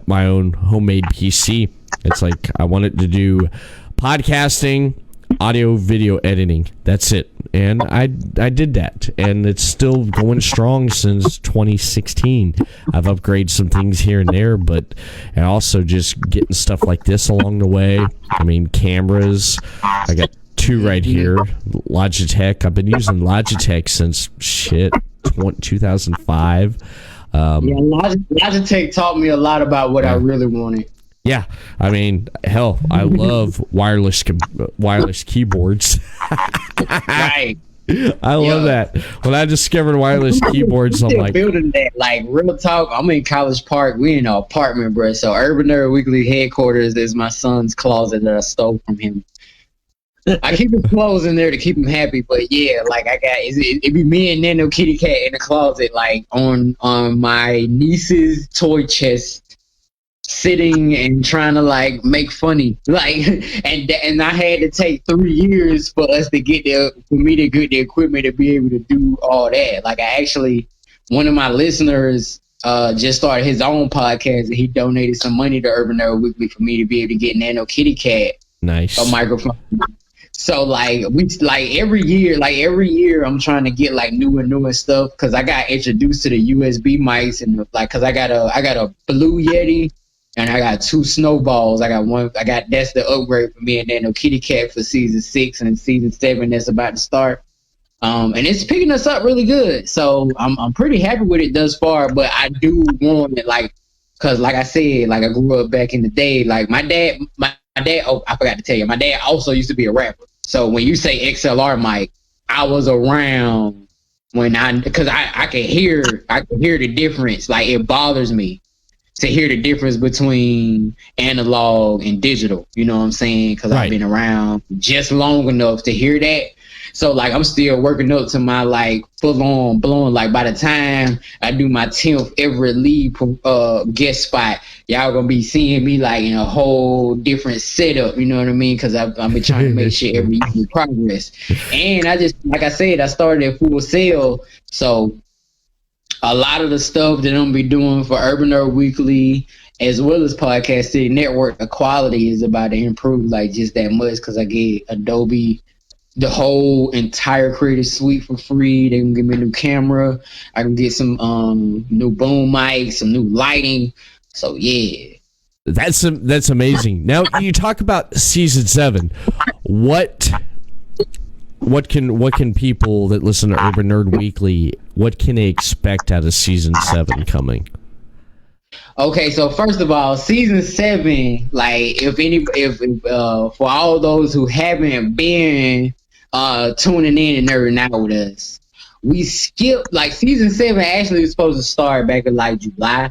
my own homemade PC. It's like I wanted to do podcasting, audio, video editing. That's it. And I did that, and it's still going strong since 2016. I've upgraded some things here and there, but and also just getting stuff like this along the way. I mean, cameras. I got 2 right here. Logitech. I've been using Logitech since 2005. Logitech taught me a lot about what I really wanted. Yeah, I mean, hell, I love wireless keyboards. Right. I love that. When I discovered wireless keyboards, I'm like, building that. Like, real talk, I'm in College Park. We in an apartment, bro. So Urban Nerd Weekly headquarters is my son's closet that I stole from him. I keep his clothes in there to keep him happy, but yeah, like I got it be me and Nano Kitty Cat in the closet, like on my niece's toy chest, sitting and trying to like make funny, like, and I had to take 3 years for me to get the equipment to be able to do all that. Like, one of my listeners just started his own podcast, and he donated some money to Urban Nerd Weekly for me to be able to get Nano Kitty Cat nice a microphone. So every year I'm trying to get like newer stuff, because I got introduced to the USB mics, and like, because I got a Blue Yeti. And I got 2 snowballs. That's the upgrade for me and Nano Kitty Cat for season 6 and season 7 that's about to start. And it's picking us up really good. So I'm pretty happy with it thus far. But I do want it, like, because like I said, like I grew up back in the day. Like my dad. Oh, I forgot to tell you, my dad also used to be a rapper. So when you say XLR mic, I was around because I could hear the difference. Like, it bothers me to hear the difference between analog and digital, you know what I'm saying? Because I've been around just long enough to hear that. So, like, I'm still working up to my, like, full-on blowing. Like, by the time I do my 10th Everett Lee guest spot, y'all gonna be seeing me, like, in a whole different setup, you know what I mean? Because I've been trying to make sure every year in progress. And like I said, I started at Full Sail, so a lot of the stuff that I'm gonna be doing for Urban Nerd Weekly as well as Podcast City Network, the quality is about to improve like just that much, because I get Adobe the whole entire creative suite for free. They can give me a new camera. I can get some new boom mics, some new lighting. So yeah. That's amazing. Now you talk about season 7. What can people that listen to Urban Nerd Weekly, what can they expect out of season 7 coming? Okay, so first of all, season 7, like if for all those who haven't been tuning in and nerding out with us, we skipped, like, season 7 actually was supposed to start back in like July.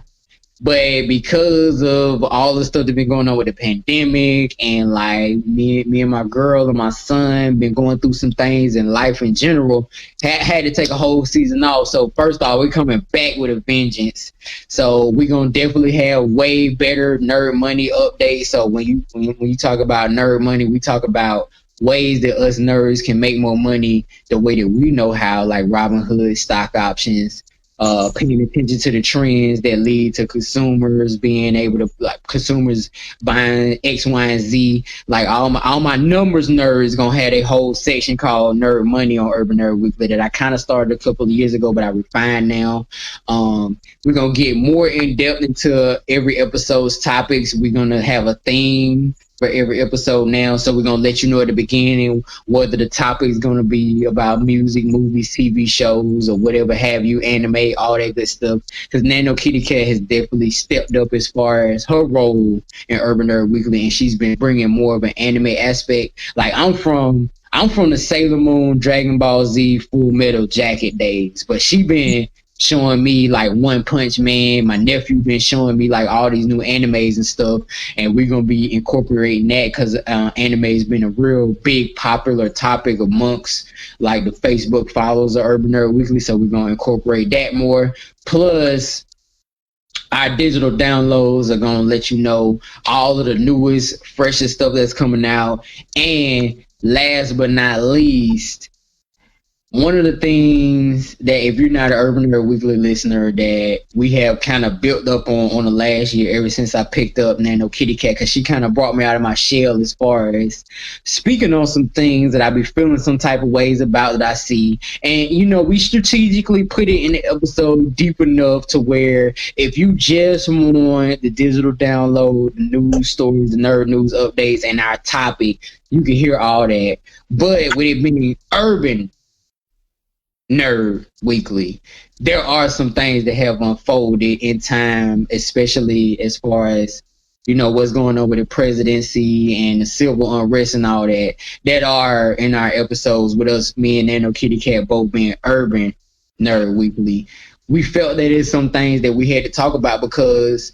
But because of all the stuff that's been going on with the pandemic, and like me and my girl and my son been going through some things in life in general, had to take a whole season off. So first off, we're coming back with a vengeance. So we're gonna definitely have way better nerd money updates. So when you talk about nerd money, we talk about ways that us nerds can make more money the way that we know how, like Robinhood, stock options, paying attention to the trends that lead to consumers being able to, like, consumers buying X, Y, and Z. Like, all my numbers nerds gonna have a whole section called Nerd Money on Urban Nerd Weekly that I kind of started a couple of years ago, but I refined now. We're gonna get more in depth into every episode's topics. We're gonna have a theme for every episode now. So we're going to let you know at the beginning whether the topic is going to be about music, movies, TV shows, or whatever have you, anime, all that good stuff. Because Nano Kitty Cat has definitely stepped up as far as her role in Urban Nerd Weekly, and she's been bringing more of an anime aspect. Like, I'm from the Sailor Moon, Dragon Ball Z, Full Metal Jacket days, but she been showing me like One Punch Man. My nephew been showing me like all these new animes and stuff, and we're gonna be incorporating that because anime has been a real big popular topic amongst like the Facebook followers of Urban Nerd Weekly, so we're gonna incorporate that more. Plus, our digital downloads are gonna let you know all of the newest, freshest stuff that's coming out. And last but not least, one of the things that if you're not an Urban Nerd Weekly listener that we have kind of built up on the last year ever since I picked up Nano Kitty Cat, because she kind of brought me out of my shell as far as speaking on some things that I be feeling some type of ways about that I see. And, you know, we strategically put it in the episode deep enough to where if you just want the digital download, the news stories, the nerd news updates, and our topic, you can hear all that. But with it being Urban Nerd Weekly, there are some things that have unfolded in time, especially as far as, you know, what's going on with the presidency and the civil unrest and all that, that are in our episodes with us, me and Nano Kitty Cat both being Urban Nerd Weekly. We felt that there's some things that we had to talk about because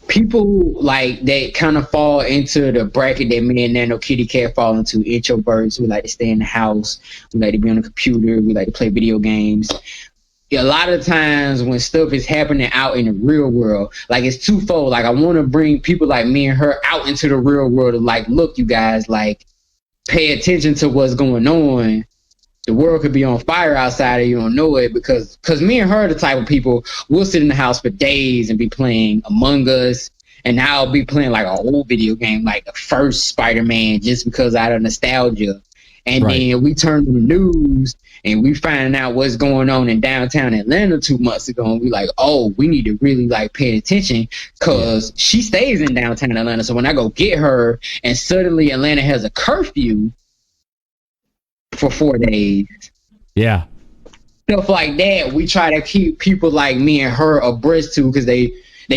people like that kind of fall into the bracket that me and Nano Kitty Cat fall into. Introverts, we like to stay in the house, we like to be on the computer, we like to play video games. A lot of times when stuff is happening out in the real world, like it's twofold. Like I want to bring people like me and her out into the real world of like, look, you guys, like pay attention to what's going on. The world could be on fire outside and you don't know it, because me and her are the type of people, we'll sit in the house for days and be playing Among Us, and I'll be playing like an old video game, like the first Spider-Man, just because out of nostalgia. And then we turn to the news and we find out what's going on in downtown Atlanta 2 months ago, and we like, oh, we need to really like pay attention because she stays in downtown Atlanta. So when I go get her and suddenly Atlanta has a curfew for 4 days. Yeah. Stuff like that, we try to keep people like me and her abreast to, because they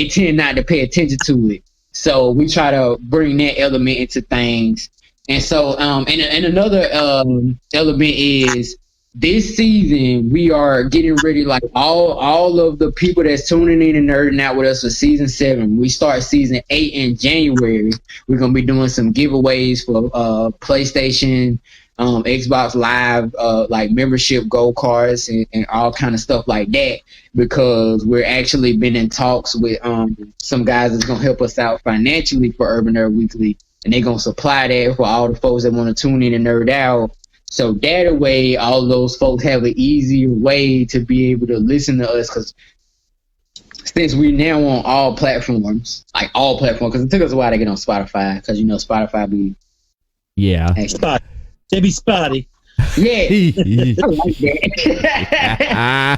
tend not to pay attention to it. So we try to bring that element into things. And so, and another element is this season we are getting ready, like all of the people that's tuning in and nerding out with us for season 7. We start season 8 in January. We're gonna be doing some giveaways for PlayStation, Xbox Live, like membership gold cards and all kind of stuff like that, because we're actually been in talks with some guys that's gonna help us out financially for Urban Nerd Weekly, and they're gonna supply that for all the folks that want to tune in and nerd out. So that way, all those folks have an easier way to be able to listen to us, because since we're now on all platforms, because it took us a while to get on Spotify, because you know Spotify be spot. They be spotty. Yeah, I like that.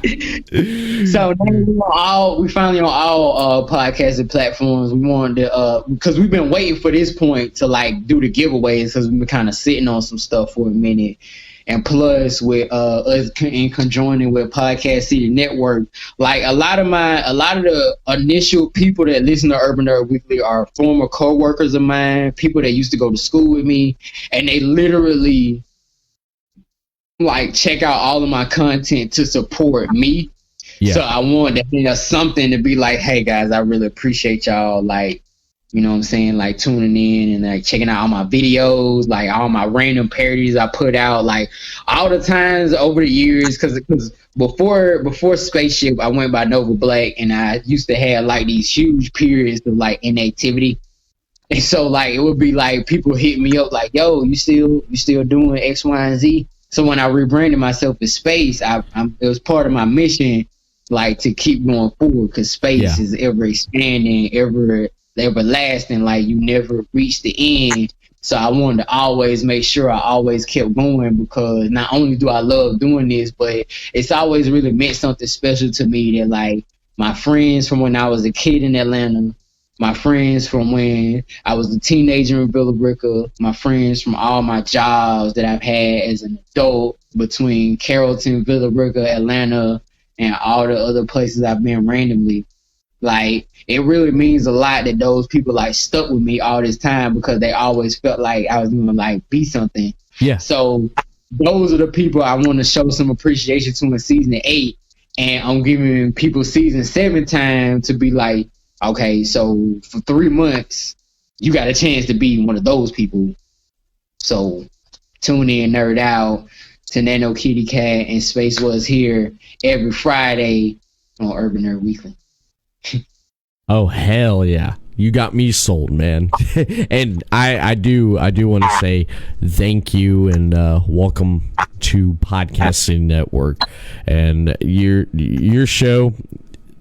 So now we finally on all podcasting platforms. We wanted to, because we've been waiting for this point to like do the giveaways, because we've been kind of sitting on some stuff for a minute. And plus with us in conjoining with Podcast City Network, like a lot of the initial people that listen to Urban Nerd Weekly are former co-workers of mine, people that used to go to school with me, and they literally like check out all of my content to support me. So I wanted to something to be like, hey guys, I really appreciate y'all, like, you know what I'm saying, like tuning in and like checking out all my videos, like all my random parodies I put out, like all the times over the years, because before Spaceship I went by Nova Black, and I used to have like these huge periods of like inactivity. And so like it would be like people hit me up like, yo, you still doing X, Y, and Z? So when I rebranded myself as Space, it was part of my mission, like to keep going forward, because space is ever expanding, everlasting, like you never reach the end. So I wanted to always make sure I always kept going, because not only do I love doing this, but it's always really meant something special to me that like my friends from when I was a kid in Atlanta, my friends from when I was a teenager in Villa Rica, my friends from all my jobs that I've had as an adult between Carrollton, Villa Rica, Atlanta, and all the other places I've been randomly. Like, it really means a lot that those people like stuck with me all this time because they always felt like I was gonna like be something. Yeah. So those are the people I want to show some appreciation to in season 8, and I'm giving people season 7 time to be like, okay, so for 3 months, you got a chance to be one of those people. So tune in, nerd out to Nano Kitty Cat and Space Was Here every Friday on Urban Nerd Weekly. Oh, hell yeah. You got me sold, man. And I do want to say thank you and welcome to Podcasting Network. And your show,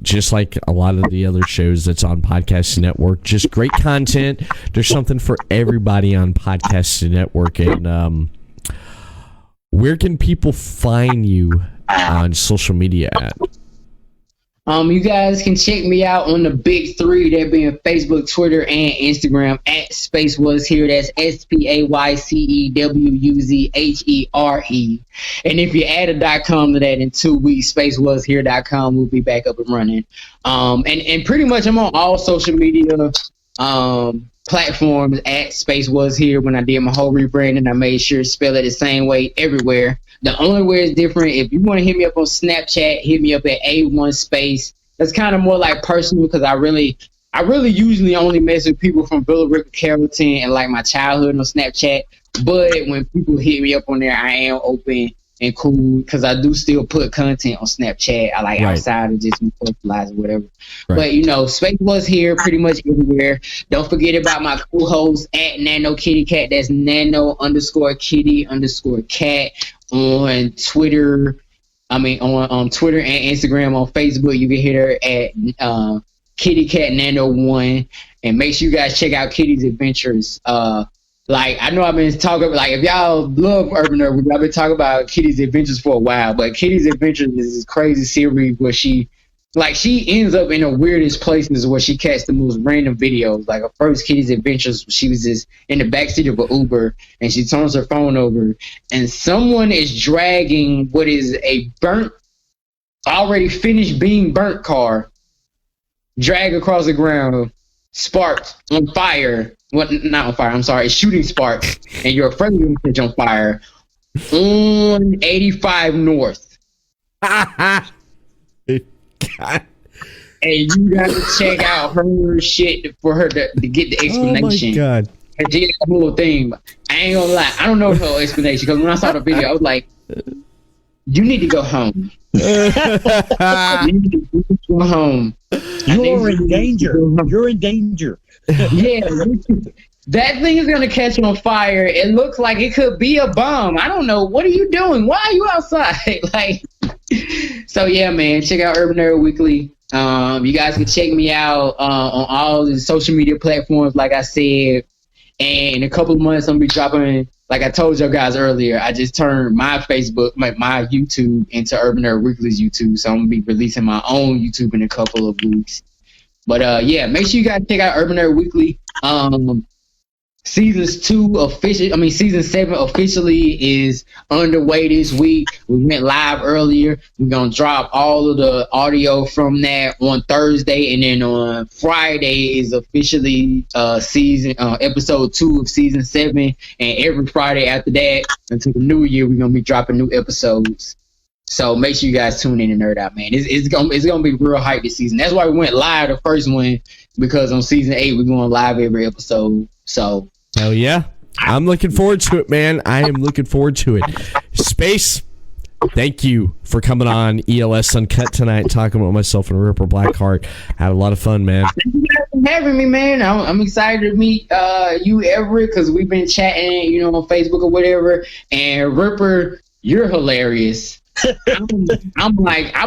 just like a lot of the other shows that's on Podcasting Network, just great content. There's something for everybody on Podcasting Network. And where can people find you on social media at? You guys can check me out on the big 3, that being Facebook, Twitter, and Instagram at Space Was Here. That's SPAYCEWUZHERE. And if you add a .com to that in 2 weeks, spacewashere.com will be back up and running. And pretty much I'm on all social media platforms at Space Was Here. When I did my whole rebranding, I made sure to spell it the same way everywhere. The only way it's different, if you want to hit me up on Snapchat, hit me up at A1 Space. That's kind of more like personal because I really usually only mess with people from Villa Rica, Carrollton, and like my childhood on Snapchat. But when people hit me up on there, I am open and cool because I do still put content on Snapchat. I like outside of just personalize or whatever. Right. But Space Was Here pretty much everywhere. Don't forget about my co-host at Nano Kitty Cat. That's Nano_Kitty_Cat on Twitter. On Twitter and Instagram. On Facebook, you can hit her at Kitty Cat Nano 1. And make sure you guys check out Kitty's Adventures. I know I've been talking, if y'all love Urban Nerd, I've been talking about Kitty's Adventures for a while, but Kitty's Adventures is this crazy series where she ends up in the weirdest places where she catches the most random videos. Like her first Kitty's Adventures, she was just in the backseat of an Uber and she turns her phone over and someone is dragging what is a already finished being burnt car, drag across the ground, sparks on fire. Well, not on fire, I'm sorry, it's shooting sparks, and you're afraid to catch on fire on 85 North. God. And you gotta check out her shit for her to get the explanation. Oh my God. And she did the whole thing. I ain't gonna lie, I don't know her explanation, because when I saw the video, I was like, you need to go home. You need to go home. You're in danger. You're in danger. Yeah, that thing is gonna catch on fire. It looks like it could be a bomb. I don't know. What are you doing? Why are you outside? So yeah, man. Check out Urban Nerd Weekly. You guys can check me out on all the social media platforms, like I said. And in a couple of months, I'm gonna be dropping. Like I told you guys earlier, I just turned my Facebook, my YouTube into Urban Nerd Weekly's YouTube. So I'm gonna be releasing my own YouTube in a couple of weeks. But yeah, make sure you guys check out Urban Nerd Weekly. Season 7 officially is underway this week. We went live earlier. We're gonna drop all of the audio from that on Thursday, and then on Friday is officially episode 2 of season 7. And every Friday after that until the new year, we're gonna be dropping new episodes. So make sure you guys tune in and nerd out, man. It's gonna be real hype this season. That's why we went live the first one, because on season 8 we're going live every episode. So hell yeah, I'm looking forward to it, man. I am looking forward to it. Space, thank you for coming on ELS Uncut tonight, talking about myself and Ripper Blackheart. Had a lot of fun, man. Thank you guys for having me, man. I'm excited to meet you, Everett, because we've been chatting, on Facebook or whatever. And Ripper, you're hilarious. I'm like, I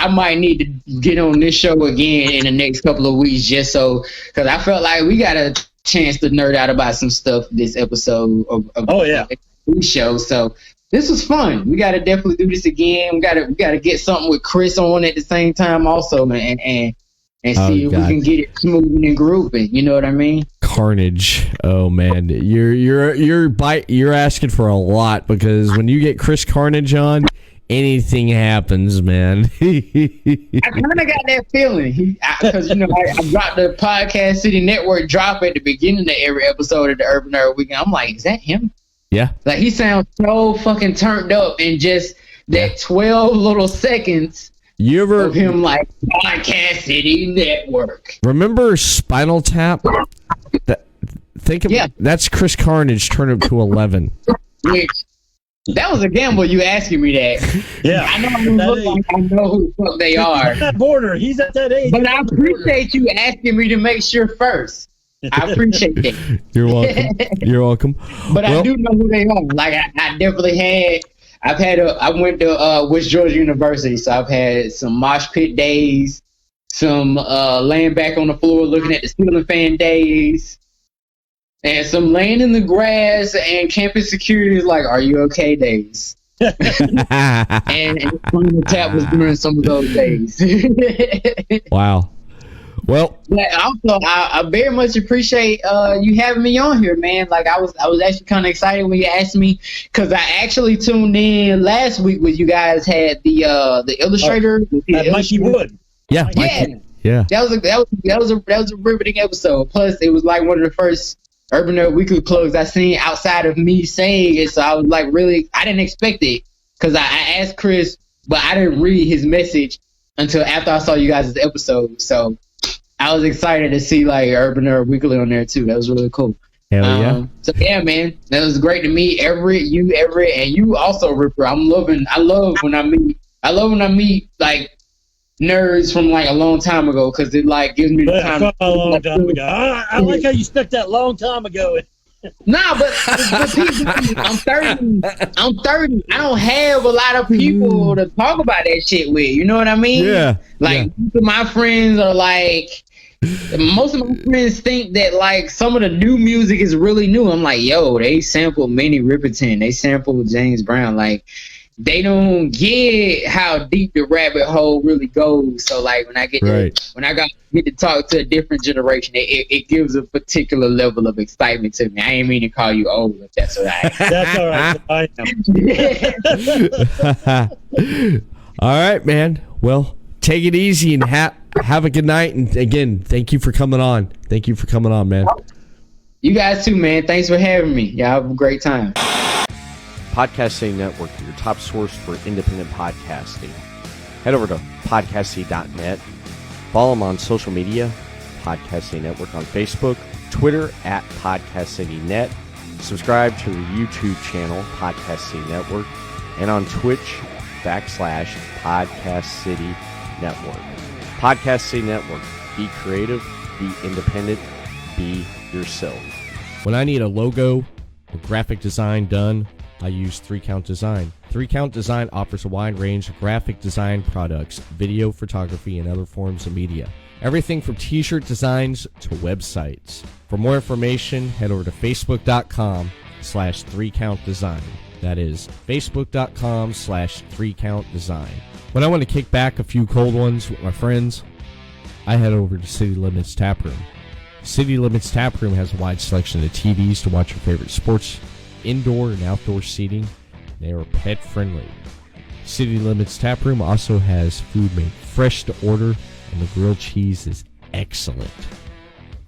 might need to get on this show again in the next couple of weeks, just so, because I felt like we got a chance to nerd out about some stuff this episode of the show. So this was fun. We got to definitely do this again. We got to get something with Chris on at the same time also, man. And and see if we can get it smoothing and grooving. You know what I mean? Carnage. Oh man, you're asking for a lot, because when you get Chris Carnage on, anything happens, man. I kind of got that feeling because I dropped the Podcast City Network drop at the beginning of every episode of the Urban Nerd Weekend. I'm like, is that him? Yeah. Like, he sounds so fucking turned up in just that 12 little seconds. You ever of him like Podcast City Network? Remember Spinal Tap? That's Chris Carnage turned up to 11. Which, that was a gamble, you asking me that. Yeah, I know who the fuck they are. He's at that border. He's at that age. But I appreciate you asking me to make sure first. I appreciate that. You're welcome. You're welcome. But I do know who they are. Like, I definitely I went to West Georgia University, so I've had some mosh pit days, some laying back on the floor looking at the ceiling fan days, and some laying in the grass and campus security is like, "Are you okay?" days. and the Tap was during some of those days. Wow. Well, also, I very much appreciate you having me on here, man. Like, I was actually kind of excited when you asked me, because I actually tuned in last week when you guys had the illustrator, Mikey Wood. Yeah, yeah. That was a riveting episode. Plus, it was like one of the first Urban Nerd Weekly plugs I seen outside of me saying it. So I was like, really, I didn't expect it, because I asked Chris, but I didn't read his message until after I saw you guys' episode. So I was excited to see like Urban Nerd Weekly on there too. That was really cool. Hell yeah. So yeah, man, that was great to meet Everett, and you also, Ripper. I love when I meet like nerds from like a long time ago, because it like gives me the time. A long time ago. I like how you stuck that long time ago. Nah, but people, I'm 30. I don't have a lot of people to talk about that shit with. You know what I mean? Yeah. Like, my friends are like, most of my friends think that like some of the new music is really new. I'm like, yo, they sample Minnie Riperton, they sample James Brown. Like, they don't get how deep the rabbit hole really goes. So like, when I get to talk to a different generation, it gives a particular level of excitement to me. I ain't mean to call you old, if that's all right. That's all right. All right, man. Well, take it easy and have a good night. And again, thank you for coming on. Thank you for coming on, man. You guys too, man. Thanks for having me. Y'all have a great time. Podcast City Network, your top source for independent podcasting. Head over to podcastcity.net. Follow them on social media, Podcast City Network on Facebook, Twitter at Podcast City Net. Subscribe to the YouTube channel, Podcast City Network, and on Twitch, /Podcast City Network. Podcast City Network. Be creative, be independent, be yourself. When I need a logo or graphic design done, I use 3 Count Design. 3 Count Design offers a wide range of graphic design products, video, photography, and other forms of media. Everything from t-shirt designs to websites. For more information, head over to facebook.com/3countdesign. That is facebook.com/3countdesign. When I want to kick back a few cold ones with my friends, I head over to City Limits Tap Room. City Limits Tap Room has a wide selection of TVs to watch your favorite sports, indoor and outdoor seating. They are pet friendly. City Limits Tap Room also has food made fresh to order, and the grilled cheese is excellent.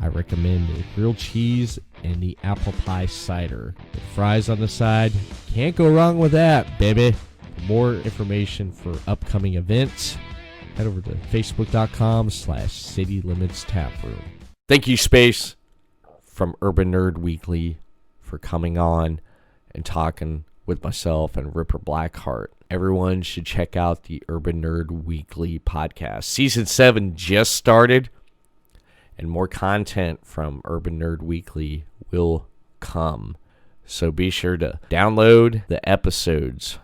I recommend the grilled cheese and the apple pie cider with fries on the side. Can't go wrong with that, baby. For more information for upcoming events, head over to facebook.com/City Limits Tap Room. Thank you, Space, from Urban Nerd Weekly, for coming on and talking with myself and Ripper Blackheart. Everyone should check out the Urban Nerd Weekly podcast. Season 7 just started, and more content from Urban Nerd Weekly will come. So be sure to download the episodes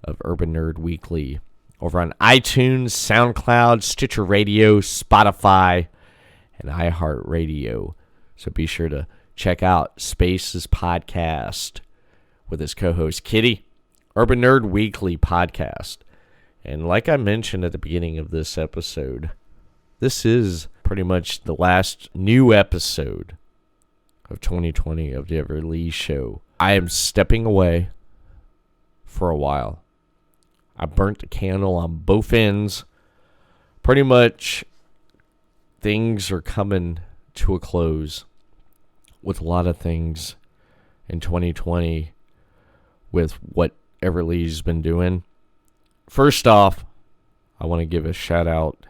of Urban Nerd Weekly over on iTunes, Soundcloud, StitcherRadio, Spotify, and iHeartRadio. So be sure to check out Space's podcast with his co-host Kitty, Urban Nerd Weekly podcast. And like I mentioned at the beginning of this episode, this is pretty much the last new episode of 2020 of the Everett Lee Show. I am stepping away for a while. I burnt the candle on both ends. Pretty much things are coming to a close with a lot of things in 2020 with what Everett Lee's been doing. First off, I want to give a shout out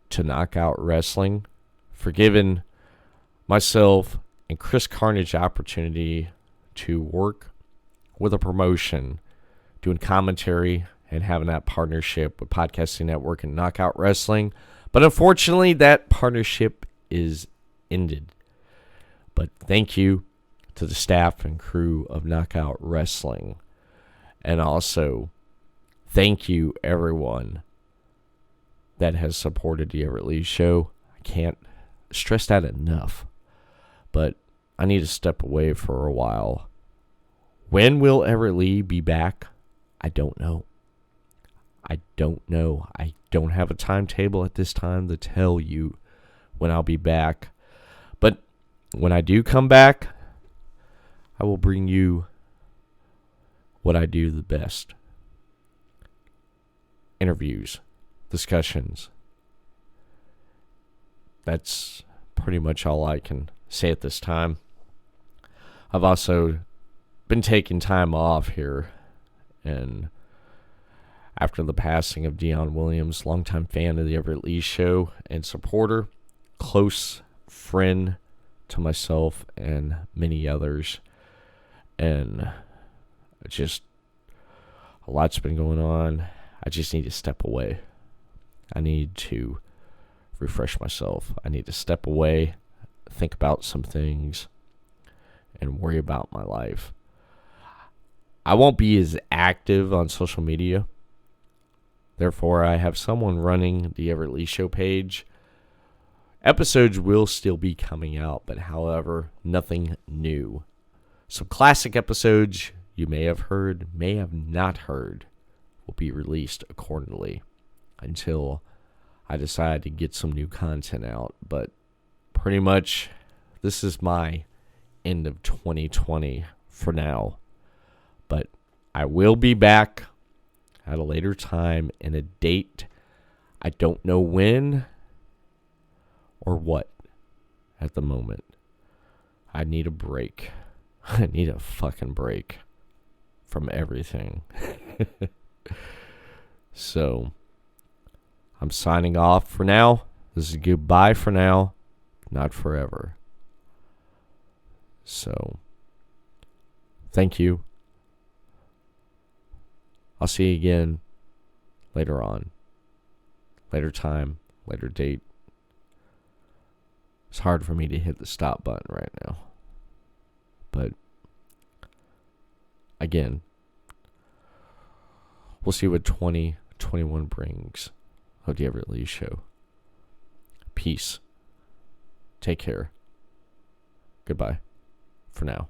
to Knockout Wrestling for giving myself and Chris Carnage the opportunity to work with a promotion, doing commentary and having that partnership with Podcasting Network and Knockout Wrestling. But unfortunately, that partnership is ended. But thank you to the staff and crew of Knockout Wrestling. And also, thank you, everyone that has supported the Everett Lee Show. I can't stress that enough. But I need to step away for a while. When will Everett Lee be back? I don't know. I don't have a timetable at this time to tell you when I'll be back. But when I do come back, I will bring you what I do the best. Interviews, discussions. That's pretty much all I can say at this time. I've also been taking time off here, and after the passing of Dion Williams, longtime fan of the Everett Lee Show and supporter, close friend to myself and many others, and just a lot's been going on. I just need to step away. I need to refresh myself. I need to step away, think about some things, and worry about my life. I won't be as active on social media. Therefore, I have someone running the Everett Lee Show page. Episodes will still be coming out, but however, nothing new. Some classic episodes you may have heard, may have not heard, will be released accordingly until I decide to get some new content out. But pretty much, this is my end of 2020 for now. But I will be back at a later time and a date. I don't know when or what at the moment. I need a break. I need a fucking break from everything. So, I'm signing off for now. This is goodbye for now, not forever. So, thank you. I'll see you again later on. Later time, later date. It's hard for me to hit the stop button right now. But, again, we'll see what 2021 brings of the Everett Lee Show. Peace. Take care. Goodbye. For now.